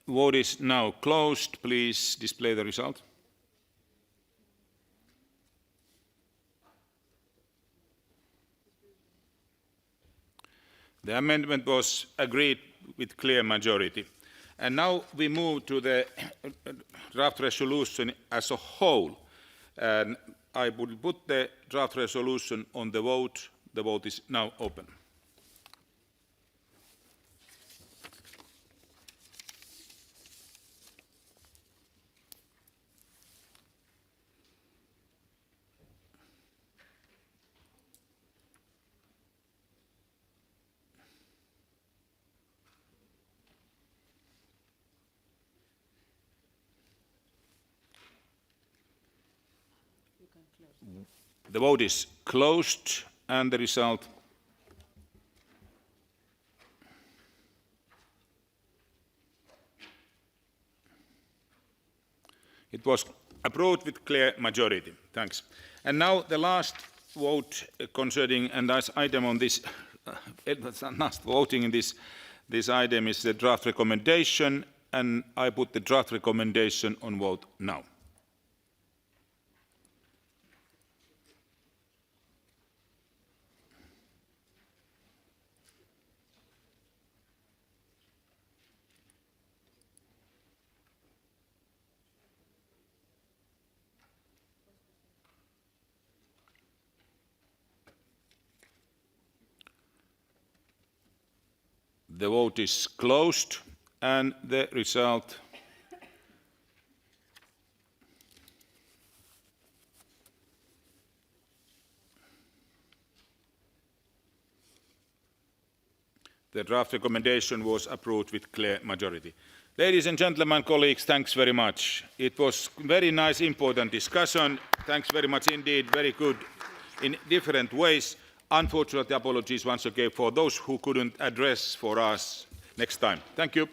Vote is now closed. Please display the result. The amendment was agreed with clear majority. And now we move to the draft resolution as a whole. And I would put the draft resolution on the vote. The vote is now open. The vote is closed, and the result. It was approved with clear majority. Thanks. And now the last vote concerning and last item on this, last voting in this item is the draft recommendation, and I put the draft recommendation on vote now. The vote is closed, and the result. The draft recommendation was approved with clear majority. Ladies and gentlemen, colleagues, thanks very much. It was very nice, important discussion. Thanks very much indeed, very good in different ways. Unfortunately, apologies once again for those who couldn't address for us next time. Thank you.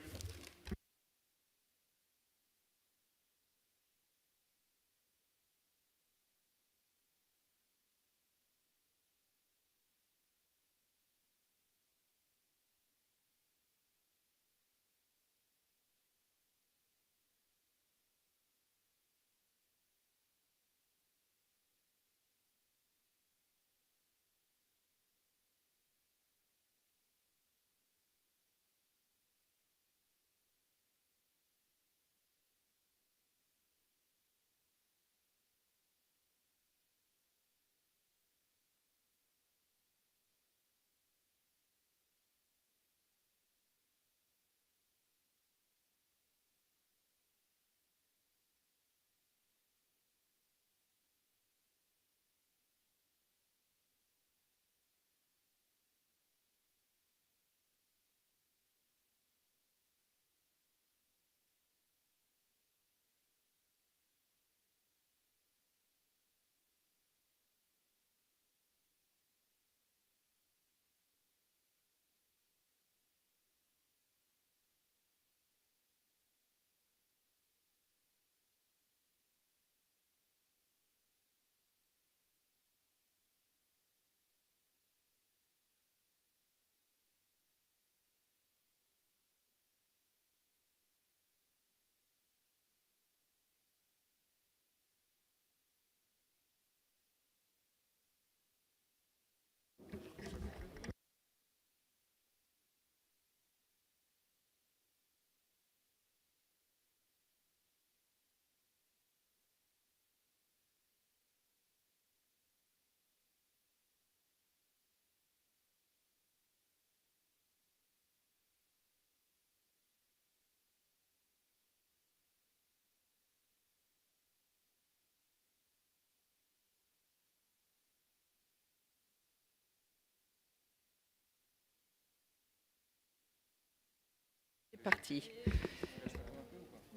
Parti.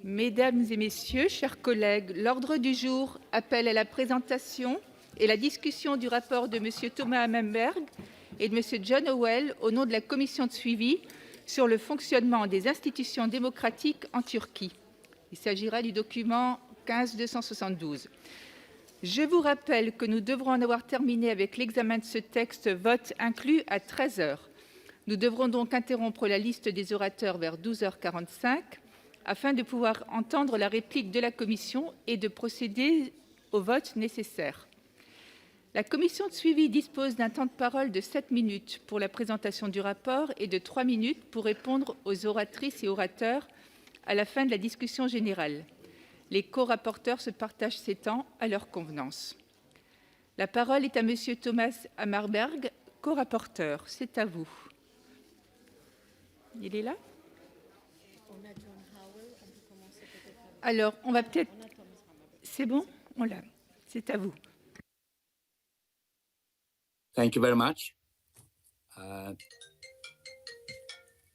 Mesdames et messieurs, chers collègues, l'ordre du jour appelle à la présentation et la discussion du rapport de M. Thomas Hammerberg et de M. John Howell au nom de la commission de suivi sur le fonctionnement des institutions démocratiques en Turquie. Il s'agira du document 15-272. Je vous rappelle que nous devrons en avoir terminé avec l'examen de ce texte, vote inclus, à 13 h. Nous devrons donc interrompre la liste des orateurs vers 12h45 afin de pouvoir entendre la réplique de la Commission et de procéder au vote nécessaire. La Commission de suivi dispose d'un temps de parole de 7 minutes pour la présentation du rapport et de 3 minutes pour répondre aux oratrices et orateurs à la fin de la discussion générale. Les co-rapporteurs se partagent ces temps à leur convenance. La parole est à M. Thomas Hammerberg, co-rapporteur. C'est à vous. Il est là? Alors, on va peut-être... C'est bon? On l'a. C'est à vous. Thank you very much.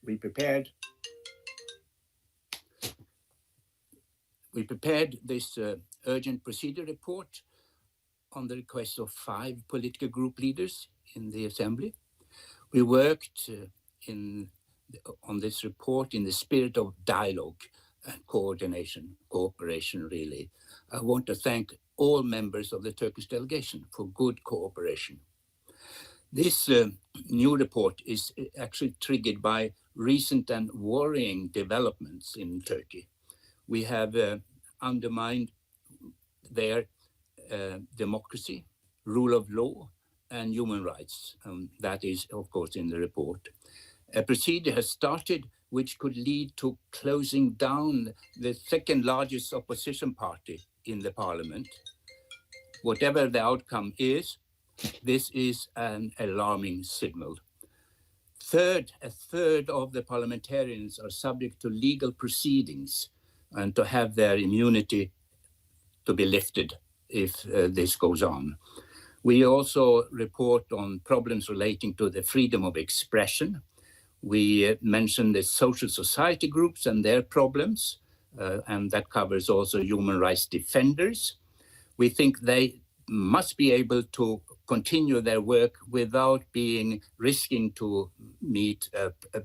We prepared this urgent procedure report on the request of 5 political group leaders in the Assembly. We worked on this report in the spirit of dialogue and cooperation really. I want to thank all members of the Turkish delegation for good cooperation. This new report is actually triggered by recent and worrying developments in Turkey. We have undermined their democracy, rule of law, and human rights. That is, of course, in the report. A procedure has started which could lead to closing down the second largest opposition party in the parliament. Whatever the outcome is, this is an alarming signal. A third of the parliamentarians are subject to legal proceedings and to have their immunity to be lifted if this goes on. We also report on problems relating to the freedom of expression. We mentioned the social society groups and their problems, and that covers also human rights defenders. We think they must be able to continue their work without risking to meet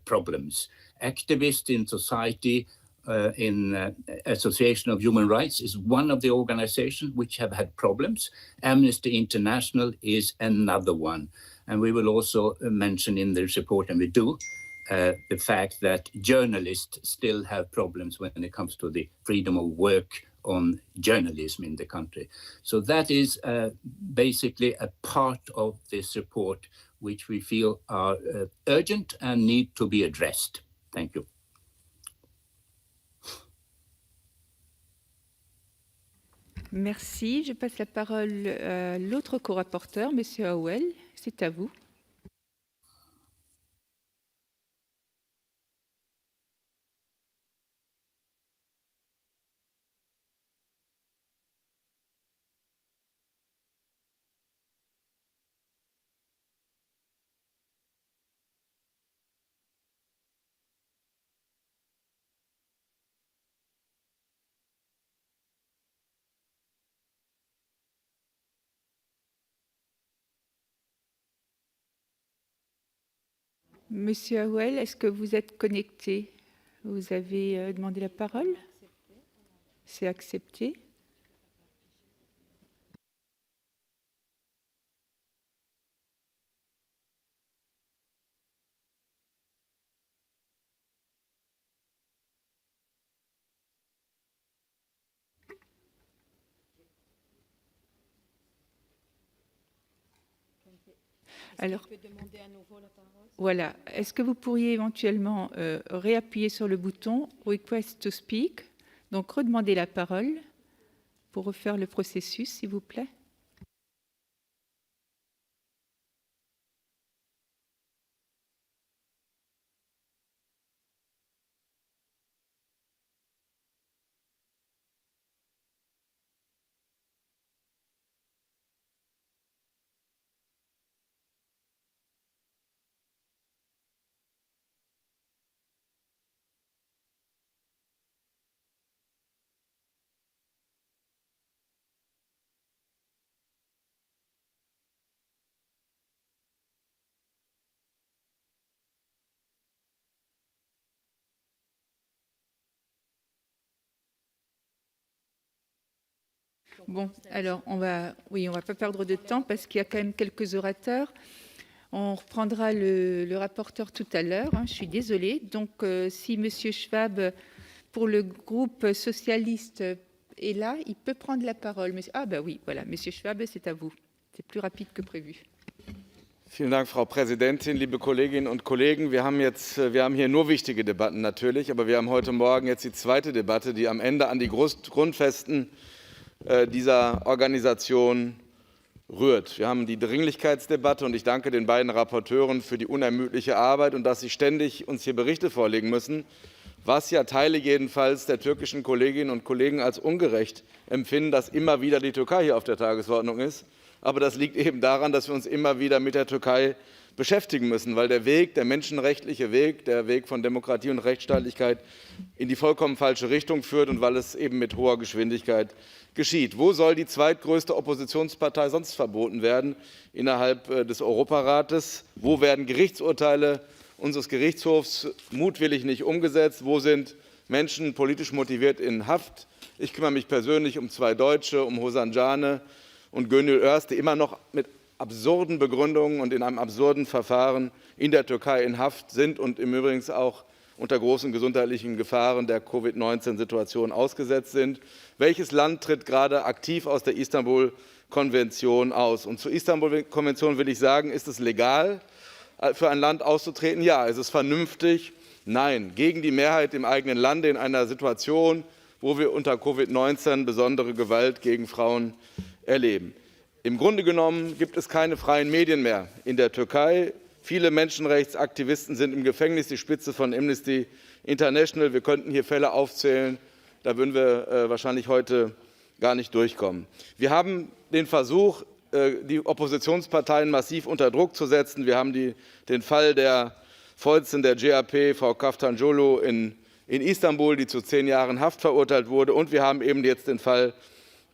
problems. Activists in society, in Association of Human Rights is one of the organizations which have had problems. Amnesty International is another one. And we will also mention in this report, and we do, the fact that journalists still have problems when it comes to the freedom of work on journalism in the country. So that is basically a part of this report which we feel are urgent and need to be addressed. Thank you. Merci. Je passe la parole à l'autre co-rapporteur, M. Howell. C'est à vous. Monsieur Howell, est-ce que vous êtes connecté? Vous avez demandé la parole? C'est accepté. Alors, voilà. Est-ce que vous pourriez éventuellement réappuyer sur le bouton « Request to speak », donc redemander la parole pour refaire le processus, s'il vous plaît? Bon, alors on va pas perdre de temps parce qu'il y a quand même quelques orateurs. On reprendra le rapporteur tout à l'heure. Je suis désolée. Donc, si Monsieur Schwab, pour le groupe socialiste, est là, il peut prendre la parole. Ah ben oui, voilà, Monsieur Schwab, c'est à vous. C'est plus rapide que prévu. Vielen Dank, Frau Präsidentin, liebe Kolleginnen und Kollegen. Wir haben hier nur wichtige Debatten natürlich, aber wir haben heute Morgen jetzt die zweite Debatte, die am Ende an die Grundfesten dieser Organisation rührt. Wir haben die Dringlichkeitsdebatte und ich danke den beiden Rapporteuren für die unermüdliche Arbeit und dass sie ständig uns hier Berichte vorlegen müssen, was ja Teile jedenfalls der türkischen Kolleginnen und Kollegen als ungerecht empfinden, dass immer wieder die Türkei hier auf der Tagesordnung ist. Aber das liegt eben daran, dass wir uns immer wieder mit der Türkei beschäftigen müssen, weil der Weg, der menschenrechtliche Weg, der Weg von Demokratie und Rechtsstaatlichkeit in die vollkommen falsche Richtung führt und weil es eben mit hoher Geschwindigkeit geschieht. Wo soll die zweitgrößte Oppositionspartei sonst verboten werden? Innerhalb des Europarates? Wo werden Gerichtsurteile unseres Gerichtshofs mutwillig nicht umgesetzt? Wo sind Menschen politisch motiviert in Haft? Ich kümmere mich persönlich um zwei Deutsche, um Hosan Cane und Gönül Örs, die immer noch mit absurden Begründungen und in einem absurden Verfahren in der Türkei in Haft sind und im Übrigen auch unter großen gesundheitlichen Gefahren der Covid-19-Situation ausgesetzt sind. Welches Land tritt gerade aktiv aus der Istanbul-Konvention aus? Und zur Istanbul-Konvention will ich sagen, ist es legal, für ein Land auszutreten? Ja. Ist es vernünftig? Nein. Gegen die Mehrheit im eigenen Lande in einer Situation, wo wir unter Covid-19 besondere Gewalt gegen Frauen erleben. Im Grunde genommen gibt es keine freien Medien mehr in der Türkei. Viele Menschenrechtsaktivisten sind im Gefängnis, die Spitze von Amnesty International. Wir könnten hier Fälle aufzählen, da würden wir wahrscheinlich heute gar nicht durchkommen. Wir haben den Versuch, die Oppositionsparteien massiv unter Druck zu setzen. Wir haben den Fall der Vorsitzende der GAP, Frau Kaftangiolu, in Istanbul, die zu 10 Jahren Haft verurteilt wurde. Und wir haben eben jetzt den Fall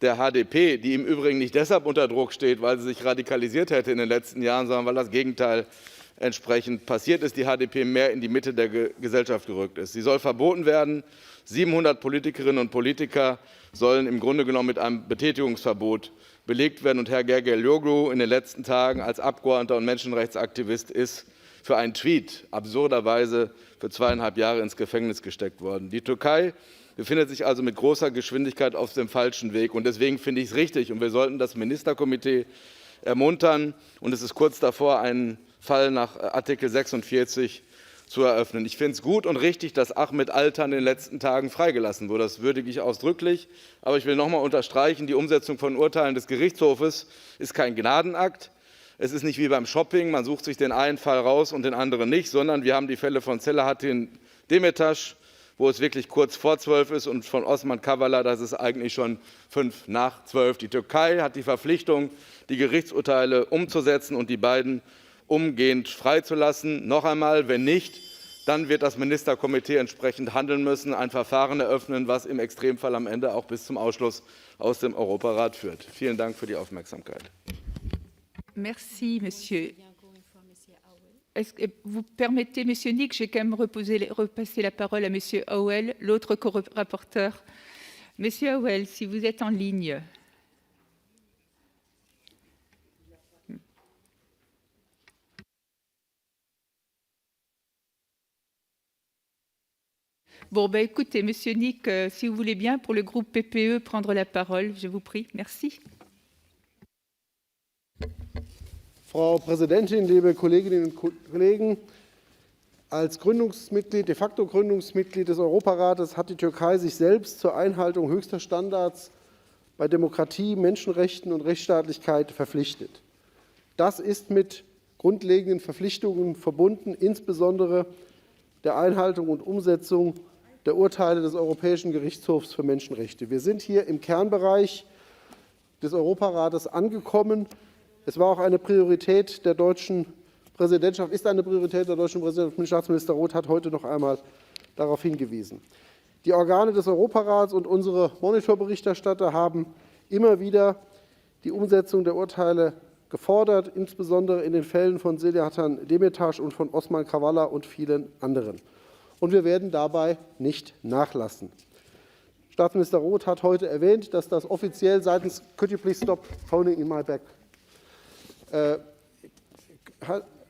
der HDP, die im Übrigen nicht deshalb unter Druck steht, weil sie sich radikalisiert hätte in den letzten Jahren, sondern weil das Gegenteil entsprechend passiert ist, die HDP mehr in die Mitte der Gesellschaft gerückt ist. Sie soll verboten werden. 700 Politikerinnen und Politiker sollen im Grunde genommen mit einem Betätigungsverbot belegt werden. Und Herr Gergerlioglu in den letzten Tagen als Abgeordneter und Menschenrechtsaktivist ist für einen Tweet absurderweise für 2,5 Jahre ins Gefängnis gesteckt worden. Die Türkei befindet sich also mit großer Geschwindigkeit auf dem falschen Weg. Und deswegen finde ich es richtig, und wir sollten das Ministerkomitee ermuntern, und es ist kurz davor, einen Fall nach Artikel 46 zu eröffnen. Ich finde es gut und richtig, dass Ahmet Altan in den letzten Tagen freigelassen wurde. Das würdige ich ausdrücklich. Aber ich will noch einmal unterstreichen, die Umsetzung von Urteilen des Gerichtshofes ist kein Gnadenakt. Es ist nicht wie beim Shopping, man sucht sich den einen Fall raus und den anderen nicht, sondern wir haben die Fälle von Selahattin Demirtas, wo es wirklich kurz vor 12 ist, und von Osman Kavala, das ist eigentlich schon 5 nach 12. Die Türkei hat die Verpflichtung, die Gerichtsurteile umzusetzen und die beiden umgehend freizulassen. Noch einmal, wenn nicht, dann wird das Ministerkomitee entsprechend handeln müssen, ein Verfahren eröffnen, was im Extremfall am Ende auch bis zum Ausschluss aus dem Europarat führt. Vielen Dank für die Aufmerksamkeit. Merci, Monsieur. Est-ce que vous permettez, Monsieur Nick, j'ai quand même repasser la parole à Monsieur Howell, l'autre co-rapporteur. Monsieur Howell, si vous êtes en ligne. Bon, ben écoutez, Monsieur Nick, si vous voulez bien, pour le groupe PPE, prendre la parole, je vous prie. Merci. Frau Präsidentin, liebe Kolleginnen und Kollegen! Als Gründungsmitglied, de facto Gründungsmitglied des Europarates hat die Türkei sich selbst zur Einhaltung höchster Standards bei Demokratie, Menschenrechten und Rechtsstaatlichkeit verpflichtet. Das ist mit grundlegenden Verpflichtungen verbunden, insbesondere der Einhaltung und Umsetzung der Urteile des Europäischen Gerichtshofs für Menschenrechte. Wir sind hier im Kernbereich des Europarates angekommen. Es war auch eine Priorität der deutschen Präsidentschaft, ist eine Priorität der deutschen Präsidentschaft. Staatsminister Roth hat heute noch einmal darauf hingewiesen. Die Organe des Europarats und unsere Monitorberichterstatter haben immer wieder die Umsetzung der Urteile gefordert, insbesondere in den Fällen von Selahattin Demirtas und von Osman Kavala und vielen anderen. Und wir werden dabei nicht nachlassen. Staatsminister Roth hat heute erwähnt, dass das offiziell seitens Could you please stop phoning in my back?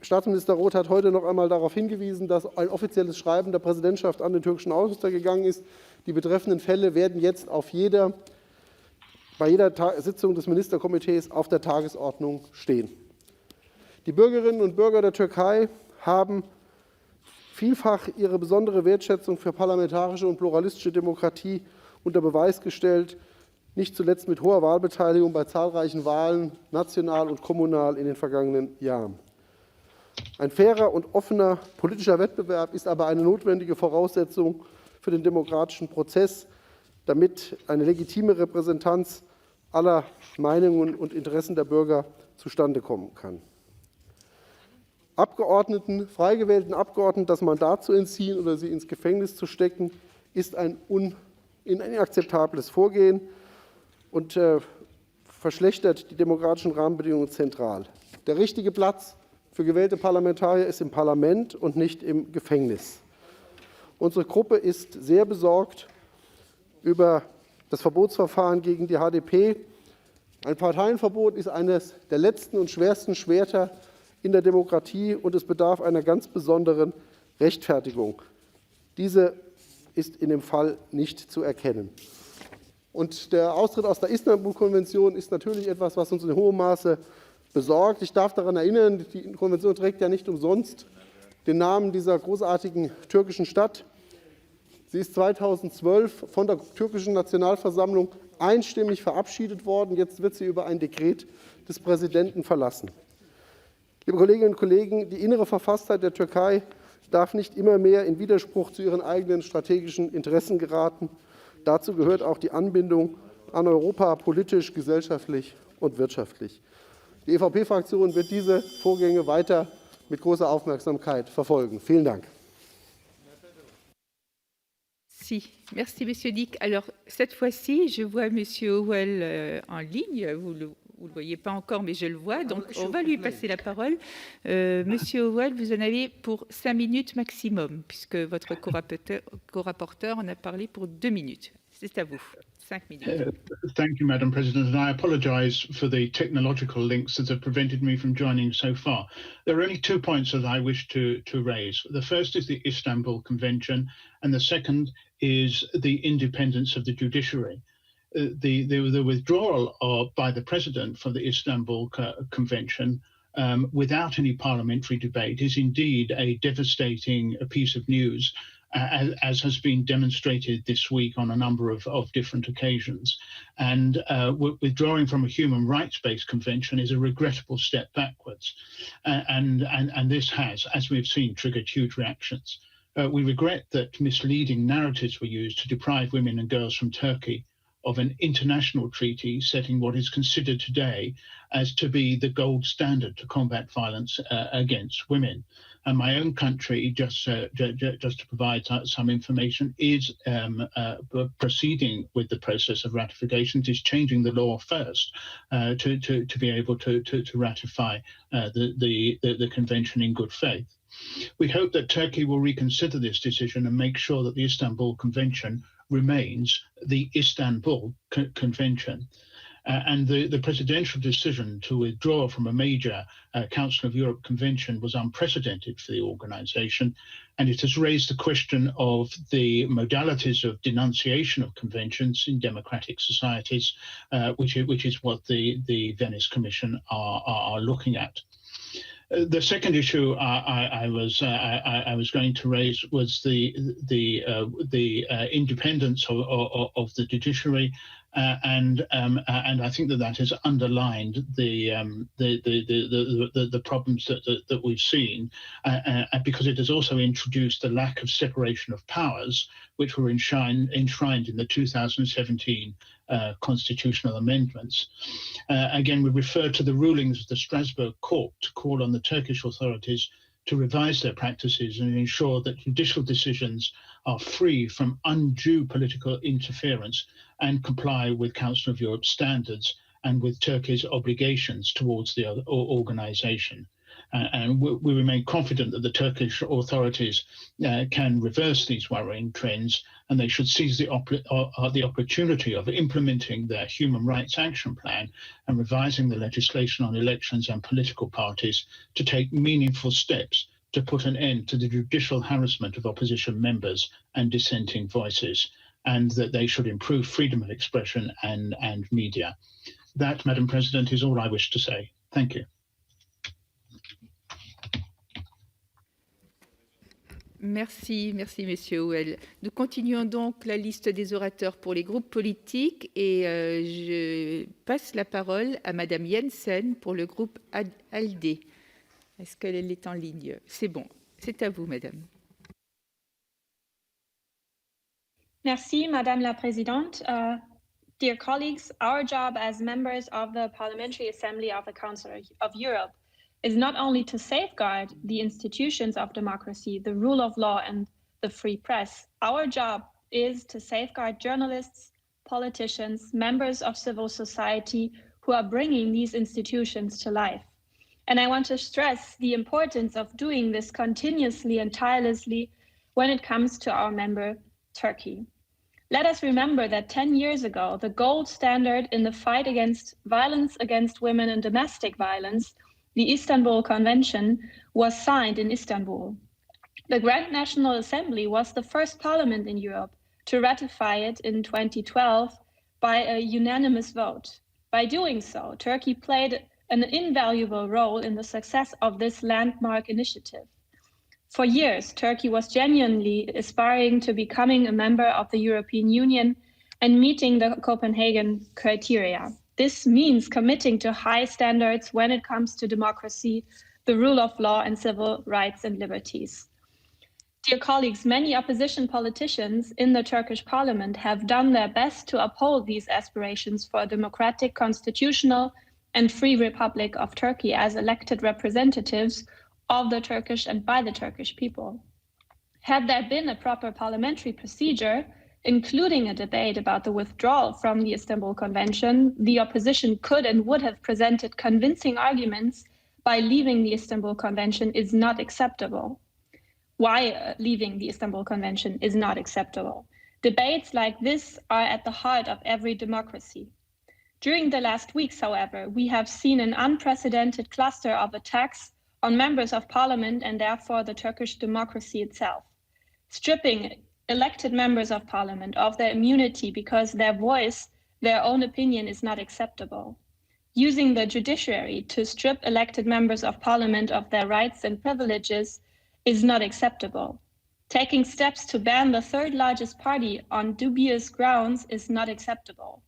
Staatsminister Roth hat heute noch einmal darauf hingewiesen, dass ein offizielles Schreiben der Präsidentschaft an den türkischen Außenminister gegangen ist. Die betreffenden Fälle werden jetzt bei jeder Sitzung des Ministerkomitees auf der Tagesordnung stehen. Die Bürgerinnen und Bürger der Türkei haben vielfach ihre besondere Wertschätzung für parlamentarische und pluralistische Demokratie unter Beweis gestellt, nicht zuletzt mit hoher Wahlbeteiligung bei zahlreichen Wahlen, national und kommunal in den vergangenen Jahren. Ein fairer und offener politischer Wettbewerb ist aber eine notwendige Voraussetzung für den demokratischen Prozess, damit eine legitime Repräsentanz aller Meinungen und Interessen der Bürger zustande kommen kann. Frei gewählten Abgeordneten das Mandat zu entziehen oder sie ins Gefängnis zu stecken, ist ein inakzeptables Vorgehen und verschlechtert die demokratischen Rahmenbedingungen zentral. Der richtige Platz für gewählte Parlamentarier ist im Parlament und nicht im Gefängnis. Unsere Gruppe ist sehr besorgt über das Verbotsverfahren gegen die HDP. Ein Parteienverbot ist eines der letzten und schwersten Schwerter in der Demokratie, und es bedarf einer ganz besonderen Rechtfertigung. Diese ist in dem Fall nicht zu erkennen. Und der Austritt aus der Istanbul-Konvention ist natürlich etwas, was uns in hohem Maße besorgt. Ich darf daran erinnern, die Konvention trägt ja nicht umsonst den Namen dieser großartigen türkischen Stadt. Sie ist 2012 von der türkischen Nationalversammlung einstimmig verabschiedet worden. Jetzt wird sie über ein Dekret des Präsidenten verlassen. Liebe Kolleginnen und Kollegen, die innere Verfasstheit der Türkei darf nicht immer mehr in Widerspruch zu ihren eigenen strategischen Interessen geraten. Dazu gehört auch die Anbindung an Europa politisch, gesellschaftlich und wirtschaftlich. Die EVP-Fraktion wird diese Vorgänge weiter mit großer Aufmerksamkeit verfolgen. Vielen Dank. Si. Merci, Monsieur Dick. Alors, cette fois-ci, je vois Monsieur Howell en ligne. Vous ne le voyez pas encore, mais je le vois. Donc, on va lui passer la parole. Monsieur Howell, vous en avez pour 5 minutes maximum, puisque votre co-rapporteur en a parlé pour 2 minutes. C'est à vous. 5 minutes. Thank you, Madam President, and I apologise for the technological links that have prevented me from joining so far. There are only 2 points that I wish to raise. The first is the Istanbul Convention, and the second is the independence of the judiciary. The withdrawal by the President from the Istanbul Convention without any parliamentary debate is indeed a devastating piece of news, as has been demonstrated this week on a number of different occasions. And withdrawing from a human rights-based convention is a regrettable step backwards. And this has, as we've seen, triggered huge reactions. We regret that misleading narratives were used to deprive women and girls from Turkey of an international treaty setting what is considered today as to be the gold standard to combat violence against women. And my own country, just to provide some information, is proceeding with the process of ratification. It is changing the law first to be able to ratify the convention in good faith. We hope that Turkey will reconsider this decision and make sure that the Istanbul Convention remains the Istanbul Convention. And the presidential decision to withdraw from a major Council of Europe convention was unprecedented for the organization, and it has raised the question of the modalities of denunciation of conventions in democratic societies, which is what the Venice Commission are looking at. The second issue I was going to raise was the independence of the judiciary, and I think that has underlined the problems that we've seen, because it has also introduced the lack of separation of powers, which were enshrined in the 2017 constitutional amendments. Again, we refer to the rulings of the Strasbourg Court to call on the Turkish authorities to revise their practices and ensure that judicial decisions are free from undue political interference and comply with Council of Europe standards and with Turkey's obligations towards the organization. And we remain confident that the Turkish authorities can reverse these worrying trends, and they should seize the opportunity of implementing their Human Rights Action Plan and revising the legislation on elections and political parties to take meaningful steps to put an end to the judicial harassment of opposition members and dissenting voices, and that they should improve freedom of expression and media. That, Madam President, is all I wish to say. Thank you. Merci, Monsieur Howell. Nous continuons donc la liste des orateurs pour les groupes politiques et je passe la parole à Madame Jensen pour le groupe ALDE. Est-ce qu'elle est en ligne? C'est bon, c'est à vous, Madame. Merci, Madame la Présidente. Dear colleagues, our job as members of the Parliamentary Assembly of the Council of Europe is not only to safeguard the institutions of democracy, the rule of law, and the free press. Our job is to safeguard journalists, politicians, members of civil society who are bringing these institutions to life. And I want to stress the importance of doing this continuously and tirelessly when it comes to our member, Turkey. Let us remember that 10 years ago, the gold standard in the fight against violence against women and domestic violence, the Istanbul Convention, was signed in Istanbul. The Grand National Assembly was the first parliament in Europe to ratify it in 2012 by a unanimous vote. By doing so, Turkey played an invaluable role in the success of this landmark initiative. For years, Turkey was genuinely aspiring to becoming a member of the European Union and meeting the Copenhagen criteria. This means committing to high standards when it comes to democracy, the rule of law, and civil rights and liberties. Dear colleagues, many opposition politicians in the Turkish parliament have done their best to uphold these aspirations for a democratic, constitutional, and free Republic of Turkey as elected representatives of the Turkish and by the Turkish people. Had there been a proper parliamentary procedure, including a debate about the withdrawal from the Istanbul Convention, the opposition could and would have presented convincing arguments why leaving the Istanbul Convention is not acceptable. Why leaving the Istanbul Convention is not acceptable. Debates like this are at the heart of every democracy. During the last weeks, however, we have seen an unprecedented cluster of attacks on members of parliament and therefore the Turkish democracy itself. Stripping elected members of parliament of their immunity because their voice, their own opinion is not acceptable. Using the judiciary to strip elected members of parliament of their rights and privileges is not acceptable. Taking steps to ban the third largest party on dubious grounds is not acceptable.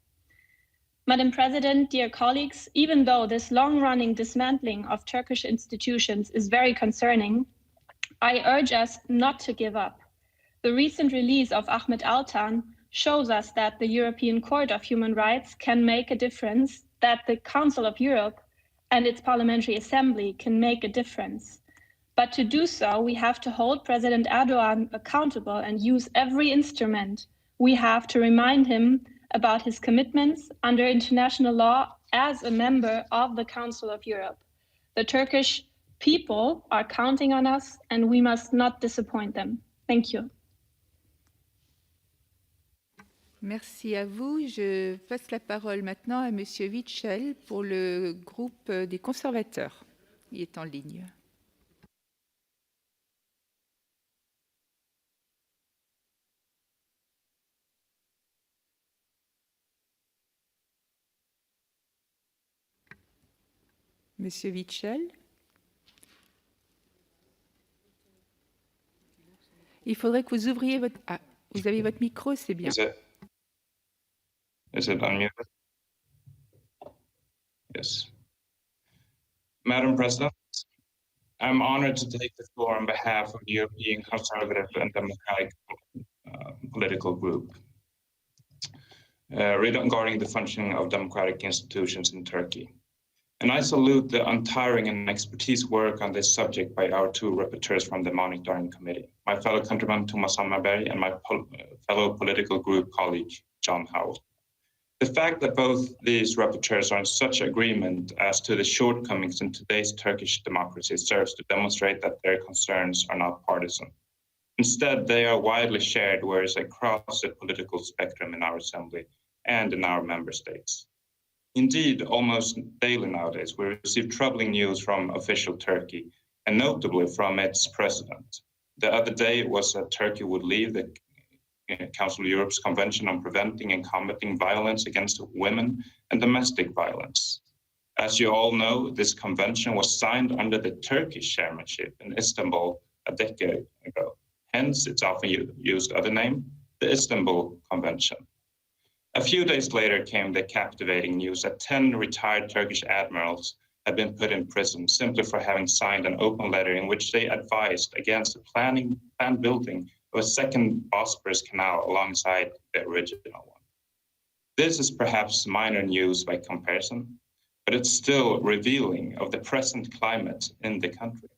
Madam President, dear colleagues, even though this long-running dismantling of Turkish institutions is very concerning, I urge us not to give up. The recent release of Ahmet Altan shows us that the European Court of Human Rights can make a difference, that the Council of Europe and its Parliamentary Assembly can make a difference. But to do so, we have to hold President Erdogan accountable and use every instrument we have to remind him about his commitments under international law as a member of the Council of Europe. The Turkish people are counting on us and we must not disappoint them. Thank you. Merci à vous. Je passe la parole maintenant à Monsieur Wiechel pour le groupe des conservateurs. Il est en ligne. Monsieur Wiechel. Il faudrait que vous ouvriez votre... Ah, vous avez votre micro, c'est bien. Is it unmuted? Yes. Madam President, I'm honored to take the floor on behalf of the European Conservative and Democratic political group regarding the functioning of democratic institutions in Turkey. And I salute the untiring and expertise work on this subject by our two rapporteurs from the Monitoring Committee, my fellow countryman Thomas Hammarberg and my fellow political group colleague John Howell. The fact that both these rapporteurs are in such agreement as to the shortcomings in today's Turkish democracy serves to demonstrate that their concerns are not partisan. Instead, they are widely shared, whereas across the political spectrum in our assembly and in our member states. Indeed, almost daily nowadays, we receive troubling news from official Turkey, and notably from its president. The other day it was that Turkey would leave the Council of Europe's Convention on Preventing and Combating Violence Against Women and Domestic Violence. As you all know, this convention was signed under the Turkish chairmanship in Istanbul a decade ago. Hence, its often used other name, the Istanbul Convention. A few days later came the captivating news that 10 retired Turkish admirals had been put in prison simply for having signed an open letter in which they advised against the planned building of a second Bosporus canal alongside the original one. This is perhaps minor news by comparison, but it's still revealing of the present climate in the country.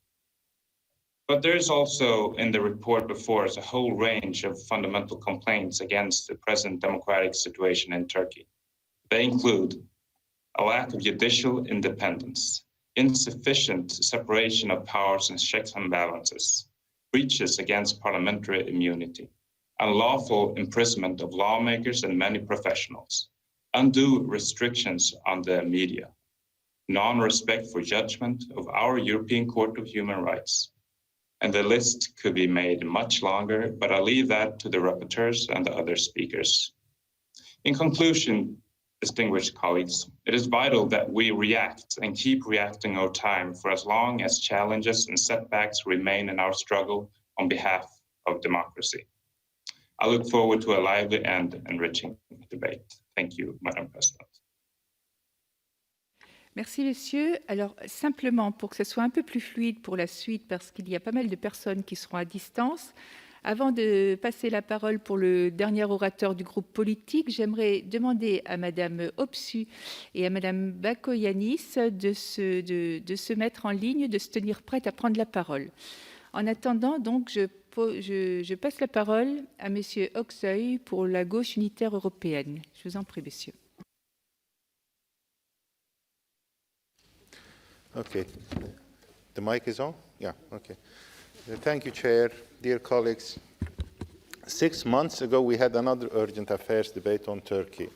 But there is also in the report before us a whole range of fundamental complaints against the present democratic situation in Turkey. They include a lack of judicial independence, insufficient separation of powers and checks and balances, breaches against parliamentary immunity, unlawful imprisonment of lawmakers and many professionals, undue restrictions on the media, non-respect for judgment of our European Court of Human Rights. And the list could be made much longer, but I'll leave that to the rapporteurs and the other speakers. In conclusion, distinguished colleagues, it is vital that we react and keep reacting over time for as long as challenges and setbacks remain in our struggle on behalf of democracy. I look forward to a lively and enriching debate. Thank you, Madam President. Merci, messieurs. Alors, simplement, pour que ce soit un peu plus fluide pour la suite, parce qu'il y a pas mal de personnes qui seront à distance, Avant de passer la parole pour le dernier orateur du groupe politique, j'aimerais demander à Madame Opsu et à Madame Bakoyannis de se mettre en ligne, de se tenir prête à prendre la parole. En attendant, donc, je passe la parole à Monsieur Alexei pour la gauche unitaire européenne. Je vous en prie, monsieur. Okay. The mic is on? Yeah, okay. Thank you, Chair. Dear colleagues, 6 months ago, we had another urgent affairs debate on Turkey.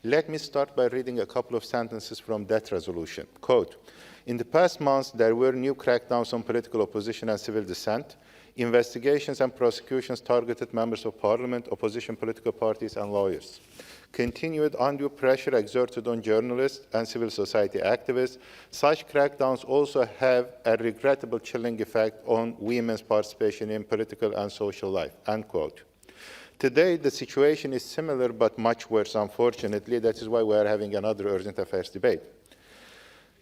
Let me start by reading a couple of sentences from that resolution. Quote, in the past months, there were new crackdowns on political opposition and civil dissent. Investigations and prosecutions targeted members of parliament, opposition political parties, and lawyers. Continued undue pressure exerted on journalists and civil society activists. Such crackdowns also have a regrettable chilling effect on women's participation in political and social life, end quote. Today, the situation is similar but much worse, unfortunately. That is why we are having another urgent affairs debate.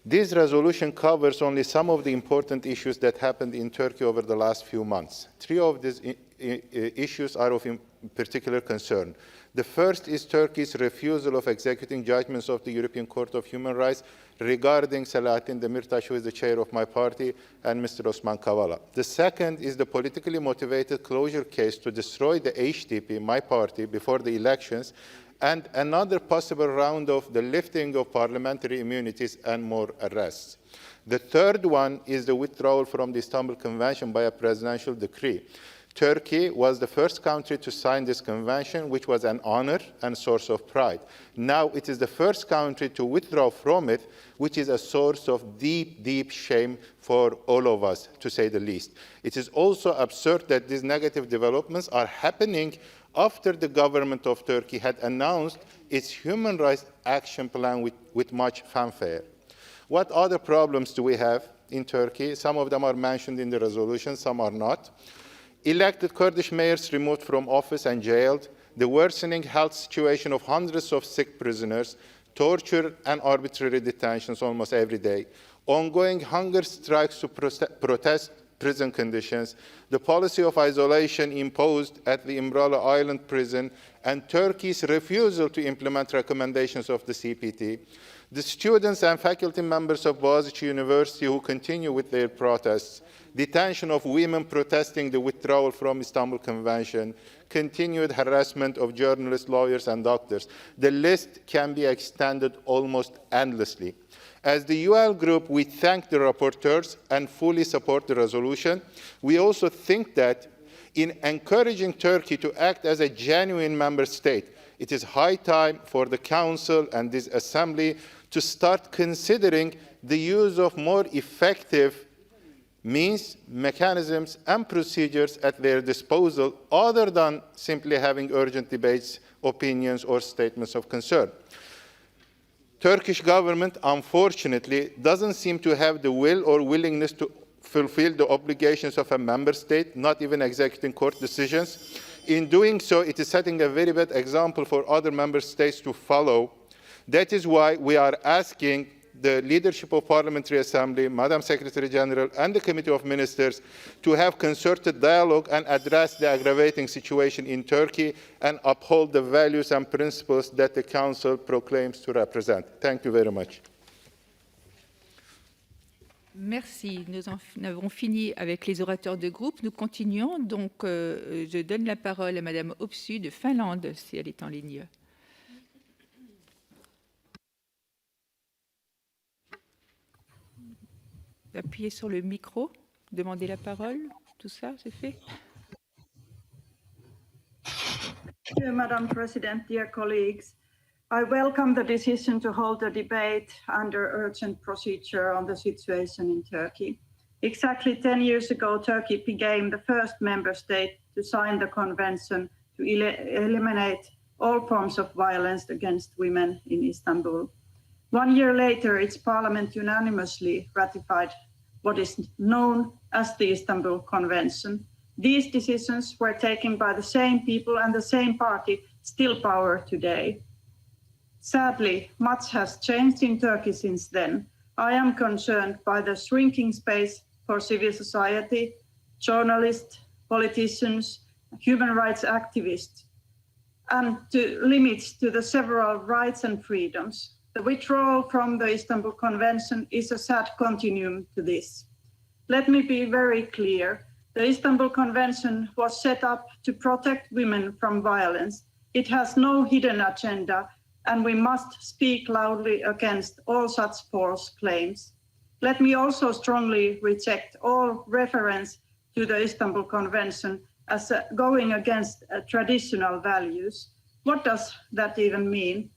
This resolution covers only some of the important issues that happened in Turkey over the last few months. 3 of these issues are of particular concern. The first is Turkey's refusal of executing judgments of the European Court of Human Rights regarding Selahattin Demirtas, who is the chair of my party, and Mr. Osman Kavala. The second is the politically motivated closure case to destroy the HDP, my party, before the elections, and another possible round of the lifting of parliamentary immunities and more arrests. The third one is the withdrawal from the Istanbul Convention by a presidential decree. Turkey was the first country to sign this convention, which was an honor and source of pride. Now it is the first country to withdraw from it, which is a source of deep, deep shame for all of us, to say the least. It is also absurd that these negative developments are happening after the government of Turkey had announced its human rights action plan with much fanfare. What other problems do we have in Turkey? Some of them are mentioned in the resolution, some are not. Elected Kurdish mayors removed from office and jailed, the worsening health situation of hundreds of sick prisoners, torture and arbitrary detentions almost every day, ongoing hunger strikes to protest prison conditions, the policy of isolation imposed at the Imrala Island prison, and Turkey's refusal to implement recommendations of the CPT, the students and faculty members of Boğaziçi University who continue with their protests, detention of women protesting the withdrawal from Istanbul Convention, continued harassment of journalists, lawyers, and doctors. The list can be extended almost endlessly. As the UL Group, we thank the rapporteurs and fully support the resolution. We also think that in encouraging Turkey to act as a genuine member state, it is high time for the Council and this Assembly to start considering the use of more effective means, mechanisms, and procedures at their disposal other than simply having urgent debates, opinions, or statements of concern. Turkish government, unfortunately, doesn't seem to have the will or willingness to fulfill the obligations of a member state, not even executing court decisions. In doing so, it is setting a very bad example for other member states to follow. That is why we are asking the leadership of Parliamentary Assembly, Madam Secretary General, and the Committee of Ministers to have concerted dialogue and address the aggravating situation in Turkey and uphold the values and principles that the Council proclaims to represent. Thank you very much. Merci. Nous avons fini avec les orateurs de groupe. Nous continuons. Donc, je donne la parole à Madame Opsu de Finlande, si elle est en ligne. Appuyez sur le micro, demandez la parole, tout ça, c'est fait. Dear Madam President, dear colleagues, I welcome the decision to hold a debate under urgent procedure on the situation in Turkey. Exactly 10 years ago, Turkey became the first member state to sign the convention to eliminate all forms of violence against women in Istanbul. 1 year later, its parliament unanimously ratified what is known as the Istanbul Convention. These decisions were taken by the same people and the same party still power today. Sadly, much has changed in Turkey since then. I am concerned by the shrinking space for civil society, journalists, politicians, human rights activists and to limits to the several rights and freedoms. The withdrawal from the Istanbul Convention is a sad continuum to this. Let me be very clear. The Istanbul Convention was set up to protect women from violence. It has no hidden agenda, and we must speak loudly against all such false claims. Let me also strongly reject all reference to the Istanbul Convention as going against traditional values. What does that even mean?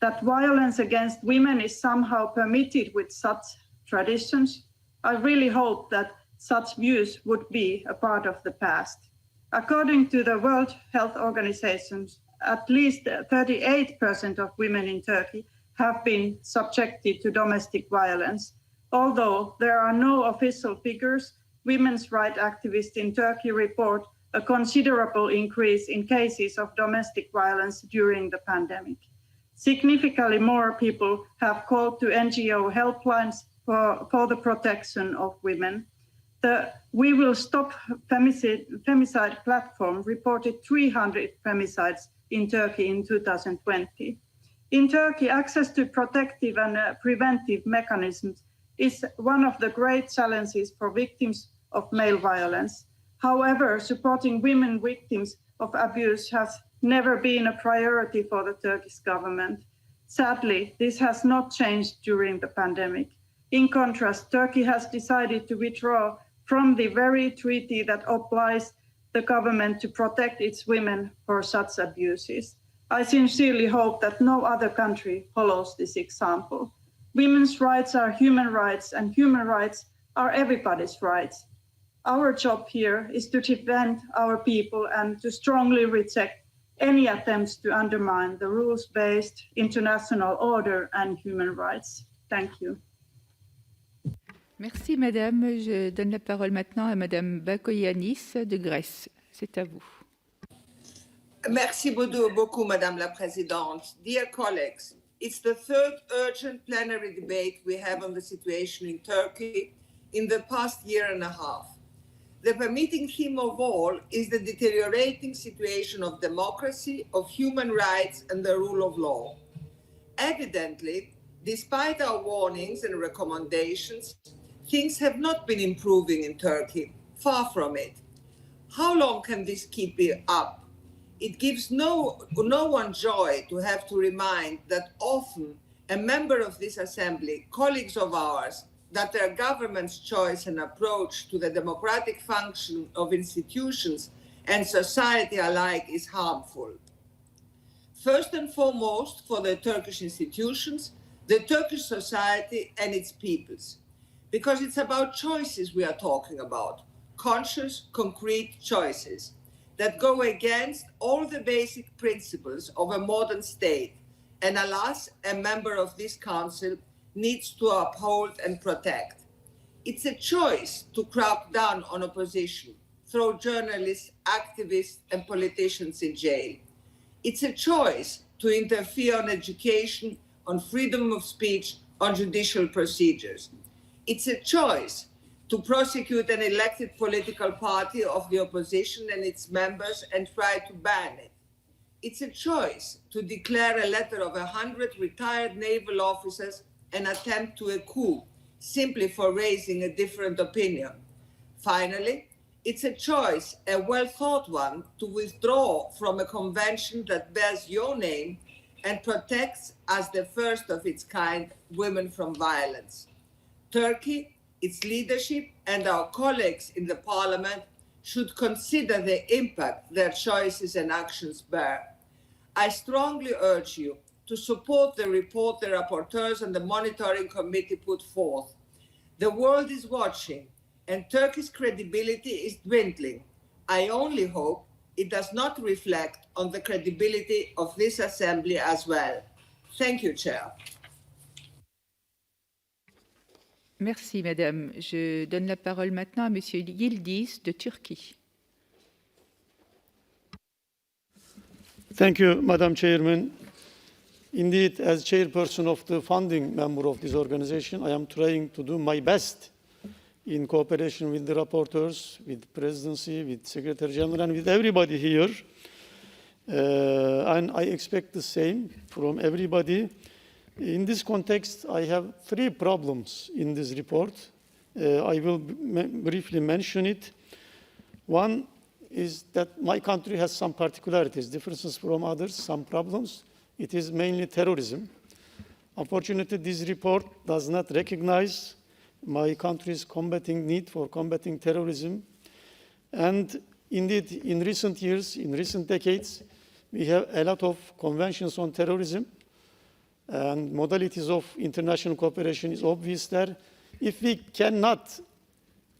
That violence against women is somehow permitted with such traditions? I really hope that such views would be a part of the past. According to the World Health Organization, at least 38% of women in Turkey have been subjected to domestic violence. Although there are no official figures, women's rights activists in Turkey report a considerable increase in cases of domestic violence during the pandemic. Significantly more people have called to NGO helplines for the protection of women. The We Will Stop Femicide platform reported 300 femicides in Turkey in 2020. In Turkey, access to protective and preventive mechanisms is one of the great challenges for victims of male violence. However, supporting women victims of abuse has never been a priority for the Turkish government. Sadly, this has not changed during the pandemic. In contrast, Turkey has decided to withdraw from the very treaty that obliges the government to protect its women for such abuses. I sincerely hope that no other country follows this example. Women's rights are human rights, and human rights are everybody's rights. Our job here is to defend our people and to strongly reject any attempts to undermine the rules-based international order and human rights. Thank you. Merci Madame. Je donne la parole maintenant à Madame Bakoyannis de Grèce. C'est à vous. Merci beaucoup, Madame la Présidente. Dear colleagues, it's the third urgent plenary debate we have on the situation in Turkey in the past year and a half. The permitting theme of all is the deteriorating situation of democracy, of human rights, and the rule of law. Evidently, despite our warnings and recommendations, things have not been improving in Turkey, far from it. How long can this keep up? It gives no one joy to have to remind that often a member of this assembly, colleagues of ours, that their government's choice and approach to the democratic function of institutions and society alike is harmful. First and foremost, for the Turkish institutions, the Turkish society and its peoples, because it's about choices we are talking about, conscious, concrete choices that go against all the basic principles of a modern state, and alas, a member of this council needs to uphold and protect. It's a choice to crack down on opposition, throw journalists, activists, and politicians in jail. It's a choice to interfere on education, on freedom of speech, on judicial procedures. It's a choice to prosecute an elected political party of the opposition and its members and try to ban it. It's a choice to declare a letter of 100 retired naval officers an attempt to a coup, simply for raising a different opinion. Finally, it's a choice, a well-thought one, to withdraw from a convention that bears your name and protects, as the first of its kind, women from violence. Turkey, its leadership, and our colleagues in the parliament should consider the impact their choices and actions bear. I strongly urge you to support the report the rapporteurs and the monitoring committee put forth. The world is watching, and Turkey's credibility is dwindling. I only hope it does not reflect on the credibility of this assembly as well. Thank you, Chair. Merci Madame. Je donne la parole maintenant à Monsieur Yildiz de Turquie. Thank you, Madam Chairman. Indeed, as chairperson of the founding member of this organization, I am trying to do my best in cooperation with the rapporteurs, with the presidency, with Secretary General, and with everybody here. And I expect the same from everybody. In this context, I have 3 problems in this report. I will briefly mention it. One is that my country has some particularities, differences from others, some problems. It is mainly terrorism. Unfortunately, this report does not recognize my country's need for combating terrorism. And indeed, in recent years, in recent decades, we have a lot of conventions on terrorism, and modalities of international cooperation is obvious there. If we cannot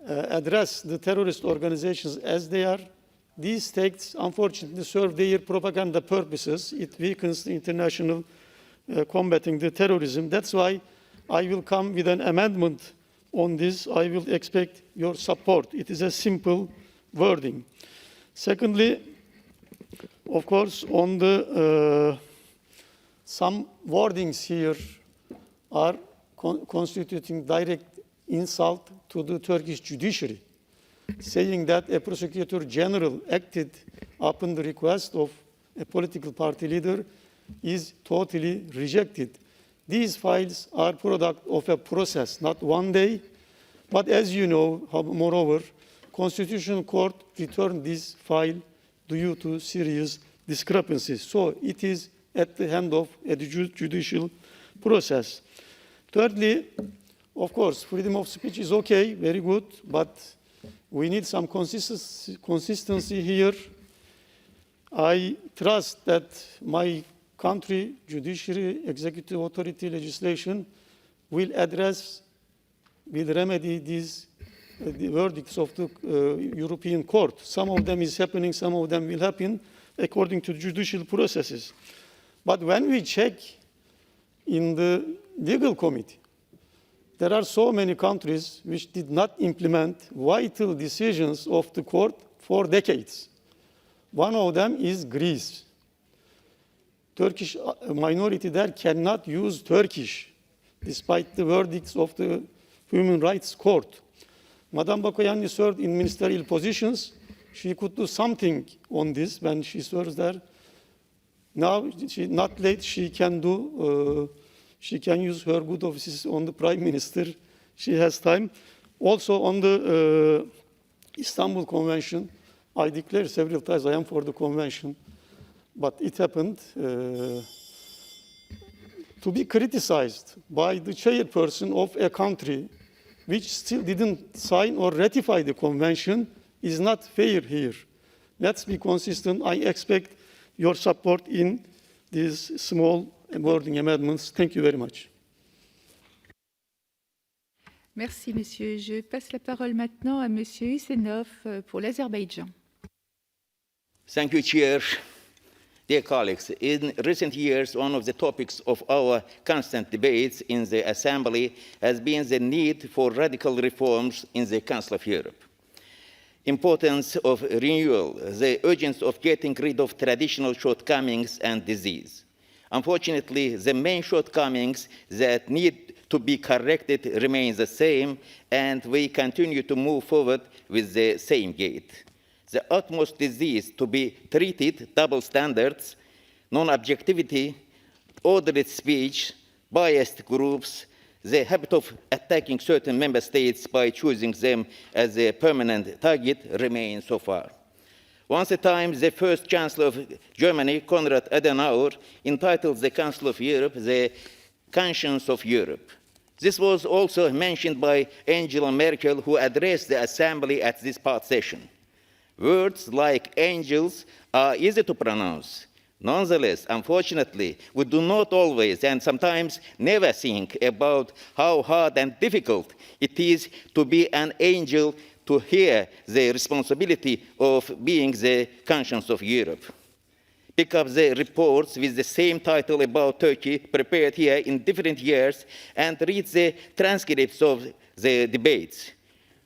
address the terrorist organizations as they are, these texts unfortunately serve their propaganda purposes. It weakens the international combating the terrorism. That's why I will come with an amendment on this. I will expect your support. It is a simple wording. Secondly, of course, on the some wordings here are constituting direct insult to the Turkish judiciary, saying that a prosecutor general acted upon the request of a political party leader is totally rejected. These files are product of a process, not one day. But as you know, moreover, Constitutional Court returned this file due to serious discrepancies. So it is at the hand of a judicial process. Thirdly, of course, freedom of speech is okay, very good, but we need some consistency here. I trust that my country, judiciary, executive authority, legislation will address, will remedy these the verdicts of the European Court. Some of them is happening, some of them will happen according to judicial processes. But when we check in the legal committee, there are so many countries which did not implement vital decisions of the court for decades. One of them is Greece. Turkish minority there cannot use Turkish, despite the verdicts of the Human Rights Court. Madame Bakoyanni served in ministerial positions. She could do something on this when she serves there. Now, not late, she can do, she can use her good offices on the Prime Minister. She has time. Also on the Istanbul Convention, I declared several times I am for the convention, but it happened to be criticized by the chairperson of a country which still didn't sign or ratify the convention is not fair here. Let's be consistent. I expect your support in these small wording amendments. Thank you very much. Merci, monsieur. Je passe la parole maintenant à monsieur Huseynov pour l'Azerbaïdjan. Thank you, Chair. Dear colleagues, in recent years, one of the topics of our constant debates in the Assembly has been the need for radical reforms in the Council of Europe. Importance of renewal, the urgency of getting rid of traditional shortcomings and disease. Unfortunately, the main shortcomings that need to be corrected remain the same, and we continue to move forward with the same gait. The utmost disease to be treated, double standards, non-objectivity, ordered speech, biased groups, the habit of attacking certain member states by choosing them as a permanent target remain so far. Once a time, the first Chancellor of Germany, Konrad Adenauer, entitled the Council of Europe the Conscience of Europe. This was also mentioned by Angela Merkel, who addressed the Assembly at this part session. Words like angels are easy to pronounce. Nonetheless, unfortunately, we do not always and sometimes never think about how hard and difficult it is to be an angel, to hear the responsibility of being the conscience of Europe. Pick up the reports with the same title about Turkey prepared here in different years and read the transcripts of the debates.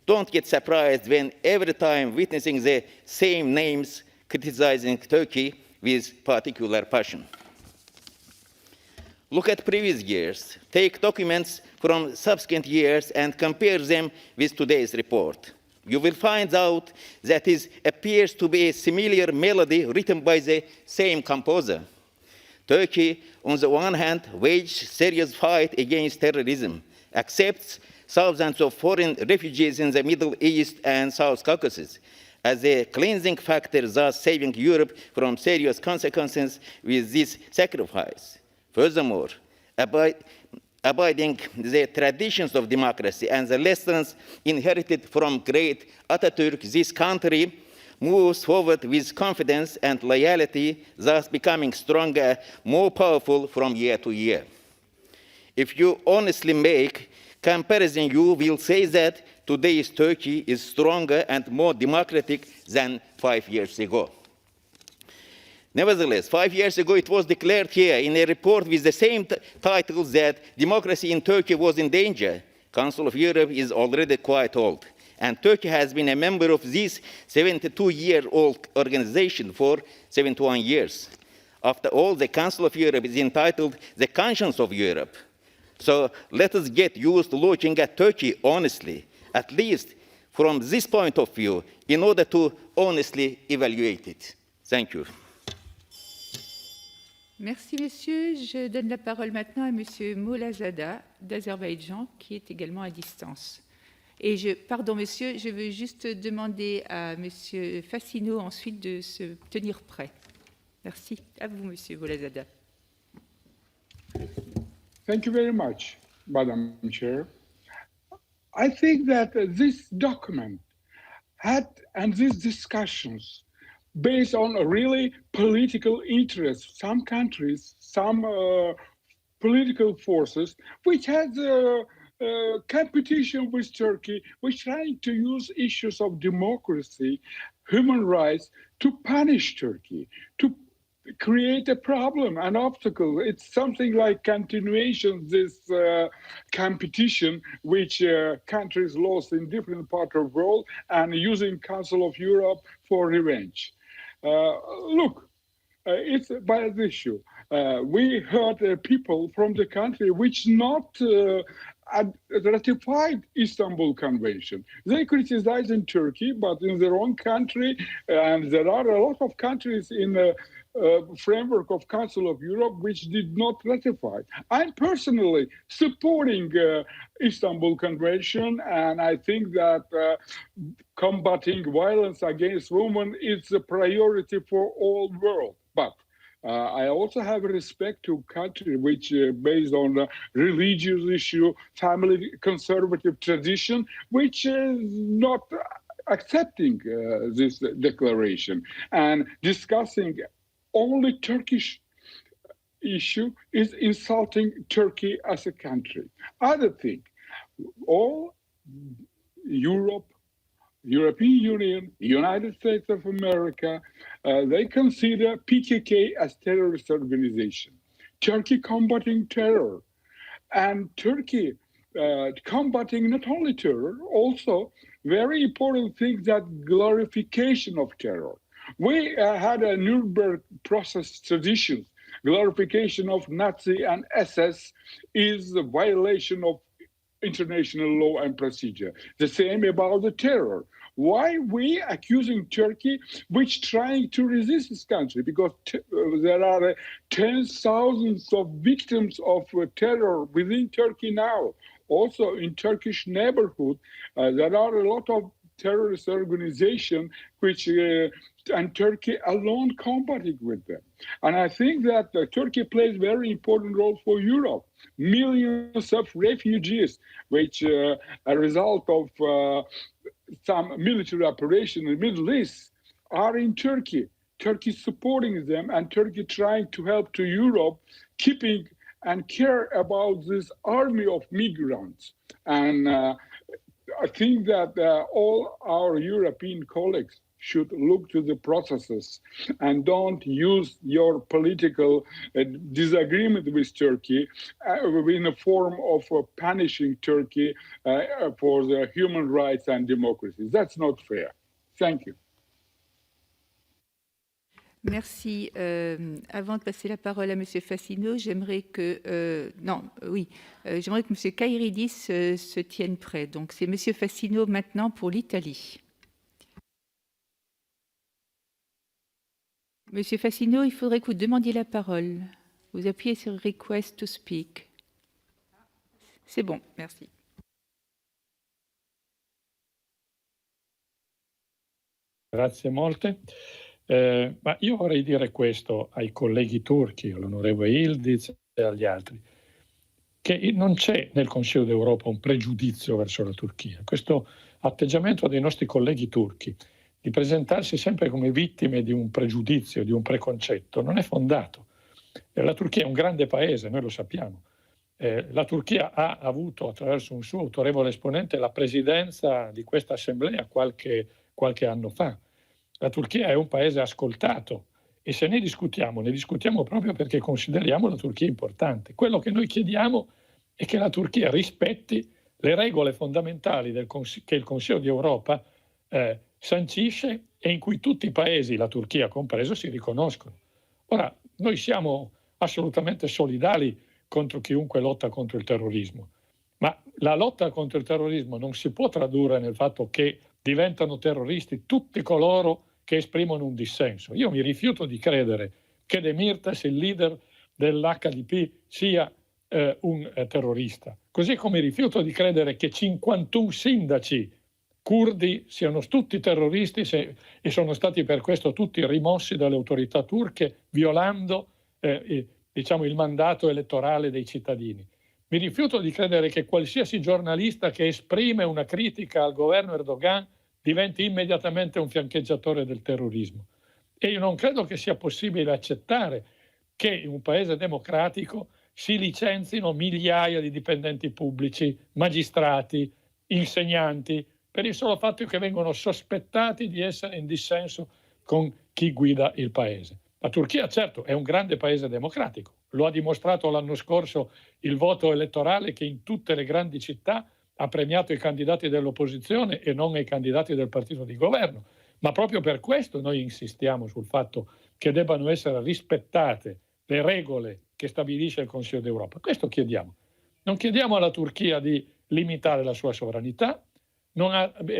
Don't get surprised when every time witnessing the same names criticizing Turkey with particular passion. Look at previous years, take documents from subsequent years and compare them with today's report. You will find out that it appears to be a similar melody written by the same composer. Turkey, on the one hand, waged serious fight against terrorism, accepts thousands of foreign refugees in the Middle East and South Caucasus as a cleansing factor, thus saving Europe from serious consequences with this sacrifice. Furthermore, abiding the traditions of democracy and the lessons inherited from great Atatürk, this country moves forward with confidence and loyalty, thus becoming stronger, more powerful from year to year. If you honestly make comparison, you will say that today's Turkey is stronger and more democratic than 5 years ago. Nevertheless, 5 years ago, it was declared here in a report with the same title that democracy in Turkey was in danger. Council of Europe is already quite old, and Turkey has been a member of this 72-year-old organization for 71 years. After all, the Council of Europe is entitled the conscience of Europe. So let us get used to looking at Turkey honestly, at least from this point of view, in order to honestly evaluate it. Thank you. Merci, monsieur. Je donne la parole maintenant à monsieur Moulazada d'Azerbaïdjan, qui est également à distance. Et pardon, monsieur, je veux juste demander à monsieur Fassino ensuite de se tenir prêt. Merci. À vous, monsieur Moulazada. Thank you very much, Madam Chair. I think that this document and these discussions based on a really political interest, some countries, some political forces, which has competition with Turkey, which trying to use issues of democracy, human rights to punish Turkey, to create a problem, an obstacle. It's something like continuation, this competition which countries lost in different parts of the world and using Council of Europe for revenge. Look, it's a bad issue. We heard people from the country which not ratified Istanbul Convention. They criticize in Turkey, but in their own country, and there are a lot of countries in the framework of Council of Europe which did not ratify. I'm personally supporting Istanbul Convention, and I think that combating violence against women is a priority for all world. But I also have respect to country which based on religious issue, family conservative tradition, which is not accepting this declaration and discussing only Turkish issue is insulting Turkey as a country. Other thing, all Europe, European Union, United States of America, they consider PKK as terrorist organization. Turkey combating terror, and Turkey combating not only terror, also very important thing that glorification of terror. We had a Nuremberg process tradition. Glorification of Nazi and SS is a violation of international law and procedure. The same about the terror. Why we accusing Turkey, which trying to resist this country? Because there are tens of thousands of victims of terror within Turkey now. Also in Turkish neighborhood, there are a lot of terrorist organizations which and Turkey alone combating with them. And I think that Turkey plays a very important role for Europe. Millions of refugees, which a result of some military operation in the Middle East, are in Turkey. Turkey supporting them, and Turkey trying to help to Europe, keeping and care about this army of migrants. And I think that all our European colleagues should look to the processes and don't use your political disagreement with Turkey in a form of punishing Turkey for the human rights and democracy. That's not fair. Thank you. Merci. Avant de passer la parole à M. Fassino, j'aimerais que M. Kairidis se tienne prêt. Donc c'est M. Fassino maintenant pour l'Italie. Monsieur Fassino, il faudrait que vous demandiez la parole. Vous appuyez sur Request to speak. C'est bon, merci. Grazie molte. Ma io vorrei dire questo ai colleghi turchi, all'onorevole Yildiz e agli altri, che non c'è nel Consiglio d'Europa un pregiudizio verso la Turchia. Questo atteggiamento dei nostri colleghi turchi di presentarsi sempre come vittime di un pregiudizio, di un preconcetto, non è fondato. La Turchia è un grande paese, noi lo sappiamo. La Turchia ha avuto, attraverso un suo autorevole esponente, la presidenza di questa assemblea qualche anno fa. La Turchia è un paese ascoltato e se ne discutiamo proprio perché consideriamo la Turchia importante. Quello che noi chiediamo è che la Turchia rispetti le regole fondamentali che il Consiglio d'Europa sancisce e in cui tutti i paesi, la Turchia compreso, si riconoscono. Ora, noi siamo assolutamente solidali contro chiunque lotta contro il terrorismo, ma la lotta contro il terrorismo non si può tradurre nel fatto che diventano terroristi tutti coloro che esprimono un dissenso. Io mi rifiuto di credere che Demirtas, il leader dell'HDP, sia un terrorista. Così come rifiuto di credere che 51 sindaci curdi siano tutti terroristi e sono stati per questo tutti rimossi dalle autorità turche, violando il mandato elettorale dei cittadini. Mi rifiuto di credere che qualsiasi giornalista che esprime una critica al governo Erdogan diventi immediatamente un fiancheggiatore del terrorismo. E io non credo che sia possibile accettare che in un paese democratico si licenzino migliaia di dipendenti pubblici, magistrati, insegnanti, per il solo fatto che vengono sospettati di essere in dissenso con chi guida il paese. La Turchia, certo, è un grande paese democratico. Lo ha dimostrato l'anno scorso il voto elettorale che in tutte le grandi città ha premiato i candidati dell'opposizione e non i candidati del partito di governo. Ma proprio per questo noi insistiamo sul fatto che debbano essere rispettate le regole che stabilisce il Consiglio d'Europa. Questo chiediamo. Non chiediamo alla Turchia di limitare la sua sovranità, non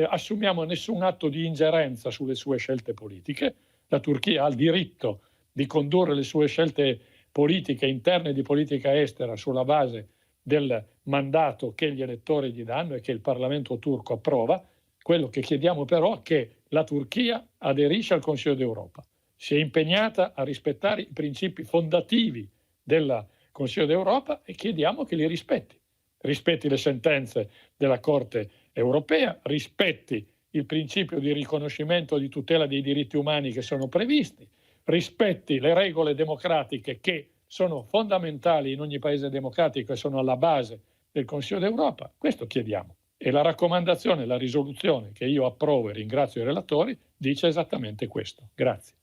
assumiamo nessun atto di ingerenza sulle sue scelte politiche. La Turchia ha il diritto di condurre le sue scelte politiche interne e di politica estera sulla base del mandato che gli elettori gli danno e che il Parlamento turco approva. Quello che chiediamo però è che la Turchia aderisca al Consiglio d'Europa, si è impegnata a rispettare i principi fondativi del Consiglio d'Europa e chiediamo che li rispetti le sentenze della Corte europea, rispetti il principio di riconoscimento e di tutela dei diritti umani che sono previsti, rispetti le regole democratiche che sono fondamentali in ogni paese democratico e sono alla base del Consiglio d'Europa. Questo chiediamo. E la raccomandazione, la risoluzione che io approvo e ringrazio i relatori, dice esattamente questo. Grazie.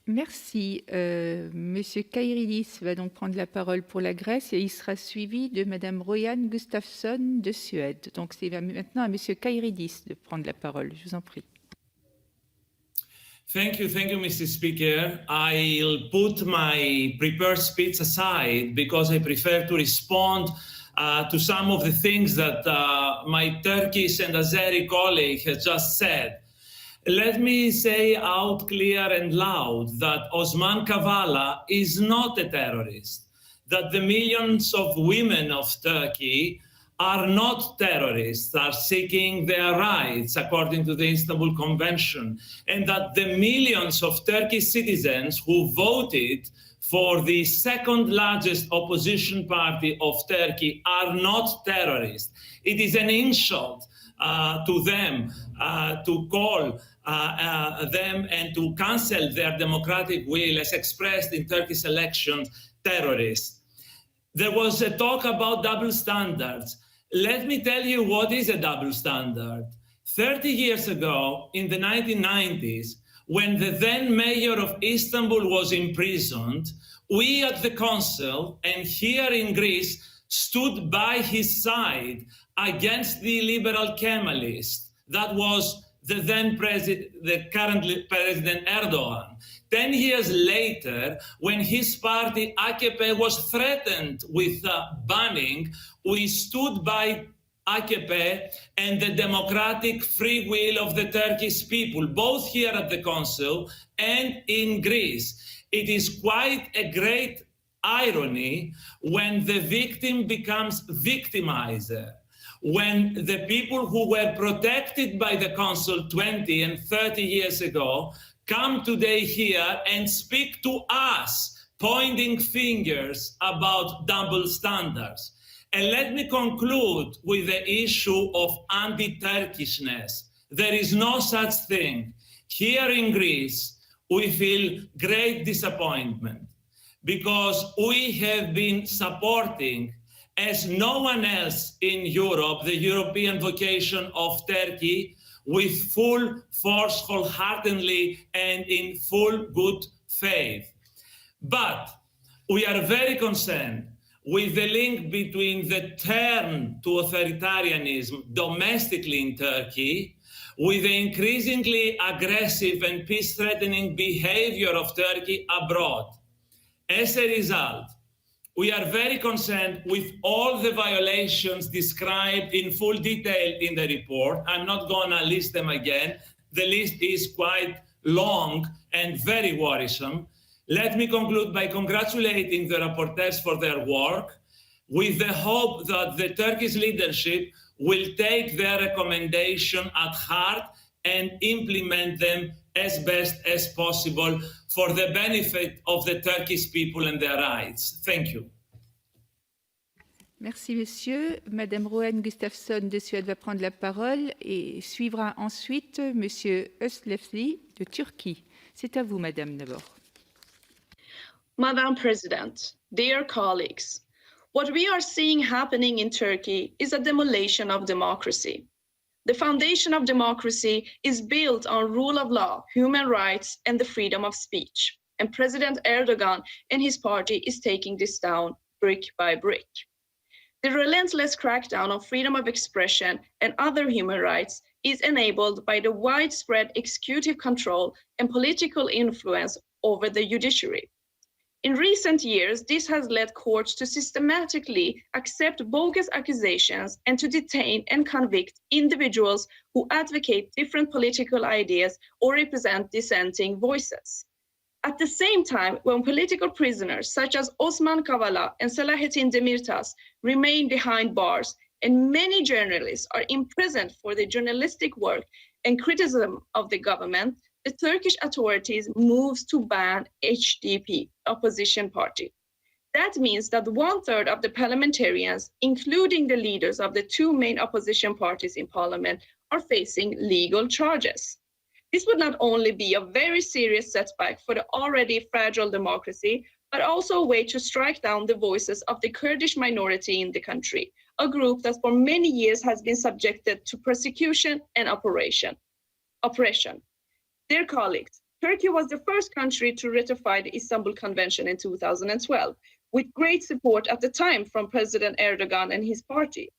Merci. Monsieur Kairidis va donc prendre la parole pour la Grèce et il sera suivi de Madame Royan Gustafsson de Suède. Donc c'est maintenant à Monsieur Kairidis de prendre la parole. Je vous en prie. Thank you, Mr. Speaker. I'll put my prepared speech aside because I prefer to respond to some of the things that my Turkish and Azeri colleague has just said. Let me say out clear and loud that Osman Kavala is not a terrorist, that the millions of women of Turkey are not terrorists, are seeking their rights according to the Istanbul Convention, and that the millions of Turkish citizens who voted for the second largest opposition party of Turkey are not terrorists. It is an insult to them to call them and to cancel their democratic will as expressed in Turkish elections terrorists. There was a talk about double standards. Let me tell you what is a double standard. 30 years ago, in the 1990s, when the then mayor of Istanbul was imprisoned, we at the council and here in Greece stood by his side against the liberal Kemalists. That was the current President Erdogan. 10 years later, when his party AKP was threatened with banning, we stood by AKP and the democratic free will of the Turkish people, both here at the Council and in Greece. It is quite a great irony when the victim becomes victimizer, when the people who were protected by the Council 20 and 30 years ago come today here and speak to us, pointing fingers about double standards. And let me conclude with the issue of anti-Turkishness. There is no such thing. Here in Greece, we feel great disappointment because we have been supporting, as no one else in Europe, the European vocation of Turkey with full force, wholeheartedly, and in full good faith. But we are very concerned with the link between the turn to authoritarianism domestically in Turkey, with the increasingly aggressive and peace-threatening behavior of Turkey abroad. As a result, we are very concerned with all the violations described in full detail in the report. I'm not going to list them again. The list is quite long and very worrisome. Let me conclude by congratulating the rapporteurs for their work, with the hope that the Turkish leadership will take their recommendation at heart and implement them as best as possible for the benefit of the Turkish people and their rights. Thank you. Merci, monsieur. Madame Rohan Gustafsson de Suède va prendre la parole et suivra ensuite monsieur Özlefli de Turquie. C'est à vous, madame, d'abord. Madam President, dear colleagues, what we are seeing happening in Turkey is a demolition of democracy. The foundation of democracy is built on rule of law, human rights, and the freedom of speech. And President Erdogan and his party is taking this down brick by brick. The relentless crackdown on freedom of expression and other human rights is enabled by the widespread executive control and political influence over the judiciary. In recent years, this has led courts to systematically accept bogus accusations and to detain and convict individuals who advocate different political ideas or represent dissenting voices. At the same time, when political prisoners such as Osman Kavala and Selahattin Demirtas remain behind bars, and many journalists are imprisoned for their journalistic work and criticism of the government, the Turkish authorities moves to ban HDP, opposition party. That means that 1/3 of the parliamentarians, including the leaders of the two main opposition parties in parliament, are facing legal charges. This would not only be a very serious setback for the already fragile democracy, but also a way to strike down the voices of the Kurdish minority in the country, a group that for many years has been subjected to persecution and oppression. Dear colleagues, Turkey was the first country to ratify the Istanbul Convention in 2012, with great support at the time from President Erdogan and his party.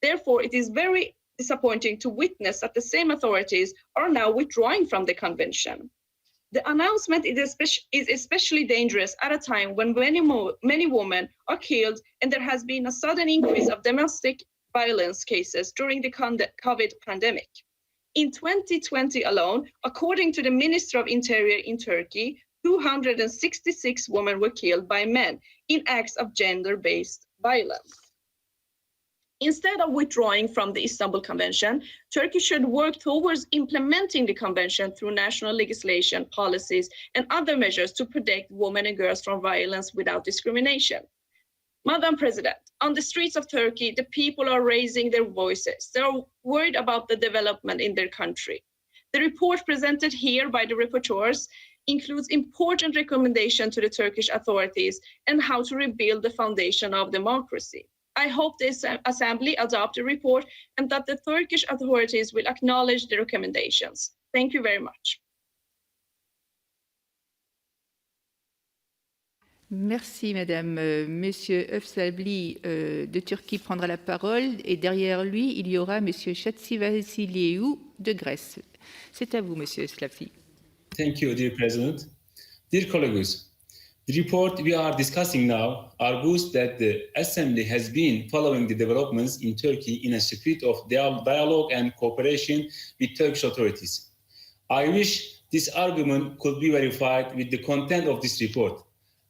Therefore, it is very disappointing to witness that the same authorities are now withdrawing from the convention. The announcement is especially dangerous at a time when many women are killed and there has been a sudden increase of domestic violence cases during the COVID pandemic. In 2020 alone, according to the Minister of Interior in Turkey, 266 women were killed by men in acts of gender-based violence. Instead of withdrawing from the Istanbul Convention, Turkey should work towards implementing the convention through national legislation, policies, and other measures to protect women and girls from violence without discrimination. Madam President, on the streets of Turkey, the people are raising their voices. They are worried about the development in their country. The report presented here by the rapporteurs includes important recommendations to the Turkish authorities and how to rebuild the foundation of democracy. I hope this Assembly adopt a report and that the Turkish authorities will acknowledge the recommendations. Thank you very much. Merci, madame. Monsieur Özalbli de Turquie prendra la parole et derrière lui, il y aura monsieur Chatsivasiliou de Grèce. C'est à vous, monsieur Özalbli. Thank you, dear President. Dear colleagues, the report we are discussing now argues that the Assembly has been following the developments in Turkey in a spirit of dialogue and cooperation with Turkish authorities. I wish this argument could be verified with the content of this report,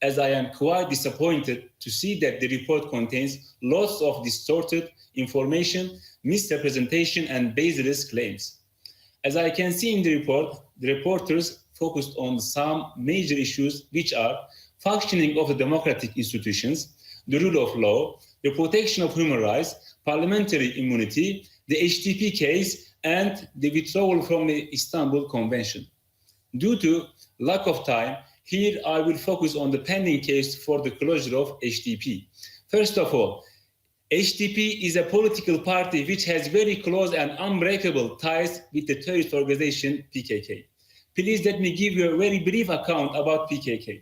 as I am quite disappointed to see that the report contains lots of distorted information, misrepresentation, and baseless claims. As I can see in the report, the reporters focused on some major issues, which are functioning of the democratic institutions, the rule of law, the protection of human rights, parliamentary immunity, the HDP case, and the withdrawal from the Istanbul Convention. Due to lack of time, here I will focus on the pending case for the closure of HDP. First of all, HDP is a political party which has very close and unbreakable ties with the terrorist organization PKK. Please let me give you a very brief account about PKK.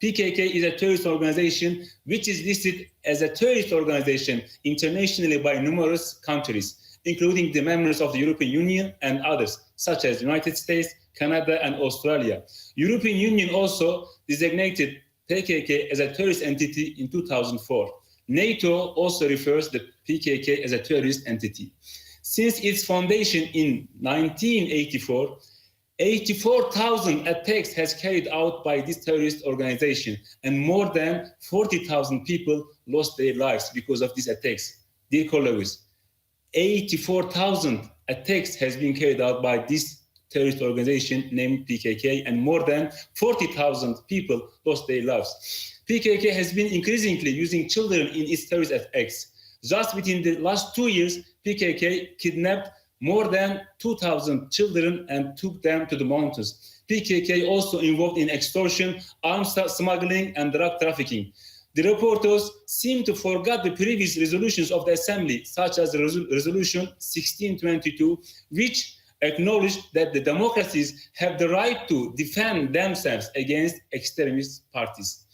PKK is a terrorist organization which is listed as a terrorist organization internationally by numerous countries, including the members of the European Union and others, such as the United States, Canada, and Australia. European Union also designated PKK as a terrorist entity in 2004. NATO also refers to the PKK as a terrorist entity. Since its foundation in 1984, 84,000 attacks has carried out by this terrorist organization, and more than 40,000 people lost their lives because of these attacks. Dear colleagues, 84,000 attacks has been carried out by this terrorist organization named PKK, and more than 40,000 people lost their lives. PKK has been increasingly using children in its terrorist attacks. Just within the last 2 years, PKK kidnapped more than 2,000 children and took them to the mountains. PKK also involved in extortion, arms smuggling, and drug trafficking. The reporters seem to forget the previous resolutions of the Assembly, such as Resolution 1622, which acknowledged that the democracies have the right to defend themselves against extremist parties.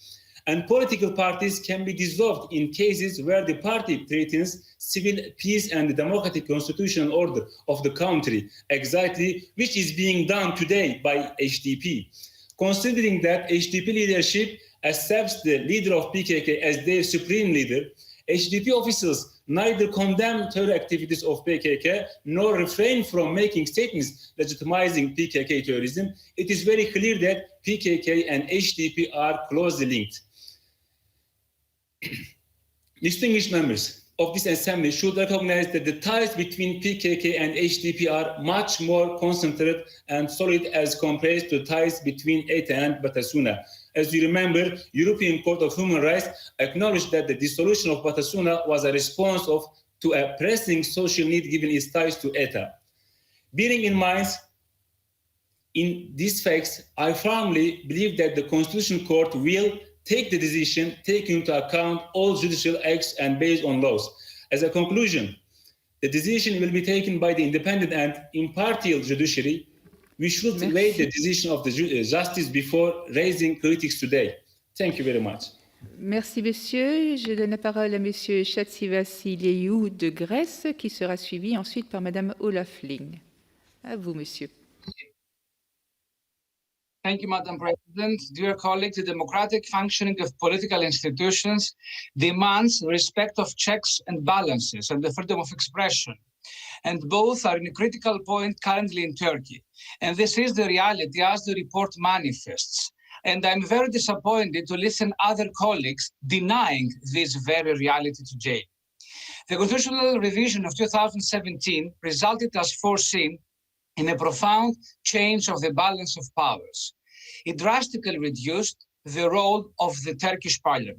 And political parties can be dissolved in cases where the party threatens civil peace and the democratic constitutional order of the country, exactly which is being done today by HDP. Considering that HDP leadership accepts the leader of PKK as their supreme leader, HDP officials neither condemn terror activities of PKK nor refrain from making statements legitimizing PKK terrorism. It is very clear that PKK and HDP are closely linked. Distinguished members of this assembly should recognize that the ties between PKK and HDP are much more concentrated and solid as compared to ties between ETA and Batasuna. As you remember, European Court of Human Rights acknowledged that the dissolution of Batasuna was a response to a pressing social need given its ties to ETA. Bearing in mind in these facts, I firmly believe that the Constitutional Court will take the decision, taking into account all judicial acts and based on laws. As a conclusion, the decision will be taken by the independent and impartial judiciary. We should wait the decision of the justice before raising critics today. Thank you very much. Merci, monsieur. Je donne la parole à monsieur Chatsivasiliou de Grèce, qui sera suivi ensuite par madame Olafling. À vous, monsieur. Thank you, Madam President. Dear colleagues, the democratic functioning of political institutions demands respect of checks and balances and the freedom of expression. And both are in a critical point currently in Turkey. And this is the reality as the report manifests. And I'm very disappointed to listen other colleagues denying this very reality today. The constitutional revision of 2017 resulted as foreseen in a profound change of the balance of powers. It drastically reduced the role of the Turkish parliament.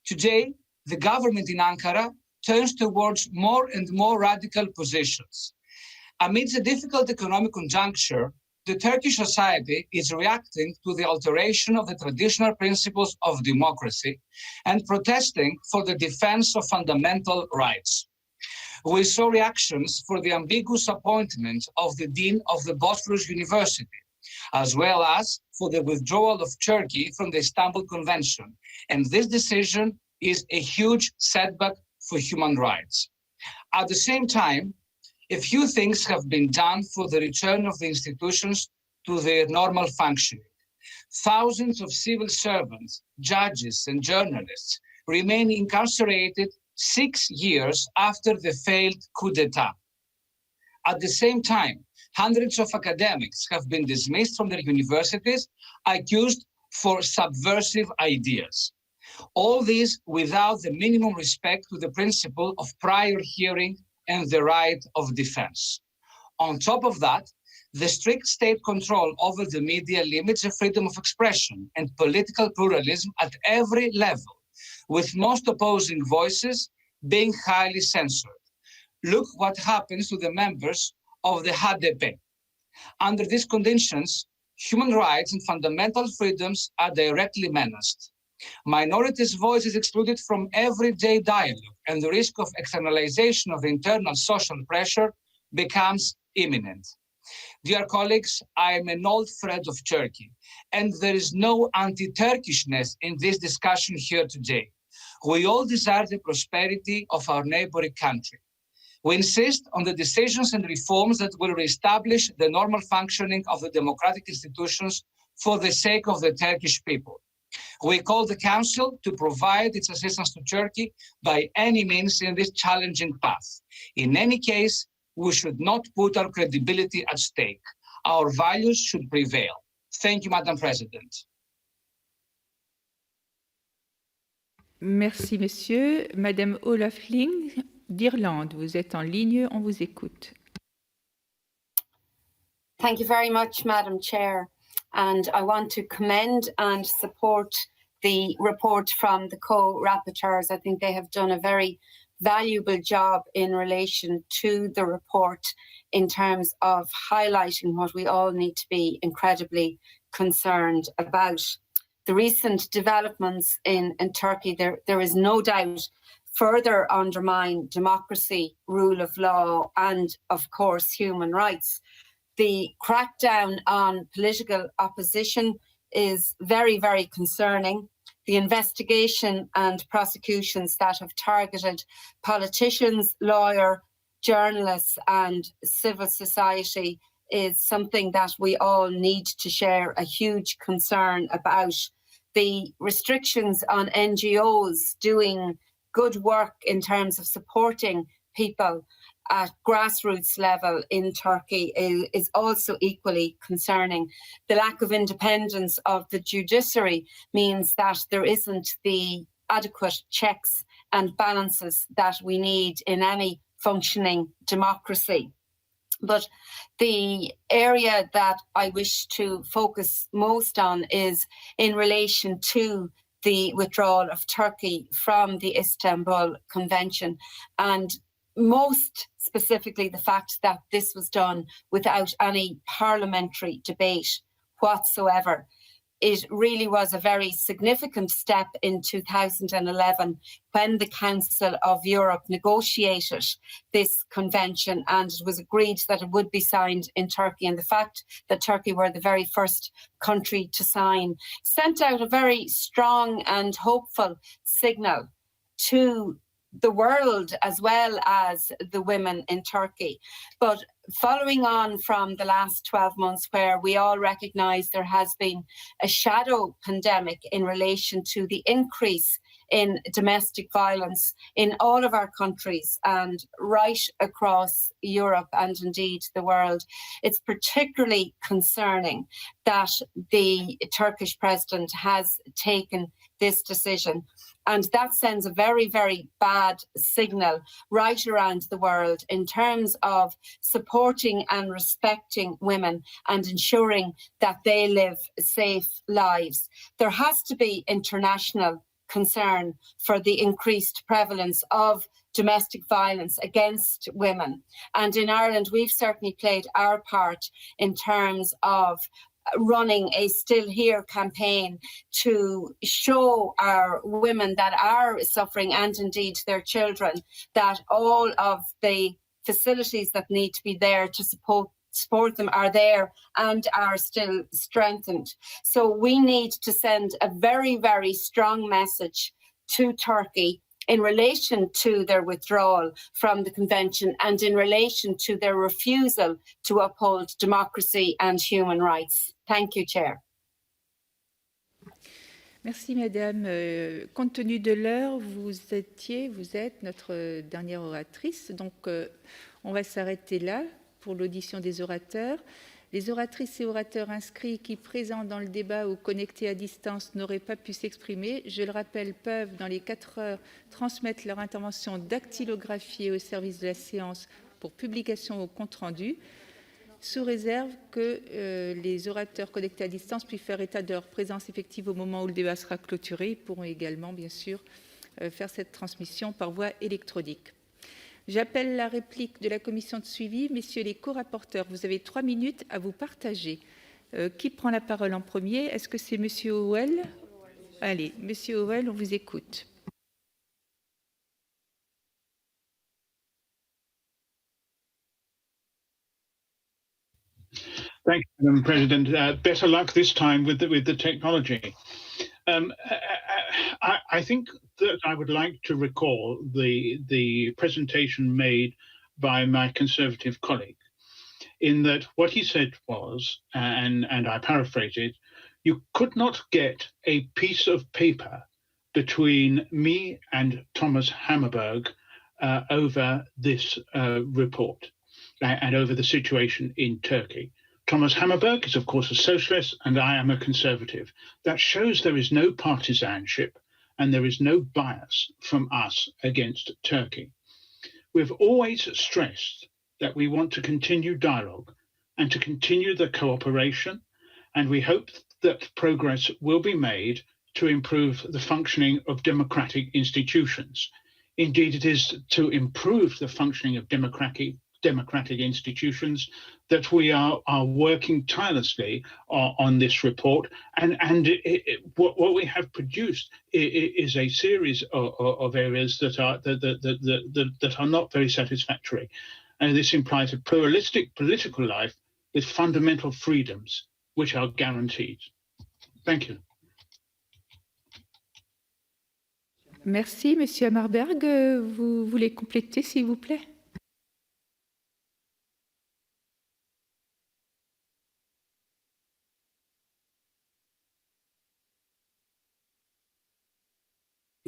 Today, the government in Ankara turns towards more and more radical positions. Amidst a difficult economic conjuncture, the Turkish society is reacting to the alteration of the traditional principles of democracy and protesting for the defense of fundamental rights. We saw reactions for the ambiguous appointment of the Dean of the Bosphorus University, as well as for the withdrawal of Turkey from the Istanbul Convention. And this decision is a huge setback for human rights. At the same time, a few things have been done for the return of the institutions to their normal functioning. Thousands of civil servants, judges, and journalists remain incarcerated 6 years after the failed coup d'etat. At the same time, hundreds of academics have been dismissed from their universities, accused for subversive ideas. All this without the minimum respect to the principle of prior hearing and the right of defense. On top of that, the strict state control over the media limits the freedom of expression and political pluralism at every level, with most opposing voices being highly censored. Look what happens to the members of the HDP. Under these conditions, human rights and fundamental freedoms are directly menaced. Minorities' voice is excluded from everyday dialogue, and the risk of externalization of internal social pressure becomes imminent. Dear colleagues, I am an old friend of Turkey, and there is no anti-Turkishness in this discussion here today. We all desire the prosperity of our neighboring country. We insist on the decisions and reforms that will reestablish the normal functioning of the democratic institutions for the sake of the Turkish people. We call the Council to provide its assistance to Turkey by any means in this challenging path. In any case, we should not put our credibility at stake. Our values should prevail. Thank you, Madam President. Merci, monsieur. Madame O'Loughlin d'Irlande, vous êtes en ligne, on vous écoute. Thank you very much, Madam Chair. And I want to commend and support the report from the co-rapporteurs. I think they have done a very valuable job in relation to the report in terms of highlighting what we all need to be incredibly concerned about. The recent developments in Turkey, there is no doubt, further undermine democracy, rule of law, and, of course, human rights. The crackdown on political opposition is very, very concerning. The investigation and prosecutions that have targeted politicians, lawyers, journalists, and civil society is something that we all need to share a huge concern about. The restrictions on NGOs doing good work in terms of supporting people at grassroots level in Turkey is also equally concerning. The lack of independence of the judiciary means that there isn't the adequate checks and balances that we need in any functioning democracy. But the area that I wish to focus most on is in relation to the withdrawal of Turkey from the Istanbul Convention, and most specifically the fact that this was done without any parliamentary debate whatsoever. It really was a very significant step in 2011 when the Council of Europe negotiated this convention, and it was agreed that it would be signed in Turkey. And the fact that Turkey were the very first country to sign sent out a very strong and hopeful signal to the world as well as the women in Turkey. But following on from the last 12 months, where we all recognise there has been a shadow pandemic in relation to the increase in domestic violence in all of our countries and right across Europe and indeed the world, it's particularly concerning that the Turkish president has taken this decision. And that sends a very, very bad signal right around the world in terms of supporting and respecting women and ensuring that they live safe lives. There has to be international concern for the increased prevalence of domestic violence against women. And in Ireland, we've certainly played our part in terms of running a Still Here campaign to show our women that are suffering, and indeed their children, that all of the facilities that need to be there to support them are there and are still strengthened. So we need to send a very, very strong message to Turkey in relation to their withdrawal from the convention and in relation to their refusal to uphold democracy and human rights. Thank you, Chair. Merci Madame. Compte tenu de l'heure, vous êtes notre dernière oratrice. Donc on va s'arrêter là pour l'audition des orateurs. Les oratrices et orateurs inscrits qui, présents dans le débat ou connectés à distance, n'auraient pas pu s'exprimer, je le rappelle, peuvent, dans les 4 heures, transmettre leur intervention dactylographiée au service de la séance pour publication au compte-rendu, sous réserve que les orateurs connectés à distance puissent faire état de leur présence effective au moment où le débat sera clôturé. Ils pourront également, bien sûr, faire cette transmission par voie électronique. J'appelle la réplique de la commission de suivi. Messieurs les co-rapporteurs, vous avez 3 minutes à vous partager. Qui prend la parole en premier? Est-ce que c'est Monsieur Howell? Allez, Monsieur Howell, on vous écoute. Thank you, Madam President. Better luck this time with the technology. I think that I would like to recall the presentation made by my Conservative colleague, in that what he said was, and I paraphrase it, you could not get a piece of paper between me and Thomas Hammerberg over this report and over the situation in Turkey. Thomas Hammerberg is, of course, a socialist, and I am a conservative. That shows there is no partisanship and there is no bias from us against Turkey. We've always stressed that we want to continue dialogue and to continue the cooperation, and we hope that progress will be made to improve the functioning of democratic institutions. Indeed, it is to improve the functioning of democratic institutions that we are working tirelessly on this report, and what we have produced is a series of areas that are not very satisfactory, and this implies a pluralistic political life with fundamental freedoms which are guaranteed. Thank you. Merci, Monsieur Hammerberg. Vous voulez compléter, s'il vous plaît?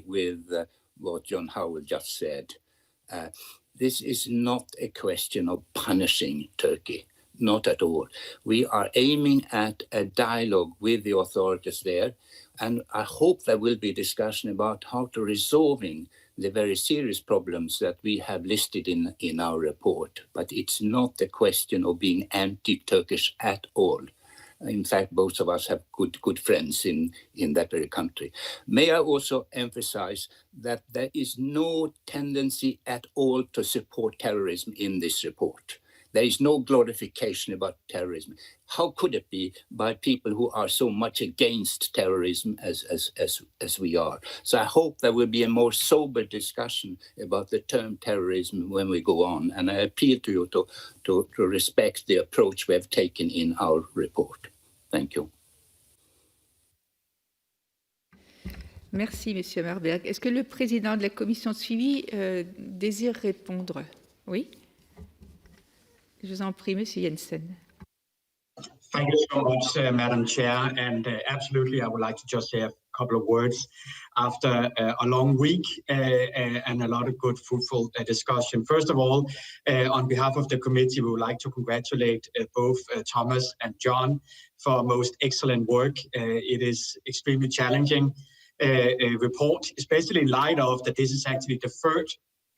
With what John Howell just said. This is not a question of punishing Turkey, not at all. We are aiming at a dialogue with the authorities there, and I hope there will be discussion about how to resolving the very serious problems that we have listed in our report. But it's not a question of being anti-Turkish at all. In fact, both of us have good friends in that very country. May I also emphasize that there is no tendency at all to support terrorism in this report. There is no glorification about terrorism. How could it be by people who are so much against terrorism as we are? So I hope there will be a more sober discussion about the term terrorism when we go on. And I appeal to you to respect the approach we have taken in our report. Thank you. Merci, Monsieur Hammerberg. Est-ce que le président de la commission de suivi désire répondre? Oui. Je vous en prie, Monsieur Jensen. Thank you so much, Madam Chair. And absolutely, I would like to just say a couple of words after a long week and a lot of good, fruitful discussion. First of all, on behalf of the committee, we would like to congratulate both Thomas and John for most excellent work. It is extremely challenging report, especially in light of that this is actually the third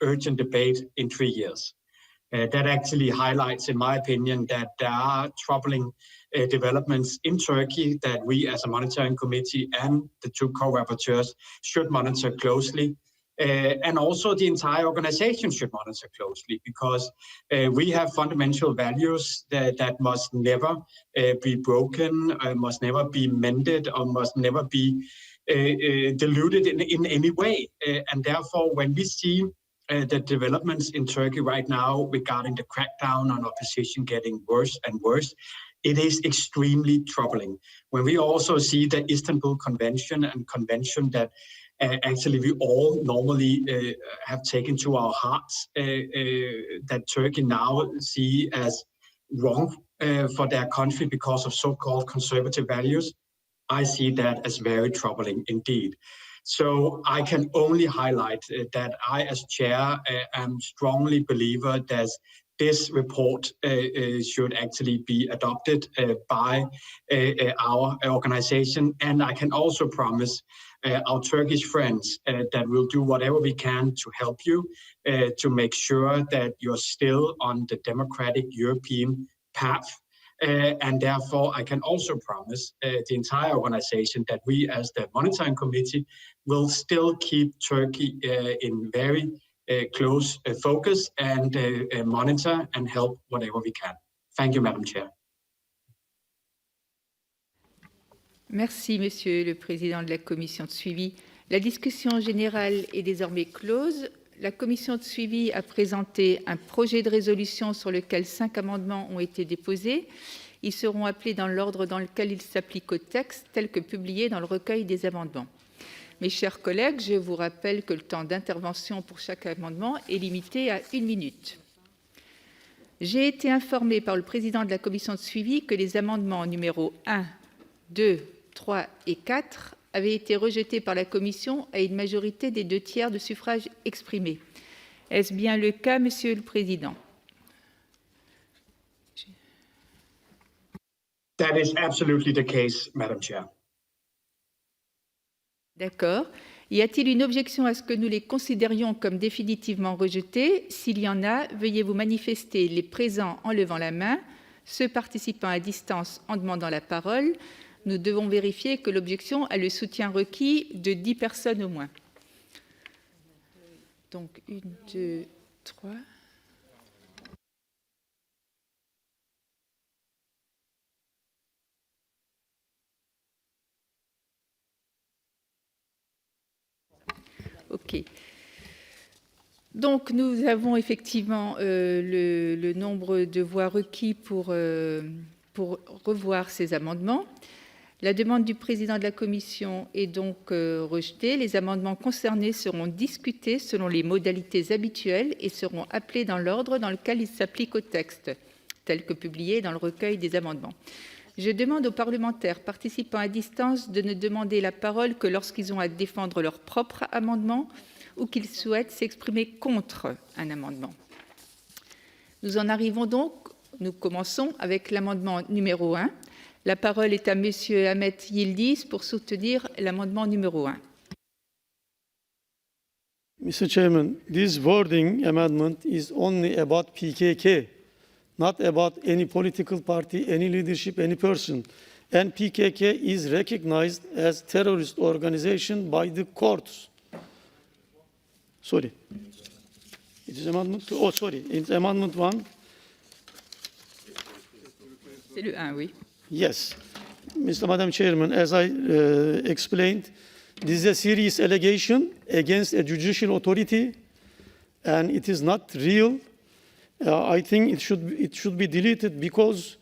urgent debate in 3 years. That actually highlights, in my opinion, that there are troubling developments in Turkey that we as a monitoring committee and the 2 co-rapporteurs should monitor closely. And also the entire organization should monitor closely, because we have fundamental values that must never be broken, must never be mended, or must never be diluted in any way. And therefore, when we see the developments in Turkey right now regarding the crackdown on opposition getting worse and worse, it is extremely troubling. When we also see the Istanbul Convention and convention that actually we all normally have taken to our hearts, that Turkey now see as wrong for their country because of so-called conservative values, I see that as very troubling indeed. So I can only highlight that I, as chair, am strongly believer that this report should actually be adopted by our organization. And I can also promise our Turkish friends that we'll do whatever we can to help you to make sure that you're still on the democratic European path. And therefore, I can also promise the entire organization that we, as the monitoring committee, will still keep Turkey in very close focus and monitor and help whatever we can. Thank you, Madam Chair. Merci, Monsieur le Président de la Commission de suivi. La discussion générale est désormais close. La Commission de suivi a présenté un projet de résolution sur lequel 5 amendements ont été déposés. Ils seront appelés dans l'ordre dans lequel ils s'appliquent au texte, tel que publié dans le recueil des amendements. Mes chers collègues, je vous rappelle que le temps d'intervention pour chaque amendement est limité à 1 minute. J'ai été informé par le président de la Commission de suivi que les amendements numéros 1, 2, 3 et 4 avaient été rejetés par la Commission à une majorité des 2/3 de suffrages exprimés. Est-ce bien le cas, Monsieur le Président? That is absolutely the case, Madam Chair. D'accord. Y a-t-il une objection à ce que nous les considérions comme définitivement rejetés? S'il y en a, veuillez vous manifester, les présents en levant la main, ceux participant à distance en demandant la parole. Nous devons vérifier que l'objection a le soutien requis de 10 personnes au moins. Donc, 1, 2, 3. OK. Donc, nous avons effectivement le nombre de voix requis pour revoir ces amendements. La demande du président de la Commission est donc rejetée. Les amendements concernés seront discutés selon les modalités habituelles et seront appelés dans l'ordre dans lequel ils s'appliquent au texte, tel que publié dans le recueil des amendements. Je demande aux parlementaires participant à distance de ne demander la parole que lorsqu'ils ont à défendre leur propre amendement ou qu'ils souhaitent s'exprimer contre un amendement. Nous en arrivons donc, nous commençons avec l'amendement numéro 1. La parole est à Monsieur Ahmet Yildiz pour soutenir l'amendement numéro 1. Mr. Chairman, this wording amendment is only about PKK, not about any political party, any leadership, any person. And PKK is recognized as terrorist organization by the courts. Sorry. It is amendment 2. Oh, sorry. It's amendment 1. C'est le 1, oui. Yes. Madam Chairman, as I explained, this is a serious allegation against a judicial authority, and it is not real. I think it should be deleted because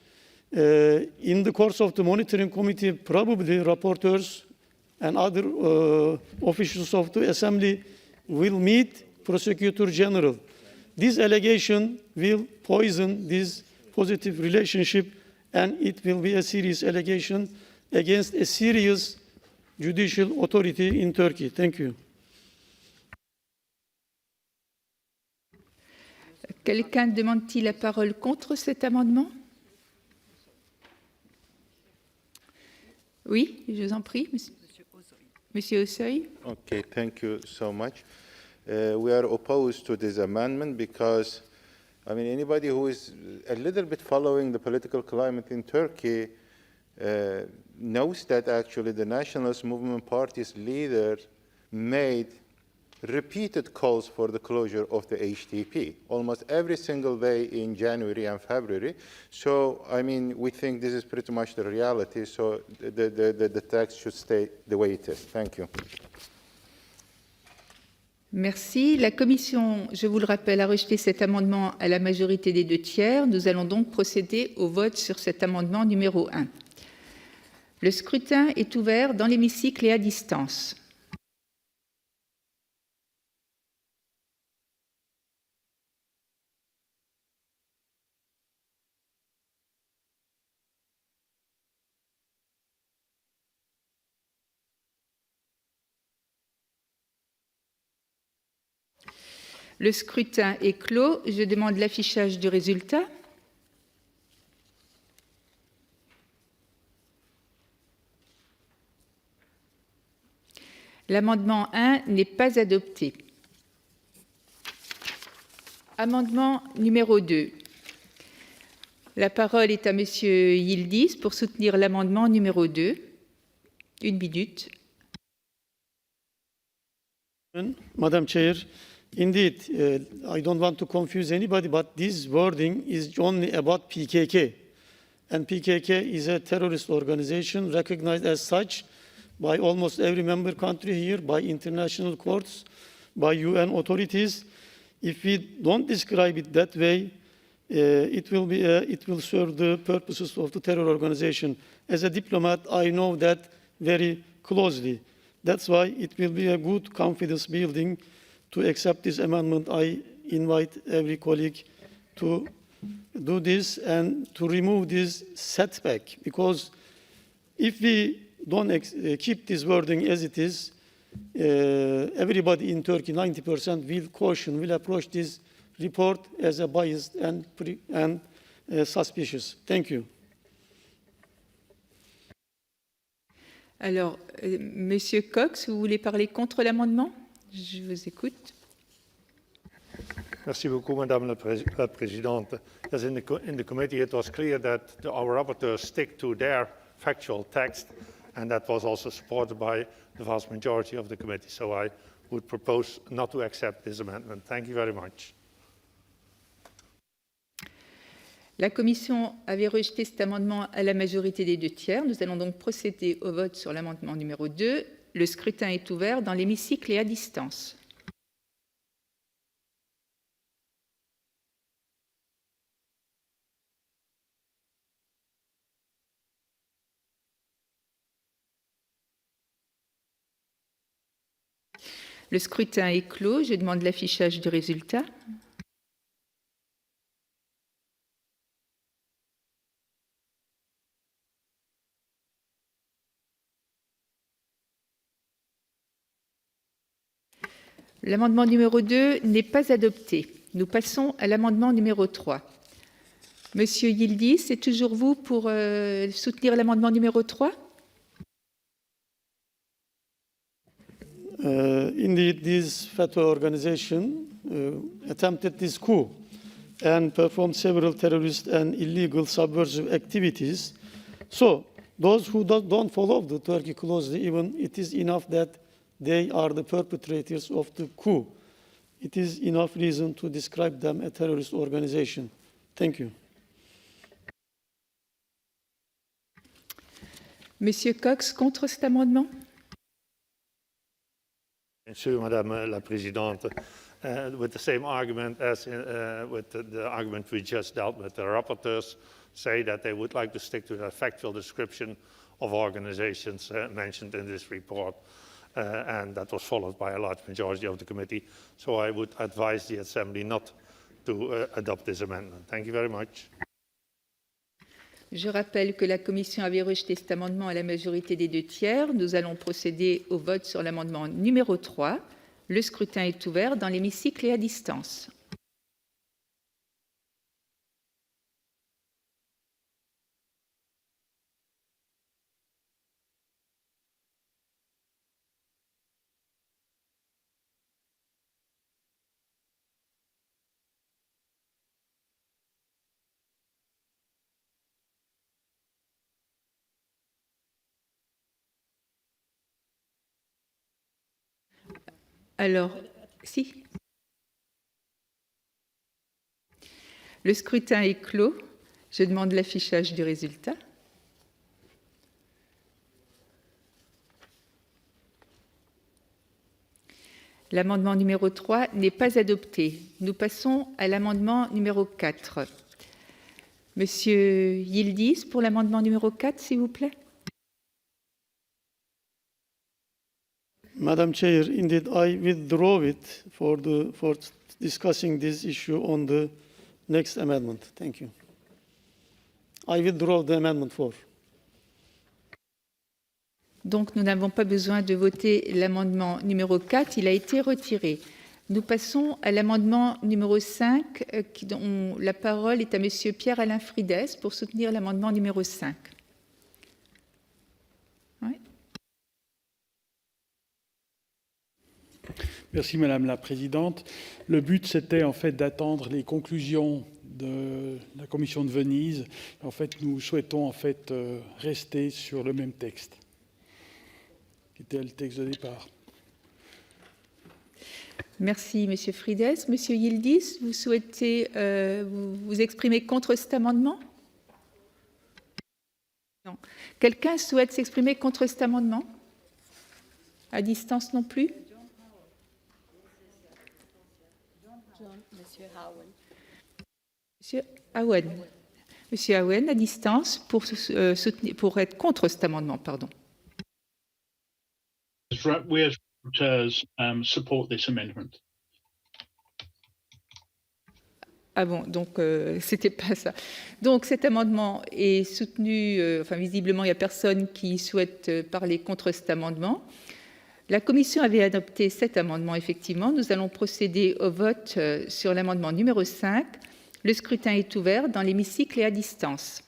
in the course of the monitoring committee, probably rapporteurs and other officials of the Assembly will meet Prosecutor General. This allegation will poison this positive relationship, and it will be a serious allegation against a serious judicial authority in Turkey. Thank you. Quelqu'un demande-t-il la parole contre cet amendement? Oui, je vous en prie, Monsieur Ossoy. Okay, thank you so much. We are opposed to this amendment because, I mean, anybody who is a little bit following the political climate in Turkey knows that actually the Nationalist Movement Party's leader made repeated calls for the closure of the HDP almost every single day in January and February. So, I mean, we think this is pretty much the reality, so the text should stay the way it is. Thank you. Merci. La Commission, je vous le rappelle, a rejeté cet amendement à la majorité des 2/3. Nous allons donc procéder au vote sur cet amendement numéro 1. Le scrutin est ouvert dans l'hémicycle et à distance. Le scrutin est clos. Je demande l'affichage du résultat. L'amendement 1 n'est pas adopté. Amendement numéro 2. La parole est à Monsieur Yildiz pour soutenir l'amendement numéro 2. 1 minute. Madam Chair, indeed, I don't want to confuse anybody, but this wording is only about PKK. And PKK is a terrorist organization recognized as such by almost every member country here, by international courts, by UN authorities. If we don't describe it that way, it will serve the purposes of the terror organization. As a diplomat, I know that very closely. That's why it will be a good confidence building to accept this amendment. I invite every colleague to do this and to remove this setback, because if we don't keep this wording as it is, everybody in Turkey, 90% will approach this report as a biased and suspicious. Thank you. Alors, Monsieur Cox, vous voulez parler contre l'amendement? Je vous écoute. Merci beaucoup, Madame la Présidente. As in the committee, it was clear that our rapporteurs stick to their factual text, and that was also supported by the vast majority of the committee. So I would propose not to accept this amendment. Thank you very much. La Commission avait rejeté cet amendement à la majorité des 2/3. Nous allons donc procéder au vote sur l'amendement numéro 2. Le scrutin est ouvert dans l'hémicycle et à distance. Le scrutin est clos. Je demande l'affichage du résultat. L'amendement numéro 2 n'est pas adopté. Nous passons à l'amendement numéro 3. Monsieur Yildiz, c'est toujours vous pour soutenir l'amendement numéro 3? Indeed, this fatwa organization attempted this coup and performed several terrorist and illegal subversive activities. So, those who don't follow the Turkey closely, even it is enough that they are the perpetrators of the coup. It is enough reason to describe them a terrorist organization. Thank you. Monsieur Cox, contre cet amendement? Bien sûr, Madame la Présidente. With the same argument as with the argument we just dealt with, the rapporteurs say that they would like to stick to the factual description of organizations mentioned in this report. And that was followed by a large majority of the committee. So I would advise the Assembly not to adopt this amendment. Thank you very much. Je rappelle que la Commission avait rejeté cet amendement à la majorité des 2/3. Nous allons procéder au vote sur l'amendement numéro 3. Le scrutin est ouvert dans l'hémicycle et à distance. Alors, si. Le scrutin est clos. Je demande l'affichage du résultat. L'amendement numéro 3 n'est pas adopté. Nous passons à l'amendement numéro 4. Monsieur Yildiz, pour l'amendement numéro 4, s'il vous plaît. Madam Chair, indeed, I withdraw it for discussing this issue on the next amendment. Thank you. I withdraw the amendment 4. Donc, nous n'avons pas besoin de voter l'amendement numéro 4. Il a été retiré. Nous passons à l'amendement numéro 5, dont la parole est à Monsieur Pierre-Alain Frides pour soutenir l'amendement numéro 5. Oui. Merci Madame la Présidente. Le but, c'était en fait d'attendre les conclusions de la Commission de Venise. En fait, nous souhaitons en fait rester sur le même texte, qui était le texte de départ. Merci Monsieur Frides. Monsieur Yildiz, vous souhaitez vous exprimer contre cet amendement? Non. Quelqu'un souhaite s'exprimer contre cet amendement? À distance non plus? Monsieur Aouen. Monsieur Aouen, à distance, pour être contre cet amendement, pardon. We as rapporteurs support this amendment. Ah bon, donc c'était pas ça. Donc cet amendement est soutenu, enfin visiblement il n'y a personne qui souhaite parler contre cet amendement. La Commission avait adopté cet amendement, effectivement. Nous allons procéder au vote sur l'amendement numéro 5. Le scrutin est ouvert dans l'hémicycle et à distance.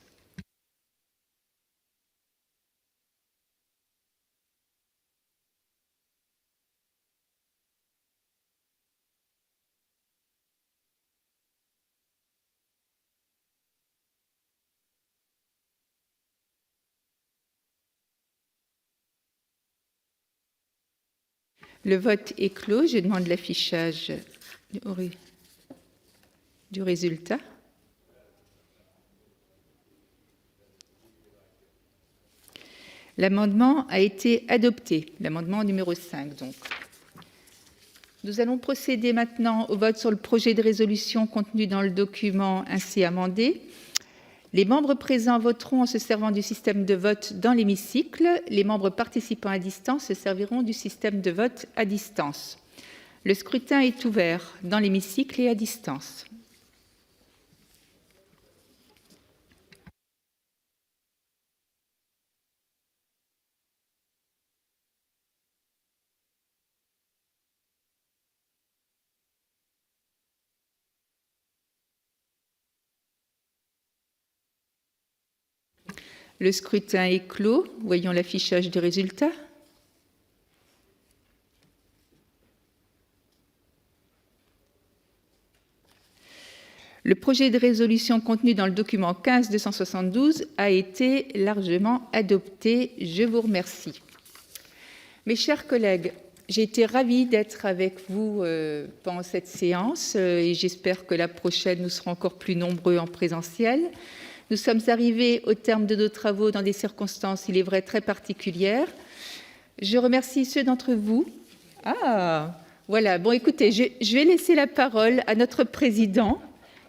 Le vote est clos. Je demande l'affichage du résultat. L'amendement a été adopté, l'amendement numéro 5 donc. Nous allons procéder maintenant au vote sur le projet de résolution contenu dans le document ainsi amendé. Les membres présents voteront en se servant du système de vote dans l'hémicycle. Les membres participant à distance se serviront du système de vote à distance. Le scrutin est ouvert dans l'hémicycle et à distance. Le scrutin est clos. Voyons l'affichage des résultats. Le projet de résolution contenu dans le document 15-272 a été largement adopté. Je vous remercie. Mes chers collègues, j'ai été ravie d'être avec vous pendant cette séance et j'espère que la prochaine, nous serons encore plus nombreux en présentiel. Nous sommes arrivés au terme de nos travaux dans des circonstances, il est vrai, très particulières. Je remercie ceux d'entre vous. Ah, voilà. Bon, écoutez, je vais laisser la parole à notre président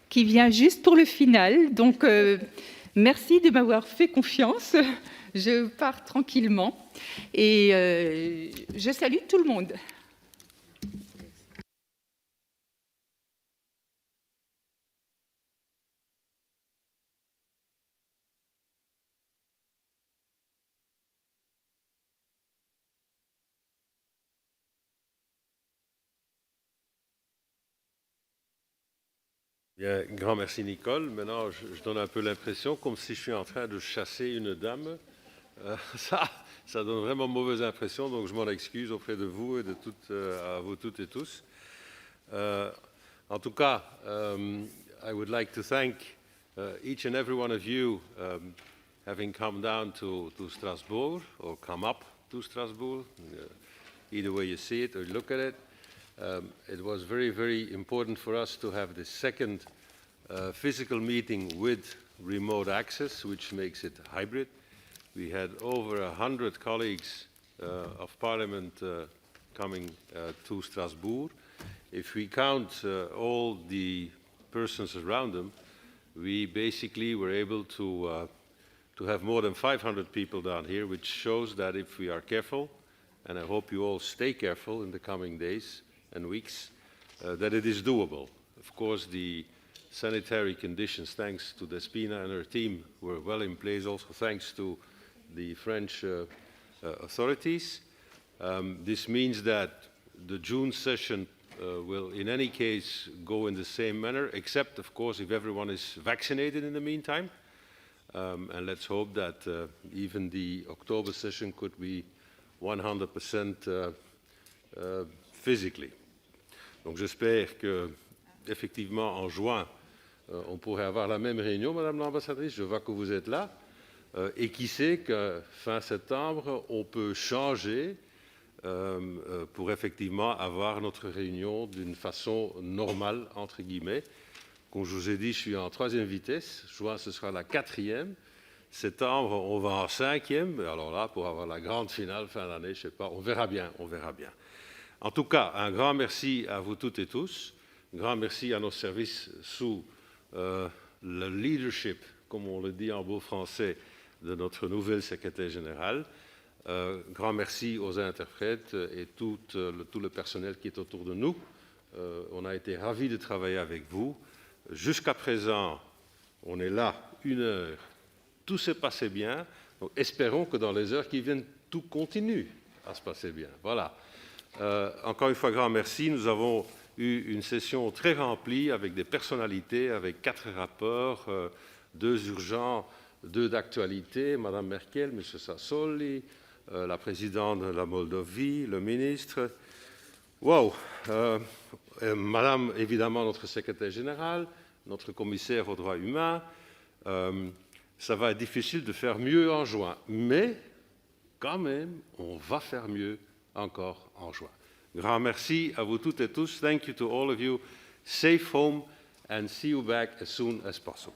qui vient juste pour le final. Donc, merci de m'avoir fait confiance. Je pars tranquillement et je salue tout le monde. Bien, grand merci Nicole. Maintenant, je donne un peu l'impression comme si je suis en train de chasser une dame. Ça donne vraiment mauvaise impression, donc je m'en excuse auprès de vous et de à vous toutes et tous. En tout cas, I would like to thank each and every one of you having come down to Strasbourg or come up to Strasbourg, either way you see it or look at it. It was very, very important for us to have the second physical meeting with remote access, which makes it hybrid. We had over 100 colleagues of Parliament coming to Strasbourg. If we count all the persons around them, we basically were able to have more than 500 people down here, which shows that if we are careful, and I hope you all stay careful in the coming days and weeks, that it is doable. Of course, the sanitary conditions, thanks to Despina and her team, were well in place, also thanks to the French authorities. This means that the June session will in any case go in the same manner, except, of course, if everyone is vaccinated in the meantime. And let's hope that even the October session could be 100% physically. Donc j'espère que, effectivement, en juin, on pourrait avoir la même réunion, Madame l'ambassadrice. Je vois que vous êtes là. Et qui sait que fin septembre, on peut changer pour effectivement avoir notre réunion d'une façon normale, entre guillemets. Comme je vous ai dit, je suis en 3e vitesse. Juin, ce sera la 4e. Septembre, on va en 5e. Alors là, pour avoir la grande finale fin d'année, je ne sais pas, on verra bien, on verra bien. En tout cas, un grand merci à vous toutes et tous. Un grand merci à nos services sous le leadership, comme on le dit en beau français, de notre nouvelle secrétaire générale. Grand merci aux interprètes et tout le personnel qui est autour de nous. On a été ravis de travailler avec vous. Jusqu'à présent, on est là 1 heure. Tout s'est passé bien. Donc, espérons que dans les heures qui viennent, tout continue à se passer bien. Voilà. Encore une fois, grand merci. Nous avons eu une session très remplie avec des personnalités, avec 4 rapports, 2 urgents, 2 d'actualité, Madame Merkel, M. Sassoli, la présidente de la Moldavie, le ministre. Wow. Madame, évidemment, notre secrétaire général, notre commissaire aux droits humains. Ça va être difficile de faire mieux en juin, mais quand même, on va faire mieux encore en juin. Grand merci à vous toutes et tous. Thank you to all of you. Safe home and see you back as soon as possible.